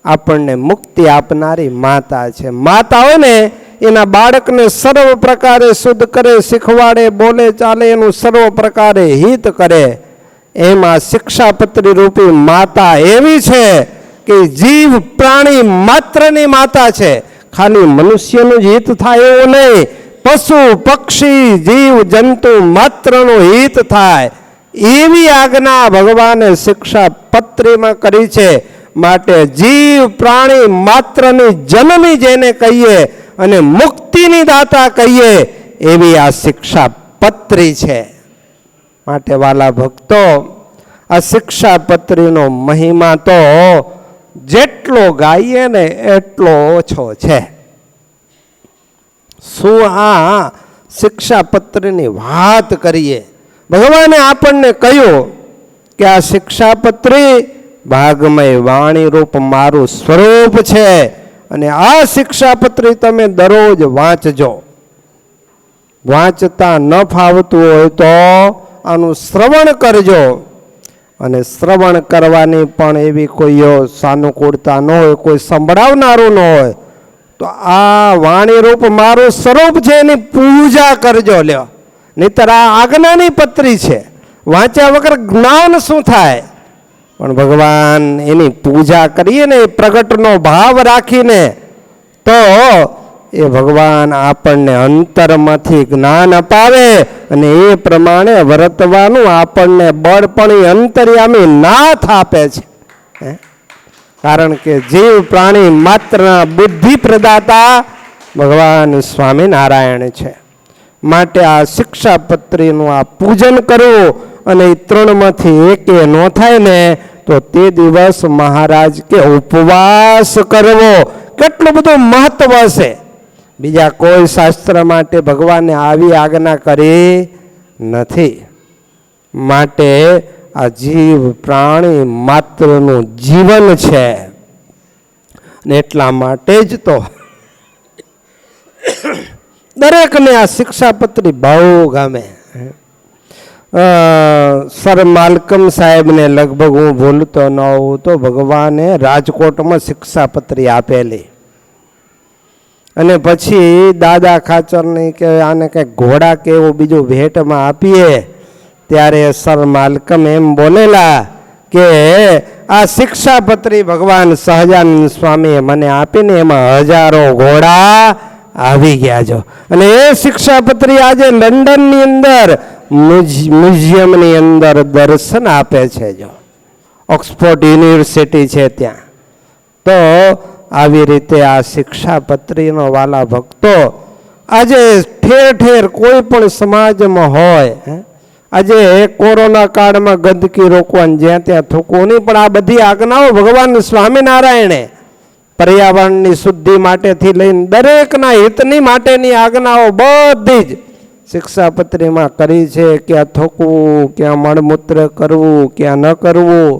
આપણને મુક્તિ આપનારી માતા છે. માતાઓ ને એના બાળકને સર્વ પ્રકારે શુદ્ધ કરે, શીખવાડે, બોલે ચાલે, એનું સર્વ પ્રકારે હિત કરે. એમાં શિક્ષાપત્રી રૂપી માતા એવી છે કે જીવ પ્રાણી માત્રની માતા છે. ખાલી મનુષ્યનું જ હિત થાય એવું નહીં, પશુ પક્ષી જીવ જંતુ માત્રનું હિત થાય એવી આજ્ઞા ભગવાને શિક્ષાપત્રીમાં કરી છે. માટે જીવ પ્રાણી માત્રની જનની જેને કહીએ અને મુક્તિની દાતા કહીએ એવી આ શિક્ષાપત્રી છે. માટે વાલા ભક્તો, આ શિક્ષાપત્રીનો મહિમા તો જેટલો ગાઈએ ને એટલો ઓછો છે. શું આ શિક્ષાપત્રીની વાત કરીએ. ભગવાને આપણને કહ્યું કે આ શિક્ષાપત્રી ભાગમય વાણી રૂપ મારું સ્વરૂપ છે, અને આ શિક્ષાપત્રી તમે દરરોજ વાંચજો. વાંચતા ન ફાવતું હોય તો આનું શ્રવણ કરજો. અને શ્રવણ કરવાની પણ એવી કોઈ સાનુકૂળતા ન હોય, કોઈ સંભળાવનારું ન હોય, તો આ વાણી રૂપ મારું સ્વરૂપ છે એની પૂજા કરજો. લ્યો, નહીતર આ આજ્ઞાની પત્રી છે, વાંચ્યા વગર જ્ઞાન શું થાય. પણ ભગવાન એની પૂજા કરીએ ને, એ પ્રગટનો ભાવ રાખીને, તો એ ભગવાન આપણને અંતરમાંથી જ્ઞાન અપાવે અને એ પ્રમાણે વર્તવાનું આપણને બળ પણ એ અંતર્યામી નાથ આપે છે. કારણ કે જીવ પ્રાણી માત્રના બુદ્ધિ પ્રદાતા ભગવાન સ્વામિનારાયણ છે. માટે આ શિક્ષાપત્રીનું આ પૂજન કરવું અને એ ત્રણમાંથી એકે ન થાય ને તો તે દિવસ મહારાજ કે ઉપવાસ કરવો કેટલું બધું મહત્વ છે. બીજા કોઈ શાસ્ત્ર માટે ભગવાને આવી આજ્ઞા કરી નથી. માટે આ જીવ પ્રાણી માત્રનું જીવન છે ને એટલા માટે જ તો દરેકને આ શિક્ષાપત્રી બહુ ગમે. સર માલકમ સાહેબને લગભગ હું ભૂલતો ન હોઉં તો ભગવાને રાજકોટમાં શિક્ષાપત્રી આપેલી અને પછી દાદા ખાચરની કે આને કંઈક ઘોડા કે એવું બીજું ભેટમાં આપીએ ત્યારે સર માલકમ એમ બોલેલા કે આ શિક્ષાપત્રી ભગવાન સહજાનંદ સ્વામીએ મને આપીને એમાં હજારો ઘોડા આવી ગયા છો. અને એ શિક્ષાપત્રી આજે લંડનની અંદર મ્યુઝિયમની અંદર દર્શન આપે છે. જો ઓક્સફોર્ડ યુનિવર્સિટી છે ત્યાં. તો આવી રીતે આ શિક્ષાપત્રીનો વાલા ભક્તો આજે ઠેર ઠેર કોઈ પણ સમાજમાં હોય. આજે કોરોના કાળમાં ગંદકી રોકવાની જ્યાં ત્યાં થૂકવું નહીં, પણ આ બધી આજ્ઞાઓ ભગવાન સ્વામિનારાયણે પર્યાવરણની શુદ્ધિ માટેથી લઈને દરેકના હિતની માટેની આજ્ઞાઓ બધી જ શિક્ષાપત્રીમાં કરી છે. ક્યાં થૂકવું, ક્યાં મળમૂત્ર કરવું, ક્યાં ન કરવું,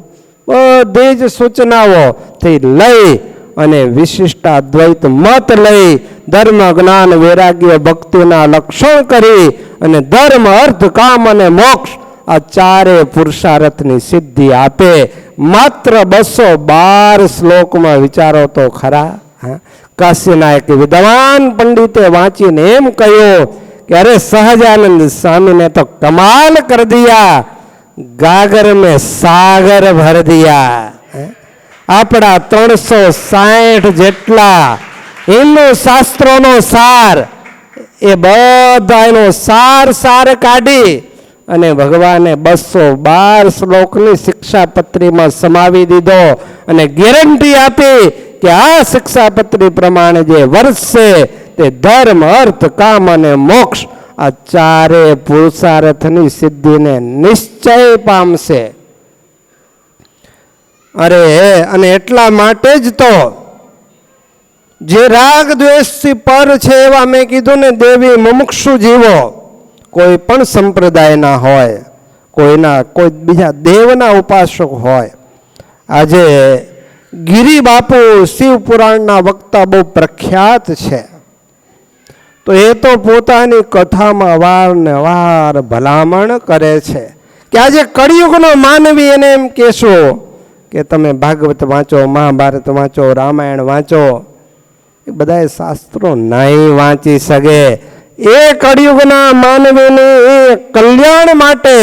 બધી જ સૂચનાઓથી લઈ અને વિશિષ્ટાદ્વૈત મત લઈ ધર્મ જ્ઞાન વૈરાગ્ય ભક્તિના લક્ષણ કરી અને ધર્મ અર્થ કામ અને મોક્ષ આ ચારે પુરુષાર્થની સિદ્ધિ આપે. માત્ર 212 શ્લોકમાં વિચારો તો ખરા. કાશીના એક વિદ્વાન પંડિતે વાંચીને એમ કહ્યું કે અરે સહજાનંદ સ્વામીને તો કમાલ કર દિયા, ગાગર મેં સાગર ભર દિયા. આપણા 360 જેટલા હિન્દુ શાસ્ત્રોનો સાર એ બધા એનો સાર કાઢી અને ભગવાને 212 શ્લોકની શિક્ષાપત્રીમાં સમાવી દીધો અને ગેરંટી આપી કે આ શિક્ષાપત્રી પ્રમાણે જે વર્ષે તે ધર્મ અર્થ કામ અને મોક્ષ આ ચારે પુરુષાર્થની સિદ્ધિને નિશ્ચય પામશે. અરે અને એટલા માટે જ તો જે રાગ દ્વેષથી પર છે એવા મેં કીધું ને દેવી મુમુક્ષુ જીવો કોઈ પણ સંપ્રદાયના હોય, કોઈ બીજા દેવના ઉપાસક હોય. આજે ગિરી બાપુ શિવ પુરાણના વક્તા બહુ પ્રખ્યાત છે. તો એ તો પોતાની કથામાં વારંવાર ભલામણ કરે છે કે આજે કળિયુગનો માનવી એને એમ કહેશો કે તમે ભાગવત વાંચો, મહાભારત વાંચો, રામાયણ વાંચો, એ બધા શાસ્ત્રો નહીં વાંચી શકે. એ કળિયુગના માનવીની કલ્યાણ માટે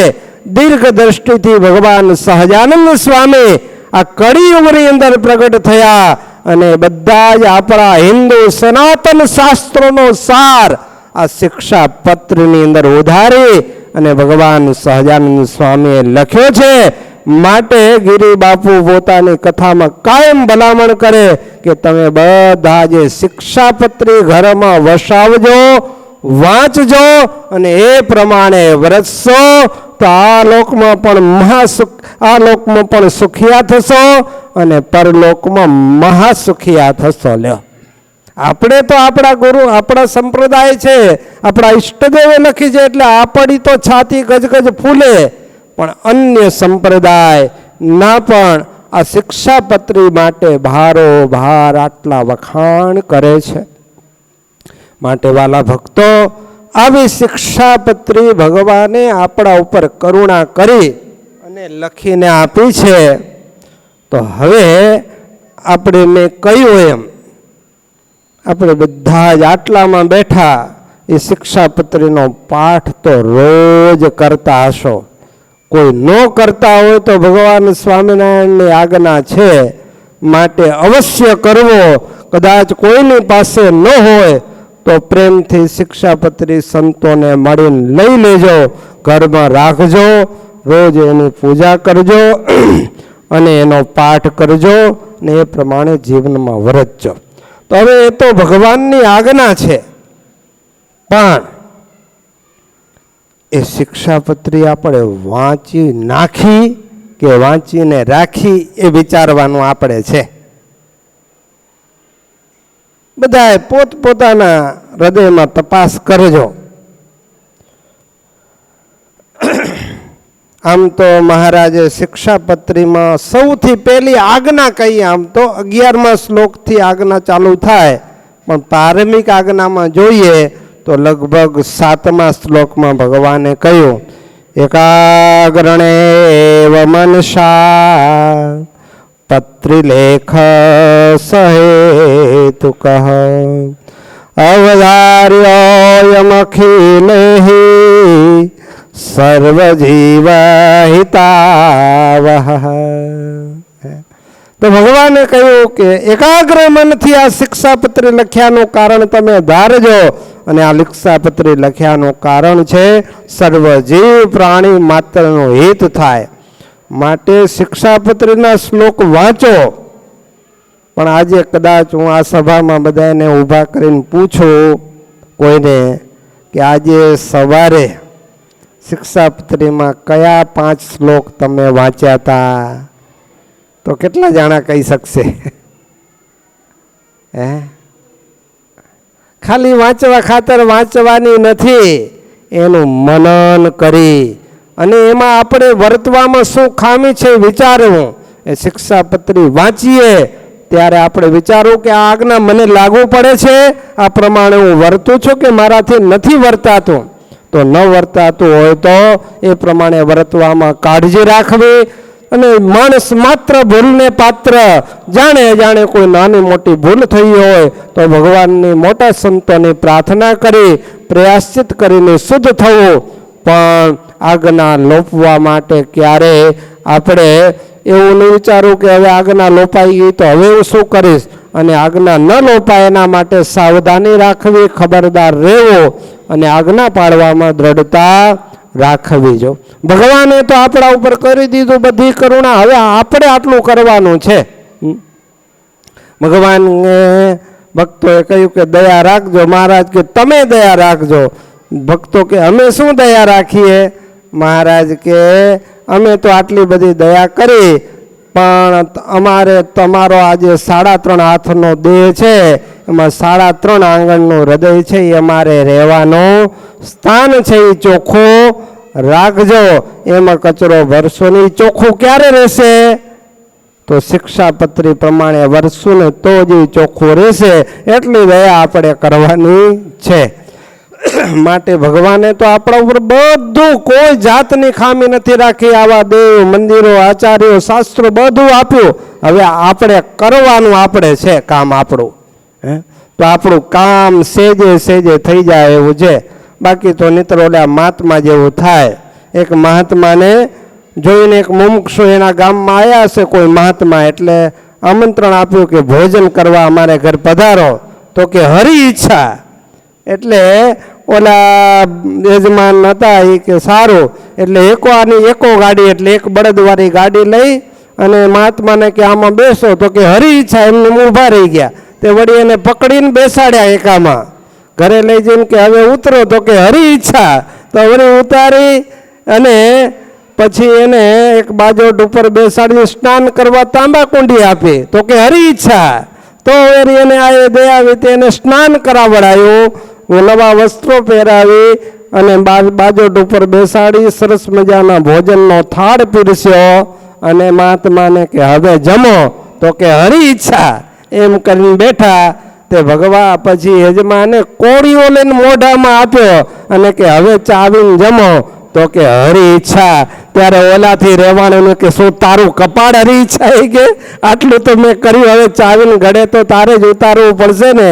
દીર્ઘ દ્રષ્ટિથી ભગવાન સહજાનંદ સ્વામી આ કળિયુગની અંદર પ્રગટ થયા અને બધા જ આપણા હિન્દુ સનાતન શાસ્ત્રોનો સાર આ શિક્ષાપત્રની અંદર ઉધારી અને ભગવાન સહજાનંદ સ્વામીએ લખ્યો છે. માટે ગિરી બાપુ પોતાની કથામાં કાયમ ભલામણ કરે કે તમે બધા જે શિક્ષાપત્રી ઘરમાં વસાવજો, વાંચજો અને એ પ્રમાણે વર્તશો તો આ લોકમાં પણ સુખિયા થશો અને પરલોકમાં મહાસુખિયા થશો. લ્યો આપણે તો આપણા ગુરુ આપણા સંપ્રદાય છે, આપણા ઈષ્ટદેવે લખી છે એટલે આપણી તો છાતી ગજગજ ફૂલે, પણ અન્ય સંપ્રદાય ના પણ આ શિક્ષાપત્રી માટે ભારોભાર આટલા વખાણ કરે છે. માટે વાલા ભક્તો આવી શિક્ષાપત્રી ભગવાને આપણા ઉપર કરુણા કરી અને લખીને આપી છે. તો હવે આપણે મેં કહ્યું એમ આપણે બધા જ આટલામાં બેઠા એ શિક્ષાપત્રીનો પાઠ તો રોજ કરતા હશો. કોઈ ન કરતા હોય તો ભગવાન સ્વામિનારાયણની આજ્ઞા છે માટે અવશ્ય કરવો. કદાચ કોઈની પાસે ન હોય તો પ્રેમથી શિક્ષાપત્રી સંતોને મળીને લઈ લેજો, ઘરમાં રાખજો, રોજ એની પૂજા કરજો અને એનો પાઠ કરજો ને એ પ્રમાણે જીવનમાં વર્તજો. તો હવે એ તો ભગવાનની આજ્ઞા છે, પણ એ શિક્ષાપત્રી આપણે વાંચી નાખી કે વાંચીને રાખી એ વિચારવાનું આપણે છે. બધાએ પોતપોતાના હૃદયમાં તપાસ કરજો. આમ તો મહારાજે શિક્ષાપત્રીમાં સૌથી પહેલી આજ્ઞા કહી, આમ તો 11મા શ્લોકથી આજ્ઞા ચાલુ થાય, પણ પારમિક આજ્ઞામાં જોઈએ તો લગભગ 7મા શ્લોકમાં ભગવાને કહ્યું, એકાગ્રણેવ મનસા પત્રિલેખ સહેતુક અવધાર્યોયમખિલેહિ સર્વજીવહિતાવહ. તો ભગવાને કહ્યું કે એકાગ્ર મનથી આ શિક્ષાપત્રી લખ્યાનું કારણ તમે ધારજો, અને આ શિક્ષાપત્રી લખ્યાનું કારણ છે સર્વ જીવ પ્રાણી માત્રનું હિત થાય માટે શિક્ષાપત્રીના શ્લોક વાંચો. પણ આજે કદાચ હું આ સભામાં બધાને ઊભા કરીને પૂછું કોઈને કે આજે સવારે શિક્ષાપત્રીમાં કયા 5 શ્લોક તમે વાંચ્યા હતા, તો કેટલા જણા કહી શકશે? હે, ખાલી વાંચવા ખાતર વાંચવાની નથી, એનું મનન કરી અને એમાં આપણે વર્તવામાં શું ખામી છે વિચારવું. એ શિક્ષાપત્રી વાંચીએ ત્યારે આપણે વિચારવું કે આ આજ્ઞા મને લાગુ પડે છે, આ પ્રમાણે હું વર્તું છું કે મારાથી નથી વર્તાતું. તો ન વર્તાતું હોય તો એ પ્રમાણે વર્તવામાં કાળજી રાખવી. અને માણસ માત્ર ભૂલને પાત્ર, જાણે જાણે કોઈ નાની મોટી ભૂલ થઈ હોય તો ભગવાનની મોટા સંતોની પ્રાર્થના કરી પ્રાયશ્ચિત કરીને શુદ્ધ થવું. પણ આજ્ઞા લોપવા માટે ક્યારે આપણે એવું નહીં વિચારવું કે હવે આજ્ઞા લોપાઈ ગઈ તો હવે હું શું કરીશ, અને આજ્ઞા ન લોપાય એના માટે સાવધાની રાખવી, ખબરદાર રહેવું અને આજ્ઞા પાળવામાં દ્રઢતા રાખવી. જો ભગવાને તો આપણા ઉપર કરી દીધું બધી કરુણા, હવે આપણે આટલું કરવાનું છે. ભગવાને ભક્તોએ કહ્યું કે દયા રાખજો. મહારાજ કે તમે દયા રાખજો. ભક્તો કે અમે શું દયા રાખીએ? મહારાજ કે અમે તો આટલી બધી દયા કરી, પણ અમારે તમારો આજે 3.5 હાથનો દેહ છે, એમાં 3.5 આંગણનું હૃદય છે, એ અમારે રહેવાનું સ્થાન છે, એ ચોખ્ખું રાખજો. એમાં કચરો ભરશો નહીં. ચોખ્ખું ક્યારે રહેશે? તો શિક્ષાપત્રી પ્રમાણે વરસું ને તો જ એ ચોખ્ખું રહેશે. એટલી દયા આપણે કરવાની છે. માટે ભગવાને તો આપણા ઉપર બધું, કોઈ જાતની ખામી નથી રાખી. આવા દેવ મંદિરો, આચાર્યો, શાસ્ત્રો બધું આપ્યું. હવે આપણે કરવાનું આપણે છે કામ આપણું. તો આપણું કામ સેજે સેજે થઈ જાય એવું છે. બાકી તો નિત્ર ઓલા મહાત્મા જેવું થાય. એક મહાત્માને જોઈને એક મુમુક્ષુ એના ગામમાં આવ્યા હશે કોઈ મહાત્મા, એટલે આમંત્રણ આપ્યું કે ભોજન કરવા અમારે ઘર પધારો. તો કે હરી ઈચ્છા. એટલે ઓલા યજમાન હતા એ કે સારું. એટલે એકો ગાડી, એટલે એક બળદવાળી ગાડી લઈ અને મહાત્માને કે આમાં બેસો. તો કે હરી ઈચ્છા. એમને ઊભા રહી ગયા. તે વળી એને પકડીને બેસાડ્યા એકામાં. ઘરે લઈ જઈને કે હવે ઉતરો. તો કે હરી ઈચ્છા. તો વળી ઉતારી અને પછી એને એક બાજોટ ઉપર બેસાડી સ્નાન કરવા તાંબા કુંડી આપી. તો કે હરી ઈચ્છા. તો વળી એને આ દયાવી તેને સ્નાન કરાવડાયું, નવા વસ્ત્રો પહેરાવી અને બાજોટ ઉપર બેસાડી સરસ મજાના ભોજનનો થાળ પીરસ્યો અને મહાત્માને કે હવે જમો. તો કે હરી ઈચ્છા. એમ કરીને બેઠા. તે ભગવાન પછી યજમાને કોળીઓ લઈને મોઢામાં આપ્યો અને કે હવે ચાવીને જમો. તો કે હરી ઈચ્છા. ત્યારે ઓલાથી રહેવાનું કે શું તારું કપાળ હરી ઈચ્છા એ કે આટલું તો મેં કર્યું, હવે ચાવીને ગળે તો તારે જ ઉતારવું પડશે ને.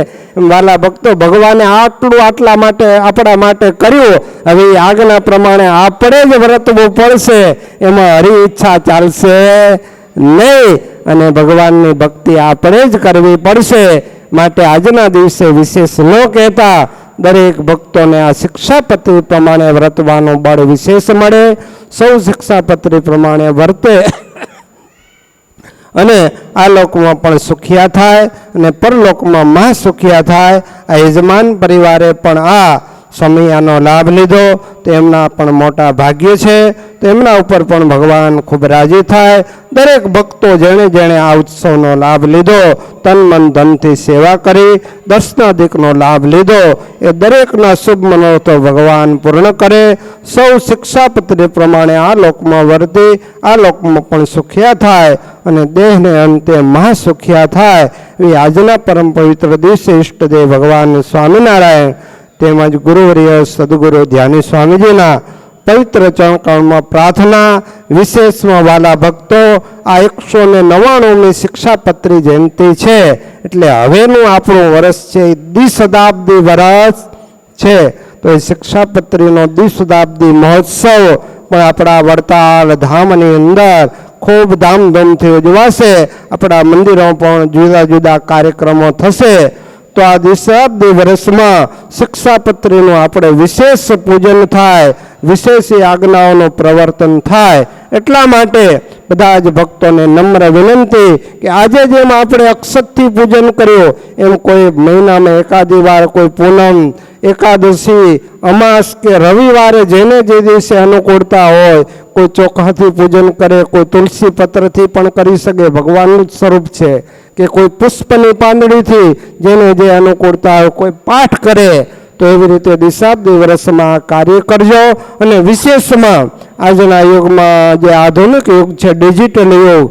વાલા ભક્તો, ભગવાને આટલું આટલા માટે આપણા માટે કર્યું, હવે એ આજ્ઞા પ્રમાણે આપણે જ વર્તવું પડશે. એમાં હરી ઈચ્છા ચાલશે નહીં અને ભગવાનની ભક્તિ આપણે જ કરવી પડશે. માટે આજના દિવસે વિશેષ ન કહેતા દરેક ભક્તોને આ શિક્ષાપત્રી પ્રમાણે વર્તવાનું બળ વિશેષ મળે, સૌ શિક્ષાપત્રી પ્રમાણે વર્તે અને આ લોકમાં પણ સુખિયા થાય અને પરલોકમાં મહા સુખિયા થાય. આ યજમાન પરિવારે પણ આ સમયાનો લાભ લીધો તો એમના પણ મોટા ભાગ્ય છે. તો એમના ઉપર પણ ભગવાન ખૂબ રાજી થાય. દરેક ભક્તો જેણે જેણે આ ઉત્સવનો લાભ લીધો, તન મન ધનથી સેવા કરી દર્શનાદિકનો લાભ લીધો, એ દરેકના શુભ મનોરથો ભગવાન પૂર્ણ કરે. સૌ શિક્ષાપત્રી પ્રમાણે આ લોકમાં વર્તી આ લોકમાં પણ સુખિયા થાય અને દેહને અંતે મહાસુખિયા થાય એવી આજના પરમ પવિત્ર દિવસે ઈષ્ટદેવ ભગવાન સ્વામિનારાયણ તેમજ ગુરુવર્ય સદગુરુ ધ્યાની સ્વામીજીના પવિત્ર ચરણકળમાં પ્રાર્થના. વિશેષમાં વાલા ભક્તો, આ 199મી શિક્ષાપત્રી જયંતિ છે એટલે હવેનું આપણું વર્ષ છે દ્વિશતાબ્દી વર્ષ છે. તો એ શિક્ષાપત્રીનો દ્વિશતાબ્દી મહોત્સવ પણ આપણા વડતાલ ધામની અંદર ખૂબ ધામધૂમથી ઉજવાશે. આપણા મંદિરોમાં પણ જુદા જુદા કાર્યક્રમો થશે. તો આ દ્વિશતાબ્દી વર્ષમાં શિક્ષાપત્રીનું આપણે વિશેષ પૂજન થાય, વિશેષ આજ્ઞાઓનું પ્રવર્તન થાય. એટલા માટે બધા જ ભક્તોને નમ્ર વિનંતી કે આજે જેમ આપણે અક્ષતથી પૂજન કર્યું એમ કોઈ મહિનામાં એકાદી વાર, કોઈ પૂનમ, એકાદશી, અમાસ કે રવિવારે જેને જે દિવસે અનુકૂળતા હોય, કોઈ ચોખાથી પૂજન કરે, કોઈ તુલસી પત્રથી પણ કરી શકે, ભગવાનનું જ સ્વરૂપ છે, કે કોઈ પુષ્પની પાંદડીથી જેને જે અનુકૂળતા હોય, કોઈ પાઠ કરે. તો એવી રીતે દ્વિશતાબ્દી વર્ષમાં કાર્ય કરજો. અને વિશેષમાં આજના યુગમાં જે આધુનિક યુગ છે, ડિજિટલ યુગ,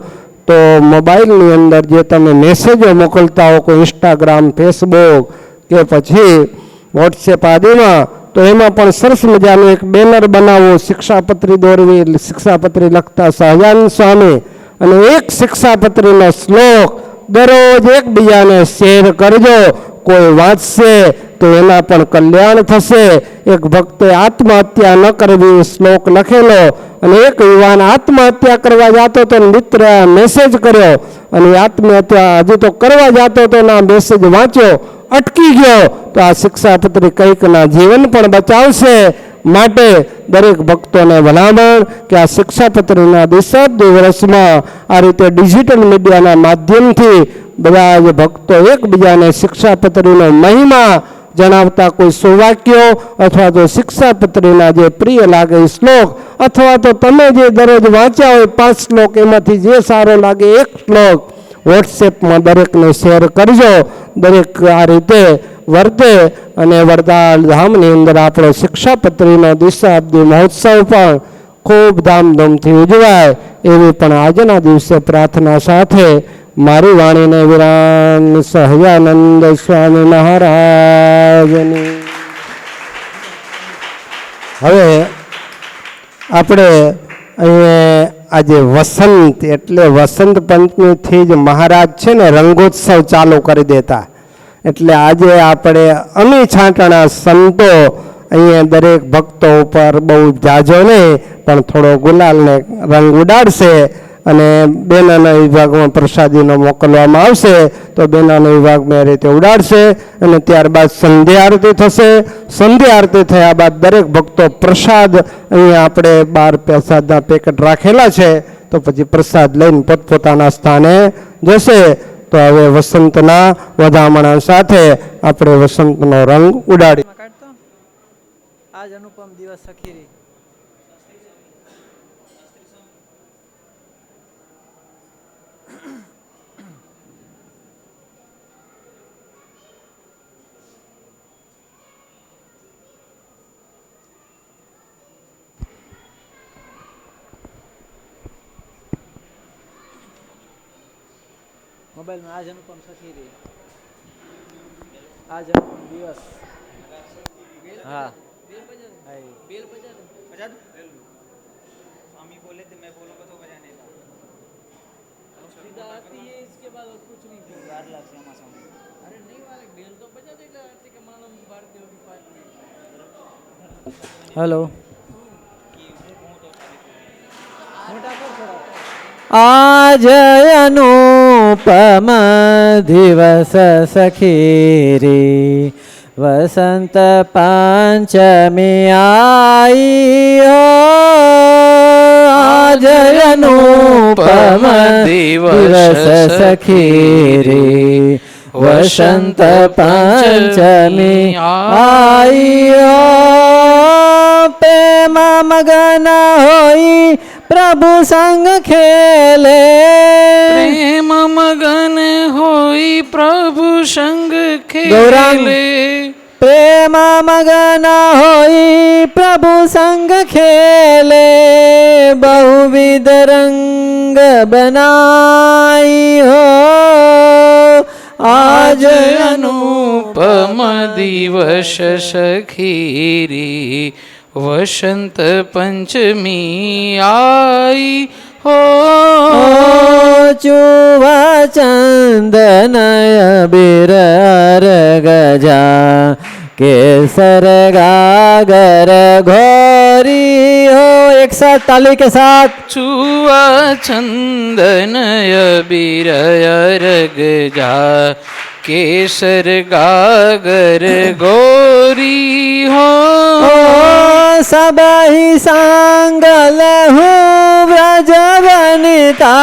તો મોબાઈલની અંદર જે તમે મેસેજો મોકલતા હો, કોઈ ઇન્સ્ટાગ્રામ, ફેસબુક કે પછી વોટ્સએપ આદિમાં, તો એમાં પણ સરસ મજાનું એક બેનર બનાવવું, શિક્ષાપત્રી દોરવી, શિક્ષાપત્રી લખતા સહજાનંદ સ્વામી અને એક શિક્ષાપત્રીનો શ્લોક દરરોજ એકબીજાને શેર કરજો. કોઈ વાંચશે તો એના પણ કલ્યાણ થશે. એક ભક્તે આત્મહત્યા ન કરવી શ્લોક લખેલો અને એક યુવાન આત્મહત્યા કરવા જતો તો મિત્ર મેસેજ કર્યો અને આત્મહત્યા હજી તો કરવા જતો તો ના મેસેજ વાંચ્યો, અટકી ગયો. તો આ શિક્ષાપત્રી કંઈકના જીવન પણ બચાવશે. માટે દરેક ભક્તોને ભલામણ કે આ શિક્ષાપત્રીના દ્વિશતાબ્દી વર્ષમાં આ રીતે ડિજિટલ મીડિયાના માધ્યમથી બધા જ ભક્તો એકબીજાને શિક્ષાપત્રીનો મહિમા જણાવતા કોઈ સુવાક્યો અથવા તો શિક્ષાપત્રીના જે પ્રિય લાગે શ્લોક અથવા તો તમે જે દરરોજ વાંચ્યા હોય 5 શ્લોક, એમાંથી જે સારો લાગે એક શ્લોક વોટ્સએપમાં દરેકને શેર કરજો. દરેક આ રીતે વર્તે અને વડતાલ ધામની અંદર આપણો શિક્ષાપત્રીનો દ્વિશતાબ્દી મહોત્સવ પણ ખૂબ ધામધૂમથી ઉજવાય એવી પણ આજના દિવસે પ્રાર્થના સાથે મારી વાણીને વિરામ સહજાનંદ સ્વામી મહારાજની. હવે આપણે અહીંયા આજે વસંત એટલે વસંત પંચમીથી જ મહારાજ છે ને રંગોત્સવ ચાલુ કરી દેતા. એટલે આજે આપણે અમી છાંટણા સંતો અહીંયા દરેક ભક્તો ઉપર બહુ જાજો નહીં પણ થોડો ગુલાલને રંગ ઉડાડશે અને બેનાના વિભાગમાં પ્રસાદીનો મોકલવામાં આવશે. તો બેનાના વિભાગમાં એ રીતે ઉડાડશે અને ત્યારબાદ સંધ્યા આરતી થશે. સંધ્યા આરતી થયા બાદ દરેક ભક્તો પ્રસાદ અહીંયા આપણે 12 પ્રસાદના પેકેટ રાખેલા છે, તો પછી પ્રસાદ લઈને પોતપોતાના સ્થાને જશે. તો હવે વસંતના વધામણા સાથે આપણે વસંતનો રંગ ઉડાડી. આજ અનુપમ દિવસ સખીરી મોબાઈલમાં આજ અનુપમ સખીરી, આજ અનુપમ દિવસ. હા बेल बजा दो स्वामी बोले थे मैं बोलूंगा तो बजाने का सीधा आती है इसके बाद और कुछ नहीं फिर 12 लाख श्यामा स्वामी अरे नहीं वाले बेल तो बजा देगा आरती के मालूम भारती होगी 5 मिनट हेलो मोटा कर थोड़ा આજે અનુપમ દિવસ સખી રે વસંત પંચમી આઈ હો આજે અનુપમ દિવસ સખી રે વસંત પંચમી આઈ હો પ્રેમ મગન હોઈ પ્રભુ સંગ ખેલે પ્રેમ મગન હોઈ પ્રભુ સંગ ગૌરાંગ. ખેલે પ્રેમ મગન હોઈ પ્રભુ સંગ ખેલે બહુવિધ રંગ બનાઈ હો આજ અનુપમ દિવસ સખીરી વસંત પંચમી આઈ હો ચુવા ચંદનય બિર ગજા केसर गागर घोरी हो एक साथ ताली के साथ चुआ चंदन अबीर रग जा केसर गागर गोरी हो सब ही सांगल हूँ व्रज वनिता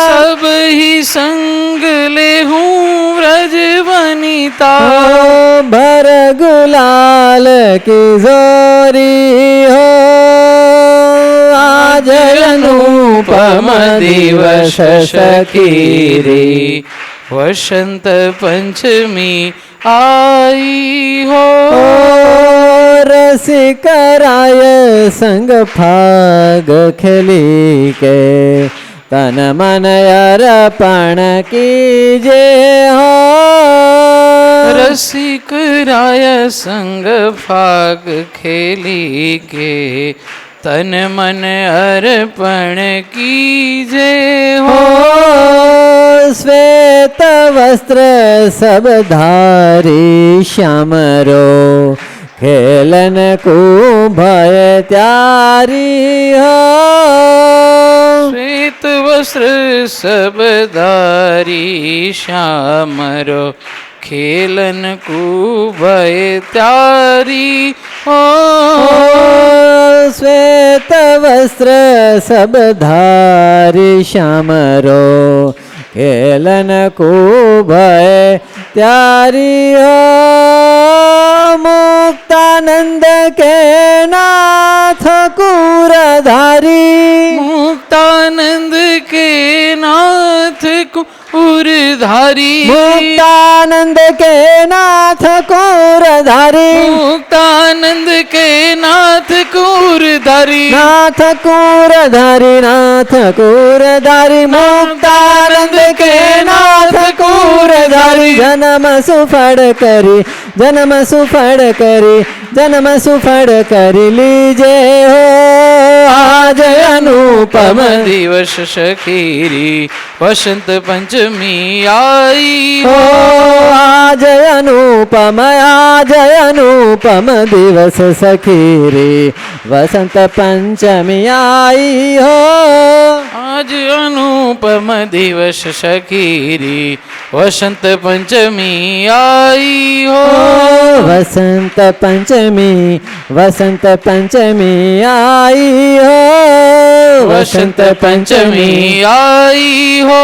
सब ही संग ले हूँ व्रज वनिता भर गुलाल की जोरी हो आज अनुपम दिवस सखीरी वसंत पंचमी आई हो रसिकराय संग फाग खेली के तन मन अर्पण कीजे हो रसिक राय संग फाग खेली के तन मन अर्पण कीजे हो श्वेत वस्त्र सब धारी श्यामरो खेलन को भय त्यारी हो श्वेत वस्त्र सब धारी श्यामरो खेलन को भय त्यारी हो श्वेत वस्त्र सब धारी श्यामरो खेलन को भय त्यारी हो मुक्तानंद के नाथ कुरधारी मुक्तानंद के नाथ कुरधारी मुक्तानंद के नाथ कुरधारी मुक्तानंद के नाथ कुरधारी नाथ कुरधारी नाथ कुरधारी मुक्तानंद के नाथ कुरधारी जन्म सुफल करी जन्म सुफल करी जन्म सुफल करी लीजे हो आज अनुपम दिवस सखीरी वसंत पंचमी आई हो आज अनुपम दिवस सखीरी वसंत पंचमी आई हो आज अनुपम दिवस सखीरी वसंत पंचमी आई हो वसंत पंचमी आई हो वसंत पंचमी आई हो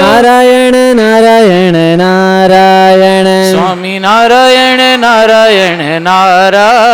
नारायण नारायण नारायण स्वामी नारायण नारायण नारायण